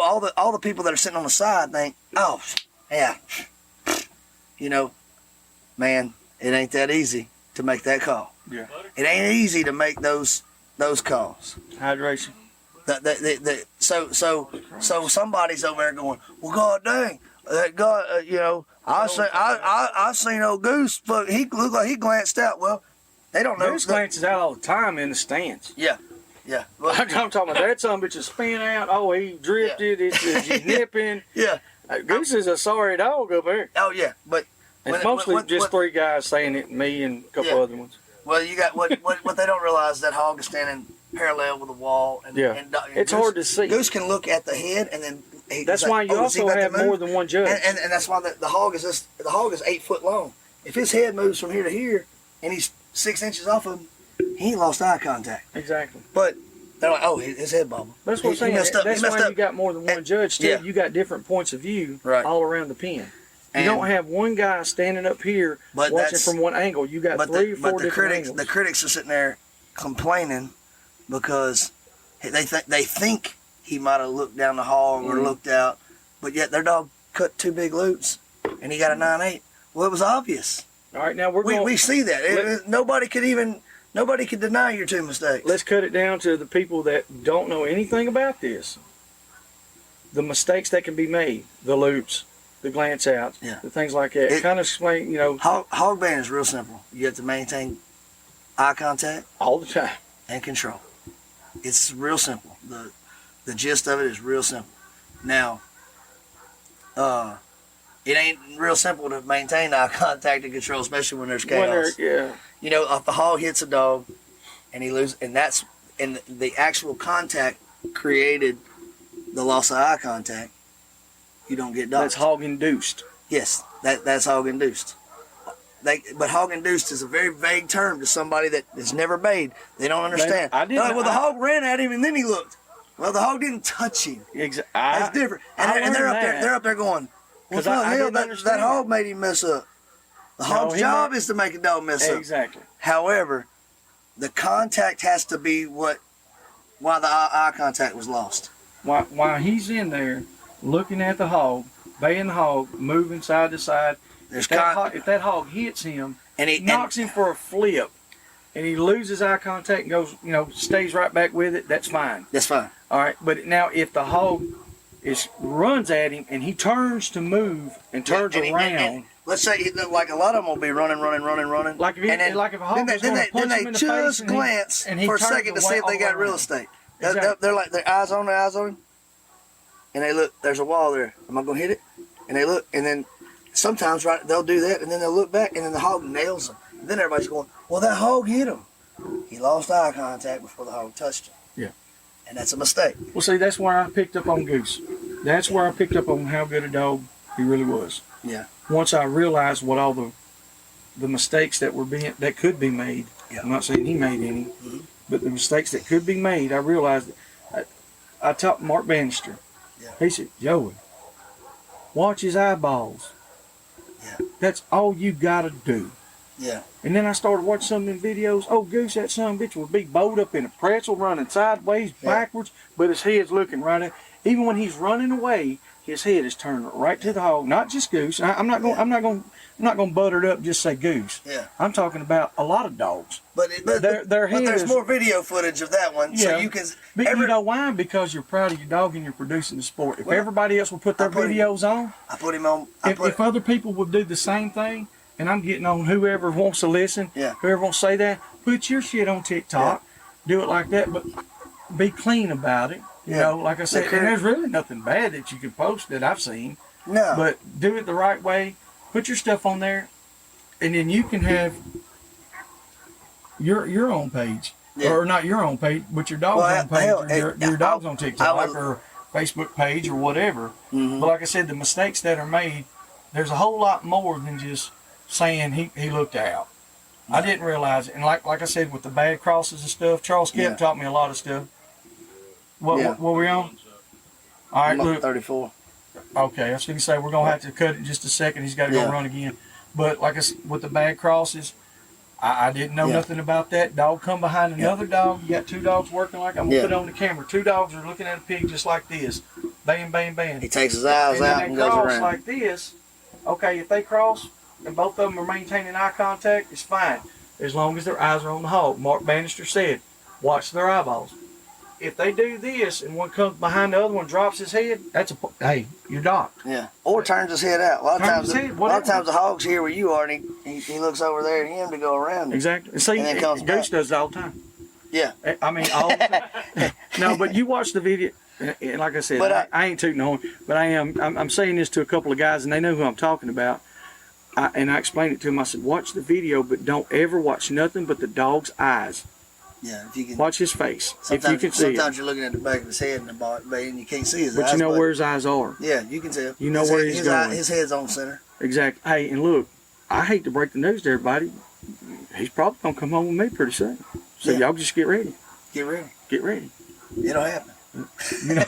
S2: all the people that are sitting on the side think, man, it ain't that easy to make that call.
S1: Yeah.
S2: It ain't easy to make those calls.
S1: Hydration.
S2: So somebody's over there going, well, God dang, that guy, I seen old Goose, but he looked like he glanced out. Well, they don't know.
S1: Goose glances out all the time in the stands.
S2: Yeah. Well,
S1: I'm talking about that son bitch is spin out. Oh, he drifted. Yeah. He's nipping.
S2: Yeah.
S1: Goose is a sorry dog up there.
S2: Oh yeah, but
S1: it's mostly just three guys saying it, me and a couple other ones.
S2: Well, you got what they don't realize is that hog is standing parallel with the wall. And
S1: it's hard to see.
S2: Goose can look at the head and then.
S1: That's why you also have more than one judge.
S2: And that's why the hog is 8 foot long. If his head moves from here to here and he's 6 inches off of him, he ain't lost eye contact.
S1: Exactly.
S2: But they're like, his head bobbled.
S1: That's what I'm saying. That's why you got more than one judge. Still, you got different points of view all around the pen. You don't have one guy standing up here watching from one angle. You got 3 or 4 different angles.
S2: The critics are sitting there complaining because they think he might have looked down the hog or looked out, but yet their dog cut 2 big loops and he got a 9/8. Well, it was obvious.
S1: All right, now
S2: we see that. Nobody could deny your 2 mistakes.
S1: Let's cut it down to the people that don't know anything about this. The mistakes that can be made, the loops, the glance outs, the things like that. Kind of explain,
S2: Hog band is real simple. You have to maintain eye contact
S1: all the time
S2: and control. It's real simple. The gist of it is real simple. Now, it ain't real simple to maintain eye contact and control, especially when there's chaos.
S1: Yeah.
S2: You know, if the hog hits a dog and he loses, and the actual contact created the loss of eye contact, you don't get dogs.
S1: That's hog induced.
S2: Yes, that's hog induced. But hog induced is a very vague term to somebody that has never bayed. They don't understand. The hog ran at him and then he looked. Well, the hog didn't touch him.
S1: Exactly.
S2: That's different. And they're up there. They're up there going, well, that hog made him mess up. The hog's job is to make a dog mess up.
S1: Exactly.
S2: However, the contact has to be why the eye contact was lost.
S1: While he's in there looking at the hog, baying the hog, moving side to side, if that hog hits him and he knocks him for a flip, and he loses eye contact and goes, stays right back with it, that's fine.
S2: That's fine.
S1: All right, but now if the hog runs at him and he turns to move and turns around.
S2: And let's say, like a lot of them will be running.
S1: Like if a hog was going to punch him in the face
S2: glance for a second to see if they got real estate.
S1: Exactly.
S2: They're like, their eyes on him, and they look, there's a wall there. Am I going to hit it? And they look, and then sometimes they'll do that, and then they'll look back, and then the hog nails them. And then everybody's going, well, that hog hit him. He lost eye contact before the hog touched him.
S1: Yeah.
S2: And that's a mistake.
S1: Well, see, that's where I picked up on Goose. That's where I picked up on how good a dog he really was.
S2: Yeah.
S1: Once I realized what all the mistakes that could be made.
S2: Yeah.
S1: I'm not saying he made any, but the mistakes that could be made, I realized that I taught Marc Bannister.
S2: Yeah.
S1: He said, Joey, watch his eyeballs.
S2: Yeah.
S1: That's all you gotta do.
S2: Yeah.
S1: And then I started watching some of them videos. Oh, Goose, that son of a bitch would be bowed up in a pretzel, running sideways, backwards, but his head's looking right at. Even when he's running away, his head is turned right to the hog. Not just Goose. I'm not going to butter it up. And just say Goose.
S2: Yeah.
S1: I'm talking about a lot of dogs.
S2: But there's more video footage of that one, so you can.
S1: But you know why? Because you're proud of your dog and you're producing the sport. If everybody else will put their videos on,
S2: I put him on.
S1: If other people would do the same thing, and I'm getting on whoever wants to listen, whoever wants to say that, put your shit on TikTok, do it like that, but be clean about it. You know, like I said, and there's really nothing bad that you can post that I've seen.
S2: No.
S1: But do it the right way. Put your stuff on there, and then you can have your own page. Yeah. Or not your own page, but your dog's own page, or your dog's on TikTok, or Facebook page, or whatever. Mm-hmm. But like I said, the mistakes that are made, there's a whole lot more than just saying he looked out. Yeah. I didn't realize it. And like I said, with the bad crosses and stuff, Charles Kemp taught me a lot of stuff. What were we on? All right, look.
S2: 34.
S1: Okay, I was going to say we're going to have to cut it in just a second. He's got to go run again. But like I said, with the bad crosses, I didn't know nothing about that. Dog come behind another dog. You got two dogs working like I'm going to put it on the camera. Two dogs are looking at a pig just like this. Bang, bang, bang.
S2: He takes his eyes out and goes around.
S1: Like this. Okay, if they cross and both of them are maintaining eye contact, it's fine. As long as their eyes are on the hog. Marc Bannister said, watch their eyeballs. If they do this and one comes behind the other one, drops his head, hey, you're docked.
S2: Yeah. Or turns his head out. A lot of times the hog's here where you are, and he looks over there at him to go around.
S1: Exactly. And see, and Goose does it all the time.
S2: Yeah.
S1: I mean, all the time. No, but you watch the video, and like I said, but I ain't tooting on, but I'm saying this to a couple of guys, and they know who I'm talking about. And I explained it to them. I said, watch the video, but don't ever watch nothing but the dog's eyes.
S2: Yeah, if you can
S1: watch his face. If you can see
S2: sometimes you're looking at the back of his head and you can't see his eyes.
S1: But you know where his eyes are.
S2: Yeah, you can tell.
S1: You know where he's going.
S2: His head's on center.
S1: Exactly. Hey, and look, I hate to break the news to everybody. He's probably gonna come home with me pretty soon. So y'all just get ready.
S2: Get ready.
S1: Get ready.
S2: It'll happen.
S1: You know,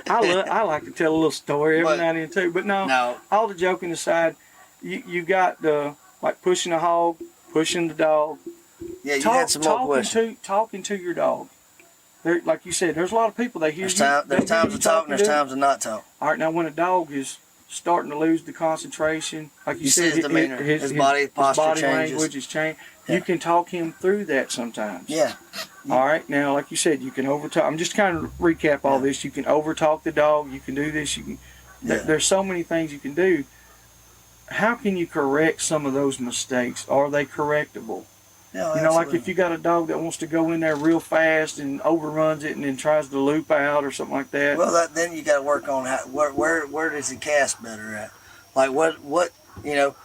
S1: I like to tell a little story every now and then too. But no. All the joking aside, you got the like pushing a hog, pushing the dog.
S2: Yeah, you had some more questions.
S1: Talking to your dog. There, like you said, there's a lot of people that hear
S2: There's times to talk and there's times to not talk.
S1: All right, now when a dog is starting to lose the concentration, like you said,
S2: his demeanor, his body posture
S1: his body
S2: changes.
S1: language is changed. Yeah. You can talk him through that sometimes.
S2: Yeah.
S1: All right, now like you said, you can overtalk. I'm just kind of recap all this. You can overtalk the dog. You can do this. You can. There's so many things you can do. How can you correct some of those mistakes? Are they correctable?
S2: No,
S1: you know, like if you got a dog that wants to go in there real fast and overruns it and then tries to loop out or something like that.
S2: Well, then you got to work on where does he cast better at? Like what you know,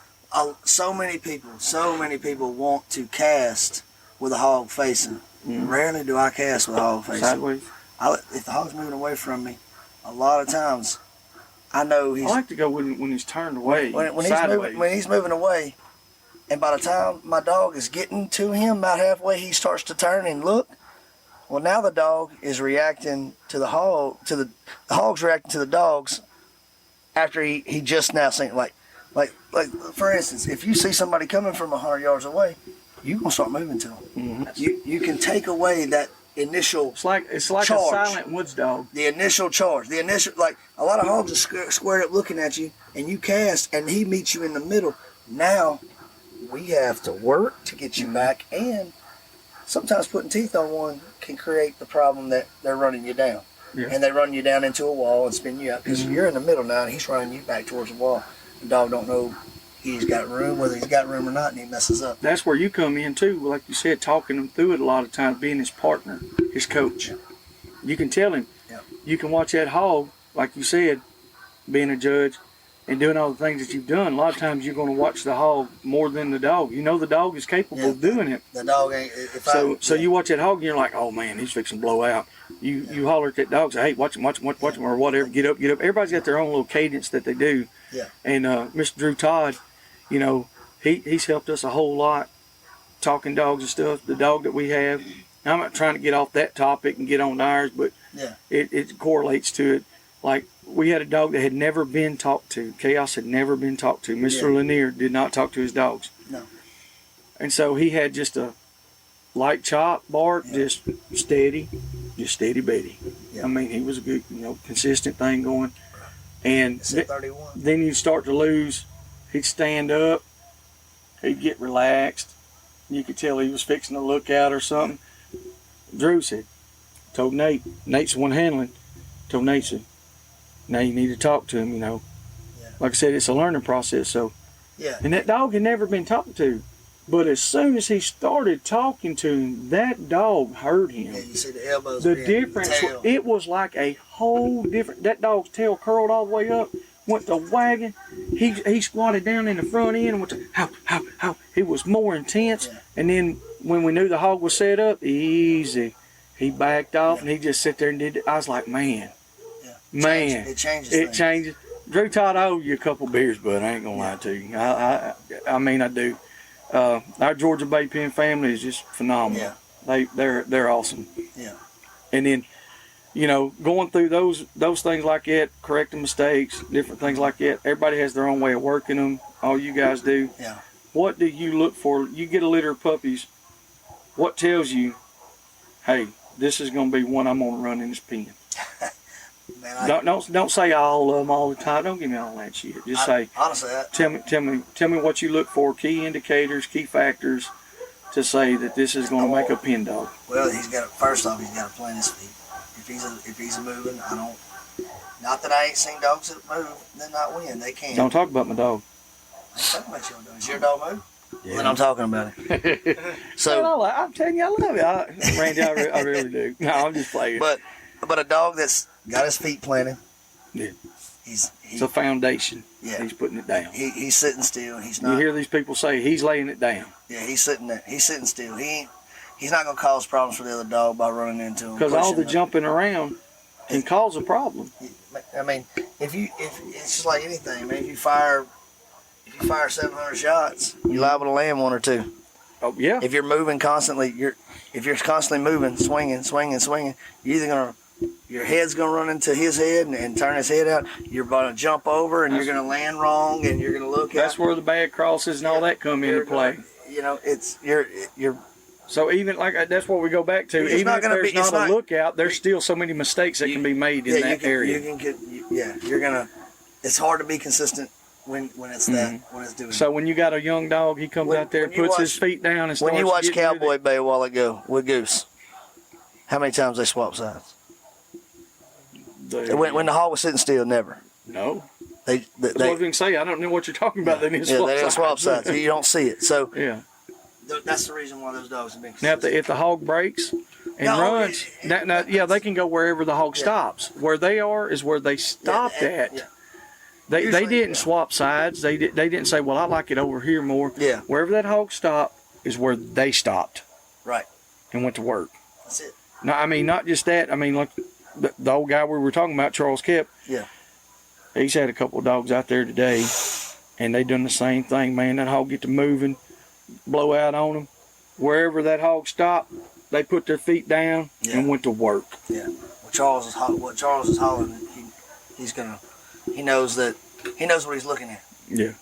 S2: so many people want to cast with a hog facing. Rarely do I cast with a hog facing.
S1: Sideways.
S2: If the hog's moving away from me, a lot of times I know he's.
S1: I like to go when he's turned away.
S2: When he's moving away, and by the time my dog is getting to him, about halfway, he starts to turn and look. Well, now the dog is reacting to the hog. The hog's reacting to the dogs after he just now seen like for instance, if you see somebody coming from 100 yards away, you gonna start moving to them.
S1: Mm-hmm.
S2: You can take away that initial.
S1: It's like charge. A silent woods dog.
S2: The initial charge, like a lot of hogs are squared up looking at you, and you cast, and he meets you in the middle. Now we have to work to get you back, and sometimes putting teeth on one can create the problem that they're running you down.
S1: Yeah.
S2: And they run you down into a wall and spin you out because you're in the middle now and he's running you back towards the wall. The dog don't know he's got room, whether he's got room or not, and he messes up.
S1: That's where you come in too, like you said, talking him through it a lot of times, being his partner, his coach. You can tell him.
S2: Yeah.
S1: You can watch that hog, like you said, being a judge and doing all the things that you've done. A lot of times you're going to watch the hog more than the dog. You know the dog is capable of doing it.
S2: The dog ain't.
S1: So you watch that hog and you're like, oh man, he's fixing to blow out. You holler at that dog, say, hey, watch him, or whatever, get up. Everybody's got their own little cadence that they do.
S2: Yeah.
S1: And Mr. Drew Todd, you know, he's helped us a whole lot talking dogs and stuff. The dog that we have, I'm not trying to get off that topic and get on ours, but it correlates to it. Like, we had a dog that had never been talked to. Chaos had never been talked to. Mr. Lanier did not talk to his dogs.
S2: No.
S1: And so he had just a light chop bark, just steady Betty.
S2: Yeah.
S1: I mean, he was a good, consistent thing going. And then you start to lose. He'd stand up. He'd get relaxed. You could tell he was fixing to look out or something. Drew told Nate's the one handling, told Nate, now you need to talk to him, Yeah. Like I said, it's a learning process. So, and that dog had never been talked to. But as soon as he started talking to him, that dog heard him.
S2: Yeah, you see the elbows.
S1: The difference, it was like a whole different, that dog's tail curled all the way up, went to wagging. He squatted down in the front end and went to how. He was more intense. Yeah. And then when we knew the hog was set up, easy. He backed off and he just sat there and did it. I was like, man.
S2: It changes.
S1: Drew Todd, I owe you a couple beers, bud. I ain't gonna lie to you. I mean, I do. Our Georgia Bay Pen family is just phenomenal. Yeah. They're awesome.
S2: Yeah.
S1: And then, going through those things like that, correcting mistakes, different things like that. Everybody has their own way of working them. All you guys do.
S2: Yeah.
S1: What do you look for? You get a litter of puppies. What tells you, hey, this is going to be one I'm going to run in this pen? Man, don't say all of them all the time. Don't give me all that shit. Just say
S2: honestly.
S1: Tell me what you look for. Key indicators, key factors, to say that this is going to make a pen dog.
S2: Well, first off, he's got to plant his feet. If he's moving, not that I ain't seen dogs that move then not win. They can.
S1: Don't talk about my dog.
S2: I ain't talking about your dog. Does your dog move? Yeah. Then I'm talking about it.
S1: So I'm telling you, I love it, Randy. I really do. No, I'm just playing.
S2: But a dog that's got his feet planted.
S1: Yeah.
S2: It's
S1: a foundation.
S2: Yeah.
S1: He's putting it down.
S2: He's sitting still. He's not.
S1: You hear these people say he's laying it down.
S2: Yeah, he's sitting there. He's sitting still. He's not gonna cause problems for the other dog by running into him.
S1: Because all the jumping around can cause a problem.
S2: I mean, if it's just like anything, man. If you fire 700 shots, you're liable to land one or two.
S1: Oh yeah.
S2: If you're moving constantly, if you're constantly moving, swinging, you're either gonna. Your head's going to run into his head and turn his head out. You're going to jump over and you're going to land wrong and you're going to look
S1: That's where the bad crosses and all that come into play.
S2: You're.
S1: So even that's what we go back to. Even if there's not a lookout, there's still so many mistakes that can be made in that area.
S2: You're going to. It's hard to be consistent when it's that when it's doing.
S1: So when you got a young dog, he comes out there, puts his feet down, and starts.
S2: When you watched Cowboy Bay a while ago with Goose, how many times they swap sides? When the hog was sitting still, never.
S1: No.
S2: They
S1: I was going to say, I don't know what you're talking about. They didn't
S2: swap sides. You don't see it. So
S1: yeah,
S2: that's the reason why those dogs have been
S1: consistent. Now, if the hog breaks and runs, they can go wherever the hog stops. Where they are is where they stopped at.
S2: Yeah.
S1: They
S2: Usually,
S1: didn't
S2: yeah.
S1: swap sides. They didn't say, well, I like it over here more.
S2: Yeah.
S1: Wherever that hog stopped is where they stopped.
S2: Right.
S1: And went to work.
S2: That's it.
S1: No, I mean, not just that. I mean, like the old guy we were talking about, Charles Kemp.
S2: Yeah.
S1: He's had a couple of dogs out there today, and they done the same thing, man. That hog get to moving, blow out on them. Wherever that hog stopped, they put their feet down and went to work.
S2: Yeah. What Charles is hollering, he knows what he's looking at.
S1: Yeah.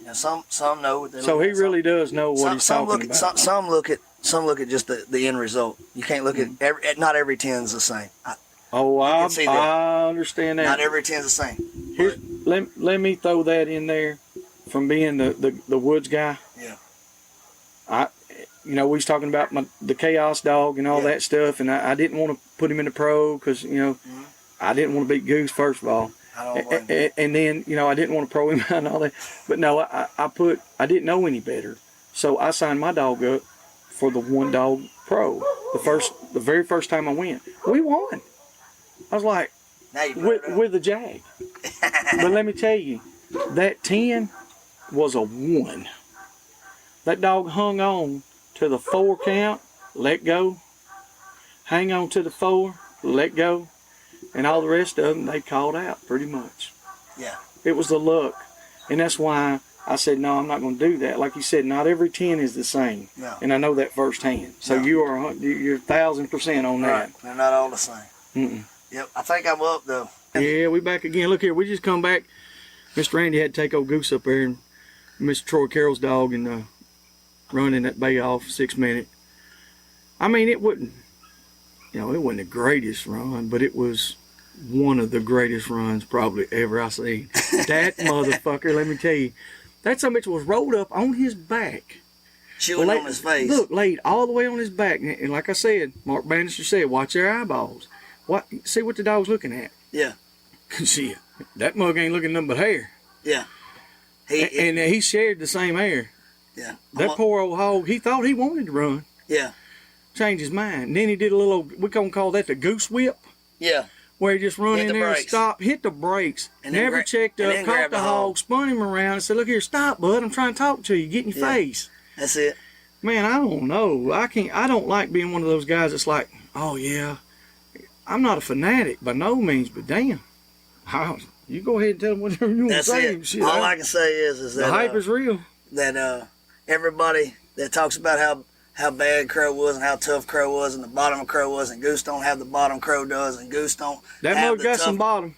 S2: You know, some know what they're
S1: So
S2: looking
S1: he
S2: at.
S1: really does know what he's talking about.
S2: Some look at just the end result. You can't look at not every 10's the same.
S1: I understand that.
S2: Not every 10's the same.
S1: Here, let me throw that in there from being the woods guy.
S2: Yeah.
S1: We was talking about the chaos dog and all that stuff, and I didn't want to put him in the pro because, I didn't want to beat Goose, first of all. And then, I didn't want to pro him and all that. But no, I didn't know any better. So I signed my dog up for the one dog pro. The very first time I went. We won. I was like, with the Jag. But let me tell you, that 10 was a 1. That dog hung on to the 4 count, let go, hang on to the 4, let go, and all the rest of them they called out pretty much.
S2: Yeah.
S1: It was the luck, and that's why I said, no, I'm not going to do that. Like you said, not every 10 is the same, and I know that firsthand. So you're 1,000% on that.
S2: Right. They're not all the same.
S1: Mm-mm.
S2: Yep. I think I'm up though.
S1: Yeah, we back again. Look here, we just come back. Mr. Randy had to take old Goose up there, and Mr. Troy Carroll's dog, and running that bay off 6 minute. I mean, it wasn't the greatest run, but it was one of the greatest runs probably ever I seen. That motherfucker, let me tell you, that son of a bitch was rolled up on his back.
S2: Chewing on his face.
S1: Look, laid all the way on his back. And like I said, Marc Bannister said, watch their eyeballs. See what the dog's looking at.
S2: Yeah.
S1: Shit, that mug ain't looking nothing but hair.
S2: Yeah.
S1: And he shared the same hair.
S2: Yeah.
S1: That poor old hog, he thought he wanted to run.
S2: Yeah.
S1: Changed his mind. And then he did a little, we're going to call that the goose whip.
S2: Yeah.
S1: Where he just run
S2: Hit
S1: in
S2: the
S1: there and
S2: brakes.
S1: stop, hit the brakes,
S2: And then
S1: never checked up, caught
S2: grabbed
S1: the
S2: the
S1: hog,
S2: hog.
S1: spun him around and said, look here, stop, bud, I'm trying to talk to you, get in your face.
S2: That's it.
S1: Man, I don't know. I don't like being one of those guys that's like, oh yeah, I'm not a fanatic by no means, but damn, you go ahead and tell them whatever you want to
S2: That's
S1: say.
S2: it.
S1: Shit,
S2: All I can say is
S1: the
S2: that
S1: hype is real.
S2: that everybody that talks about how bad Crow was and how tough Crow was and the bottom of Crow was and Goose don't have the bottom Crow does and Goose don't
S1: That
S2: have
S1: mug
S2: the
S1: got
S2: tough.
S1: some bottom.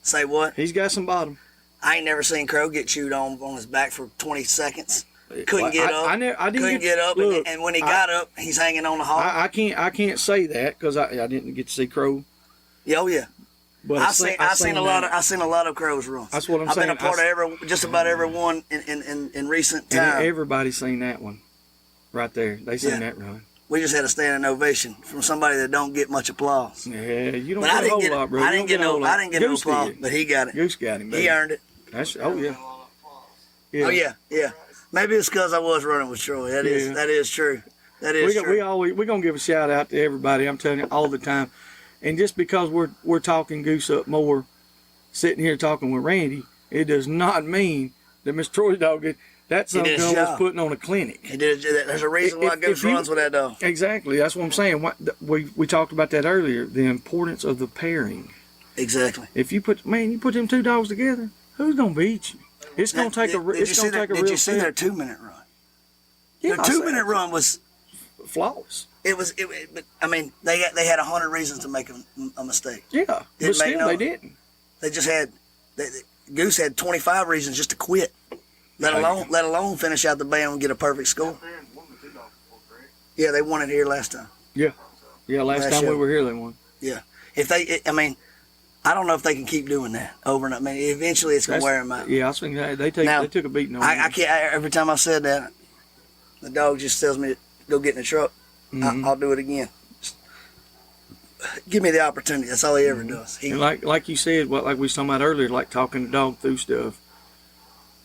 S2: Say what?
S1: He's got some bottom.
S2: I ain't never seen Crow get chewed on his back for 20 seconds. Couldn't get up.
S1: I didn't
S2: get up,
S1: look,
S2: and when he got up, he's hanging on the hog.
S1: I can't say that because I didn't get to see Crow.
S2: Yeah, oh yeah.
S1: But
S2: I've seen a lot of Crows runs.
S1: That's what I'm
S2: I've
S1: saying.
S2: been a part of just about every one in recent
S1: And
S2: time.
S1: everybody's seen that one, right there. They seen
S2: Yeah.
S1: that run.
S2: We just had a standing ovation from somebody that don't get much applause.
S1: Yeah, you don't
S2: But I
S1: get a whole
S2: didn't get
S1: lot, bro.
S2: I
S1: You
S2: didn't
S1: don't
S2: get
S1: a whole
S2: no
S1: lot.
S2: I didn't get no
S1: Goose
S2: applause,
S1: did.
S2: but he got it.
S1: Goose got him. Baby.
S2: He earned it.
S1: Oh yeah.
S2: Oh yeah. Maybe it's because I was running with Troy. That is true. That is true.
S1: We're gonna give a shout out to everybody. I'm telling you all the time. And just because we're talking Goose Up more, sitting here talking with Randy, it does not mean that Miss Troy's dog did. That son was putting on a clinic.
S2: He did. There's a reason why Goose runs with that dog.
S1: Exactly. That's what I'm saying. We talked about that earlier. The importance of the pairing.
S2: Exactly.
S1: If you put them 2 dogs together, who's gonna beat you? It's gonna take a real.
S2: Did you see their 2-minute run?
S1: Yeah,
S2: Their 2-minute run was
S1: flawless.
S2: But I mean, they had 100 reasons to make a mistake.
S1: Yeah, but still they didn't.
S2: They just had Goose had 25 reasons just to quit. Let alone finish out the band and get a perfect score. Yeah, they won it here last time.
S1: Yeah, last time we were here they won.
S2: Yeah, I don't know if they can keep doing that over and over. I mean, eventually it's gonna wear them out.
S1: Yeah, I think they took a beating on them.
S2: I can't. Every time I said that, the dog just tells me to go get in the truck.
S1: Mm-hmm.
S2: I'll do it again. Just give me the opportunity. That's all he ever does.
S1: And like you said, like we was talking about earlier, like talking the dog through stuff.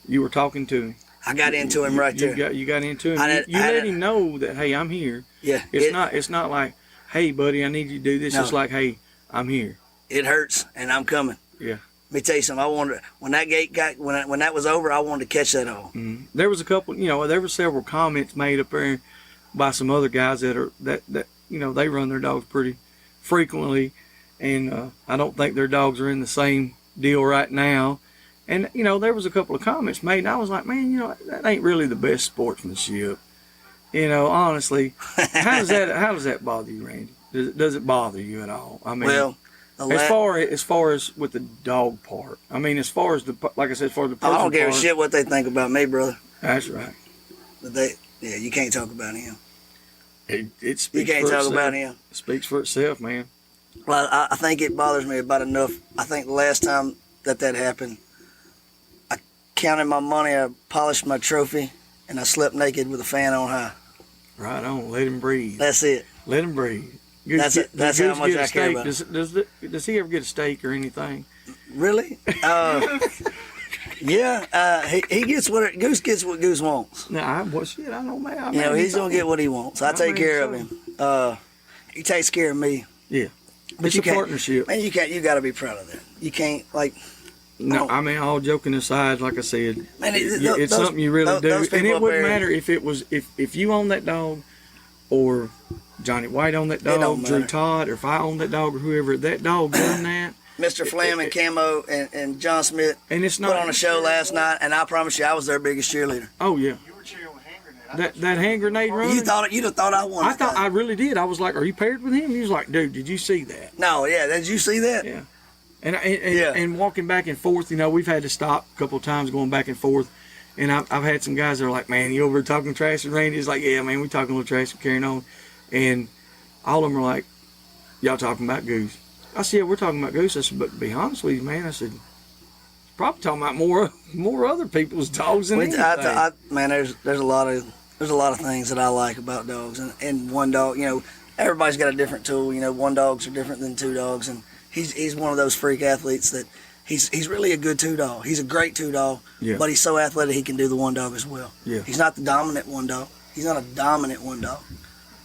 S1: You were talking to him.
S2: I got into him right there.
S1: You got into him. You let him know that, hey, I'm here.
S2: Yeah.
S1: It's not like, hey, buddy, I need you to do this.
S2: No.
S1: It's like, hey, I'm here.
S2: It hurts, and I'm coming.
S1: Yeah.
S2: me tell you something. I wanted when that gate got when that was over, I wanted to catch that hog.
S1: There was a couple, there were several comments made up there by some other guys that they run their dogs pretty frequently, and I don't think their dogs are in the same deal right now. And there was a couple of comments made, and I was like, man, that ain't really the best sportsmanship. Honestly, how does that bother you, Randy? Does it bother you at all? I mean,
S2: Well,
S1: as far as with the dog part, I mean, as far as like I said, for the person
S2: I don't give a
S1: part,
S2: shit what they think about me, brother.
S1: That's right.
S2: But you can't talk about him.
S1: It speaks
S2: You can't
S1: for
S2: talk
S1: itself.
S2: about him.
S1: It speaks for itself, man.
S2: Well, I think it bothers me about enough. I think the last time that happened, I counted my money, I polished my trophy, and I slept naked with a fan on high.
S1: Right on. Let him breathe.
S2: That's it.
S1: Let him breathe.
S2: That's how
S1: Goose
S2: much
S1: get a
S2: I care
S1: steak?
S2: about.
S1: Does he ever get a steak or anything?
S2: Really? Yeah. He gets Goose gets what Goose wants.
S1: No, I don't, man. I mean,
S2: He's gonna get what he wants. I take care of him. He takes care of me.
S1: Yeah.
S2: But
S1: It's
S2: you
S1: a
S2: can't-
S1: partnership.
S2: Man, you got to be proud of that. You can't
S1: No, I mean, all joking aside, like I said,
S2: Man,
S1: it's something you really do.
S2: those
S1: And
S2: people
S1: it
S2: up
S1: wouldn't
S2: there-
S1: matter if you own that dog or Johnny White owned that
S2: don't
S1: dog, Drew
S2: matter.
S1: Todd, or if I owned that dog or whoever, that dog done that.
S2: Mr. Flam and Camo and John Smith
S1: And it's not.
S2: put on a show last night, and I promise you, I was their biggest cheerleader.
S1: Oh, yeah.
S3: You were cheering with hand grenade.
S1: That hand grenade run.
S2: You'd have thought I won.
S1: I really did. I was like, "Are you paired with him?" He was like, "Dude, did you see that?"
S2: No, yeah. Did you see that?
S1: Yeah. And
S2: Yeah.
S1: and walking back and forth, we've had to stop a couple of times going back and forth. And I've had some guys that are like, "Man, you over talking trash?" And Randy's like, "Yeah, man, we talking a little trash and carrying on." And all of them are like, "Y'all talking about Goose?" I said, "Yeah, we're talking about Goose." I said, "But to be honest with you, man," I said, "Probably talking about more other people's dogs than anything."
S2: Man, there's a lot of things that I like about dogs, and one dog, everybody's got a different tool. One dogs are different than two dogs, and he's one of those freak athletes that he's really a good two dog. He's a great two dog,
S1: Yeah.
S2: but he's so athletic he can do the one dog as well.
S1: Yeah.
S2: He's not the dominant one dog. He's not a dominant one dog,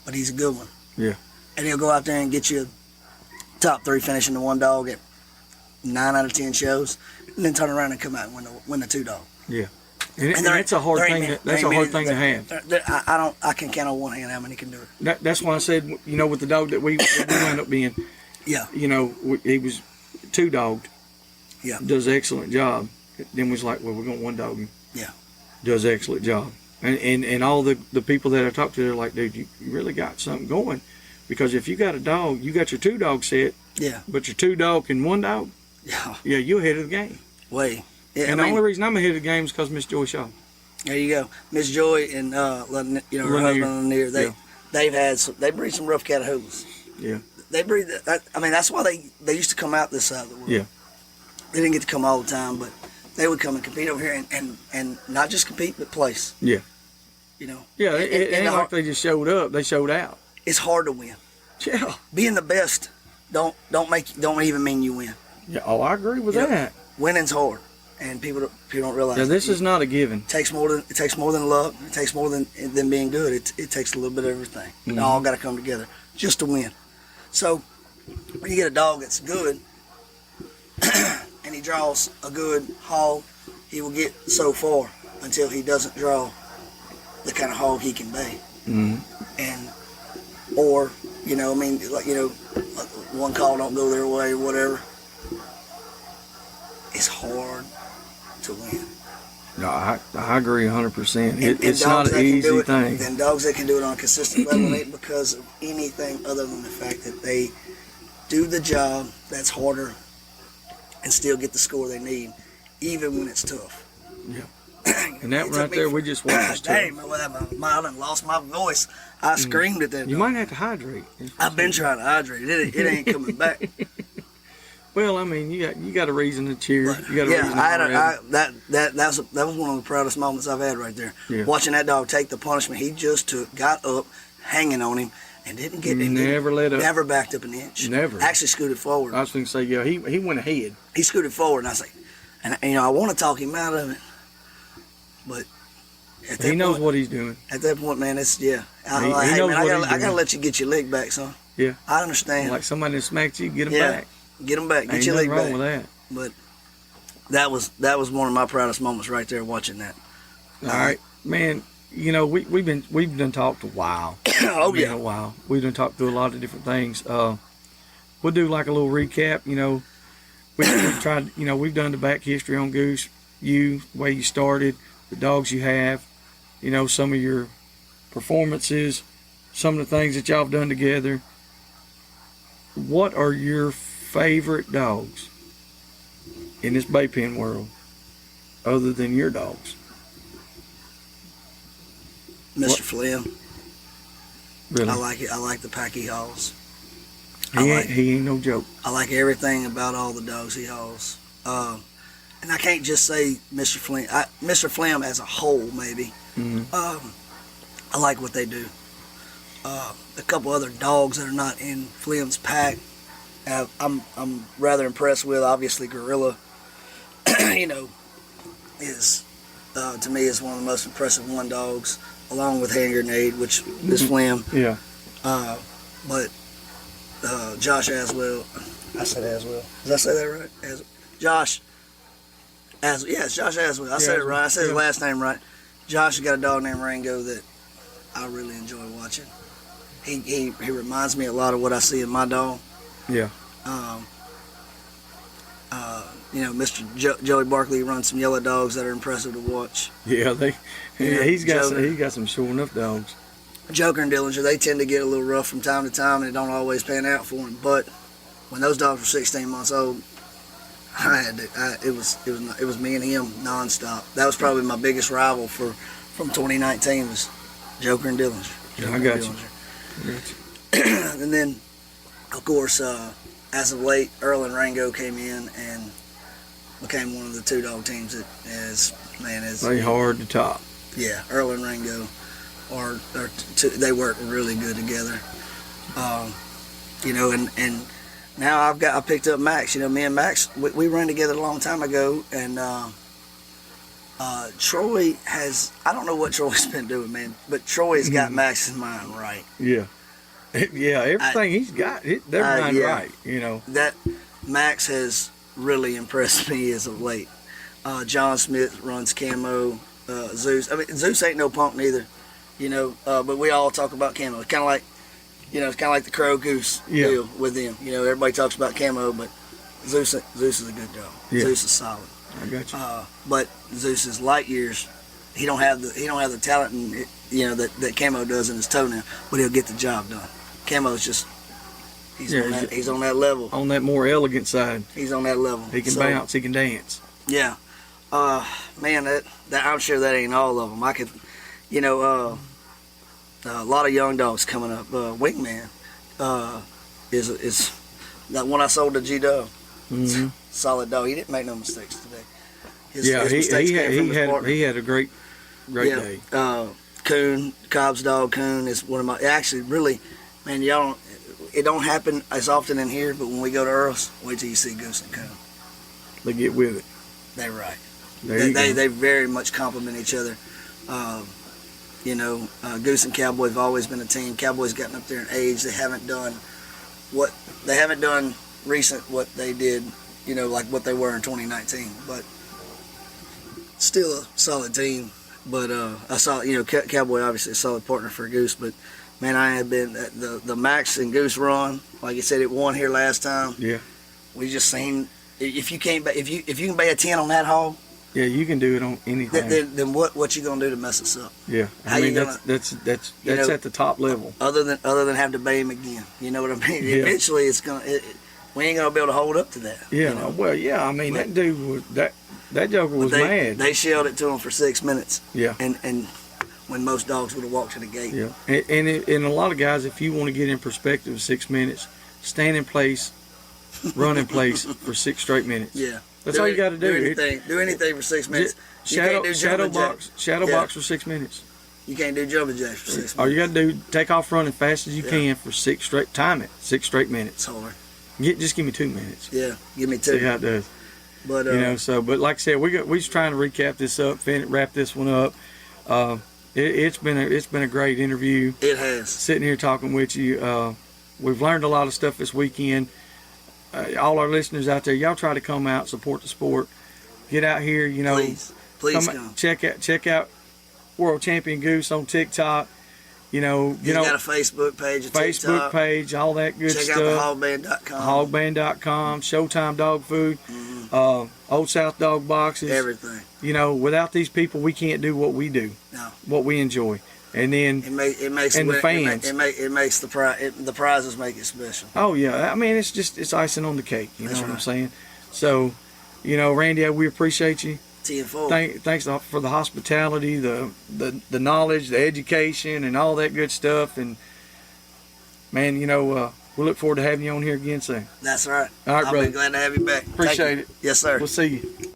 S2: but he's a good one.
S1: Yeah.
S2: And he'll go out there and get you top 3 finishing the one dog at 9 out of 10 shows, and then turn around and come out and win the two dog.
S1: Yeah. And
S2: there
S1: that's a hard
S2: there ain't
S1: thing.
S2: many-
S1: That's
S2: there
S1: a
S2: ain't
S1: hard
S2: many-
S1: thing to have.
S2: I can count on one hand how many can do it.
S1: That's why I said, with the dog that we wound up being,
S2: Yeah.
S1: he was two dogged.
S2: Yeah.
S1: Does an excellent job. Then was like, well, we're going one dog him.
S2: Yeah.
S1: Does an excellent job. And all the people that I talked to, they're like, dude, you really got something going. Because if you got a dog, you got your two dog set,
S2: Yeah.
S1: but your two dog and one dog,
S2: Yeah.
S1: yeah, you're ahead of the game.
S2: Way. Yeah,
S1: And the only reason I'm ahead of the game is because Miss Joy Shaw.
S2: there you go. Miss Joy and her
S1: Lanier.
S2: husband Lanier,
S1: Yeah.
S2: they breed some rough Catahoula's.
S1: Yeah.
S2: They breed that. I mean, that's why they used to come out this side of the world.
S1: Yeah.
S2: They didn't get to come all the time, but they would come and compete over here and not just compete but place.
S1: Yeah. Yeah,
S2: And-
S1: it
S2: and
S1: ain't
S2: the
S1: like they just showed up. They showed out.
S2: It's hard to win.
S1: Yeah.
S2: Being the best don't even mean you win.
S1: Yeah. Oh, I agree with
S2: You know,
S1: that.
S2: Winning's hard, and people don't realize.
S1: Yeah, this is not a given.
S2: It takes more than luck. It takes more than being good. It takes a little bit of everything. It all got to come together just to win. So when you get a dog that's good and he draws a good hog, he will get so far until he doesn't draw the kind of hog he can be. And or one call don't go their way or whatever. It's hard to win.
S1: No, I agree 100%.
S2: And
S1: It's
S2: dogs
S1: not
S2: that
S1: an
S2: can do
S1: easy
S2: it,
S1: thing.
S2: And dogs that can do it on a consistent level ain't because of anything other than the fact that they do the job that's harder and still get the score they need, even when it's tough.
S1: Yeah. And that
S2: It took
S1: right
S2: me
S1: there,
S2: for-
S1: we just watched.
S2: Dang, man, I done lost my voice. I screamed at that
S1: You
S2: dog.
S1: might have to hydrate.
S2: I've been trying to hydrate. It ain't coming back.
S1: Well, I mean, you got a reason to cheer. You got a
S2: Yeah,
S1: reason
S2: I had
S1: already.
S2: that was one of the proudest moments I've had right there.
S1: Yeah.
S2: Watching that dog take the punishment he just took, got up, hanging on him, and didn't get
S1: Never let up.
S2: Never backed up an inch.
S1: Never.
S2: Actually scooted forward.
S1: I was going to say, yeah, he went ahead.
S2: He scooted forward, and I was like, I want to talk him out of it, but at that
S1: He knows
S2: point,
S1: what he's doing.
S2: At that point, man, it's
S1: He
S2: like, hey
S1: knows
S2: man,
S1: what he's
S2: I gotta
S1: doing.
S2: let you get your leg back, son.
S1: Yeah.
S2: I understand.
S1: Like somebody that smacked you, get him
S2: Yeah.
S1: back.
S2: Get him back. Get
S1: Ain't
S2: your
S1: nothing
S2: leg
S1: wrong
S2: back.
S1: with that.
S2: But that was one of my proudest moments right there watching that.
S1: All right, man. You know, we've done talked a while.
S2: Oh yeah,
S1: a while. We've done talked through a lot of different things. We'll do like a little recap. You know, we've tried. You know, we've done the back history on Goose. You, the way you started, the dogs you have. You know, some of your performances, some of the things that y'all have done together. What are your favorite dogs in this bay pen world, other than your dogs?
S2: Mr. Flynn.
S1: Really?
S2: I like it. I like the pack he hauls.
S1: He ain't no joke.
S2: I like everything about all the dogs he hauls. And I can't just say Mr. Flynn. Mr. Flynn as a whole, maybe.
S1: Mm-hmm.
S2: I like what they do. A couple other dogs that are not in Flynn's pack, I'm rather impressed with. Obviously, Gorilla, you know, is to me is one of the most impressive one dogs, along with Hand Grenade, which is Flynn.
S1: Yeah.
S2: But Josh Aswell, I said Aswell. Did I say that right? Josh. It's Josh Aswell. I said it right. I said his last name right. Josh has got a dog named Rango that I really enjoy watching. He reminds me a lot of what I see in my dog.
S1: Yeah.
S2: You know, Mr. Joey Barkley runs some yellow dogs that are impressive to watch.
S1: Yeah, he's got some sure enough dogs.
S2: Joker and Dillinger, they tend to get a little rough from time to time, and it don't always pan out for them. But when those dogs were 16 months old, it was me and him nonstop. That was probably my biggest rival from 2019 was Joker and Dillinger.
S1: Yeah, I got you.
S2: And then, of course, as of late, Earl and Rango came in and became one of the two dog teams that is
S1: they hard to top.
S2: Yeah, Earl and Rango they work really good together. You know, and now I picked up Max. You know, me and Max, we ran together a long time ago, and Troy has, I don't know what Troy's been doing, man, but Troy's got Max's mind right.
S1: Yeah. Yeah, everything he's got, they're mind right, you know.
S2: That Max has really impressed me as of late. John Smith runs Camo, Zeus. I mean, Zeus ain't no punk neither, you know, but we all talk about Camo. It's kind of like, you know, it's kind of like the Crow Goose deal with them. You know, everybody talks about Camo, but Zeus is a good dog. Yeah. Zeus is solid.
S1: I got you.
S2: But Zeus is light years. He don't have the talent and that Camo does in his toenail, but he'll get the job done. Camo's just he's on that level.
S1: On that more elegant side.
S2: He's on that level.
S1: He can bounce. He can dance.
S2: Yeah. Man, that I'm sure that ain't all of them. I could, you know, a lot of young dogs coming up. Wingman is that one I sold to G Dub.
S1: Mm-hmm.
S2: Solid dog. He didn't make no mistakes today.
S1: He had a great day.
S2: Coon, Cobb's dog Coon is one of my, actually really, man, it don't happen as often in here, but when we go to Earl's, wait till you see Goose and Coon.
S1: They get with it.
S2: They're right.
S1: They
S2: very much complement each other. You know, Goose and Cowboy have always been a team. Cowboy's gotten up there in age. They haven't done what they did, you know, like what they were in 2019, but still a solid team. But I saw, you know, Cowboy obviously a solid partner for Goose, but man, I have been the Max and Goose run. Like I said, it won here last time.
S1: Yeah.
S2: We just seen if you can pay a 10 on that hog.
S1: Yeah, you can do it on anything.
S2: Then what you gonna do to mess us up?
S1: Yeah, I mean that's at the top level.
S2: Other than have to bay him again, you know what I mean? Yeah. Eventually, we ain't gonna be able to hold up to that.
S1: Yeah,
S2: you know?
S1: Well, yeah, I mean that dude was that joker was mad.
S2: They shelled it to him for 6 minutes.
S1: Yeah,
S2: and when most dogs would have walked to the gate.
S1: Yeah, and a lot of guys, if you want to get in perspective of 6 minutes, stand in place, run in place for 6 straight minutes.
S2: Yeah.
S1: That's all you got to do.
S2: Do anything for 6 minutes.
S1: Shadow box for 6 minutes.
S2: You can't do jumping jacks for 6 minutes.
S1: All you got to do, take off running fast as you can for 6 straight. Time it 6 straight minutes.
S2: It's hard.
S1: Just give me 2 minutes.
S2: Yeah, give me 2.
S1: See how it does.
S2: But
S1: you know, but like I said, we just trying to recap this up, wrap this one up. It's been a great interview.
S2: It has.
S1: Sitting here talking with you. We've learned a lot of stuff this weekend. All our listeners out there, y'all try to come out, support the sport. get out here. You know,
S2: please come.
S1: Check out World Champion Goose on TikTok. You know,
S2: You got a Facebook page, a TikTok.
S1: page, all that good
S2: Check
S1: stuff.
S2: out the hogband.com.
S1: Hogband.com, Showtime Dog Food, Old South Dog Boxes.
S2: Everything.
S1: You know, without these people, we can't do what we do.
S2: No.
S1: What we enjoy. And then
S2: it makes
S1: and the fans.
S2: It makes the prizes make it special.
S1: Oh yeah, I mean it's icing on the cake. You
S2: That's
S1: know what I'm
S2: right.
S1: saying? So, you know, Randy, we appreciate you.
S2: 10-4.
S1: Thanks for the hospitality, the knowledge, the education, and all that good stuff. And man, you know, we look forward to having you on here again soon.
S2: That's right.
S1: All right,
S2: I'll
S1: brother.
S2: be glad to have you back.
S1: Appreciate it.
S2: Yes, sir.
S1: We'll see you.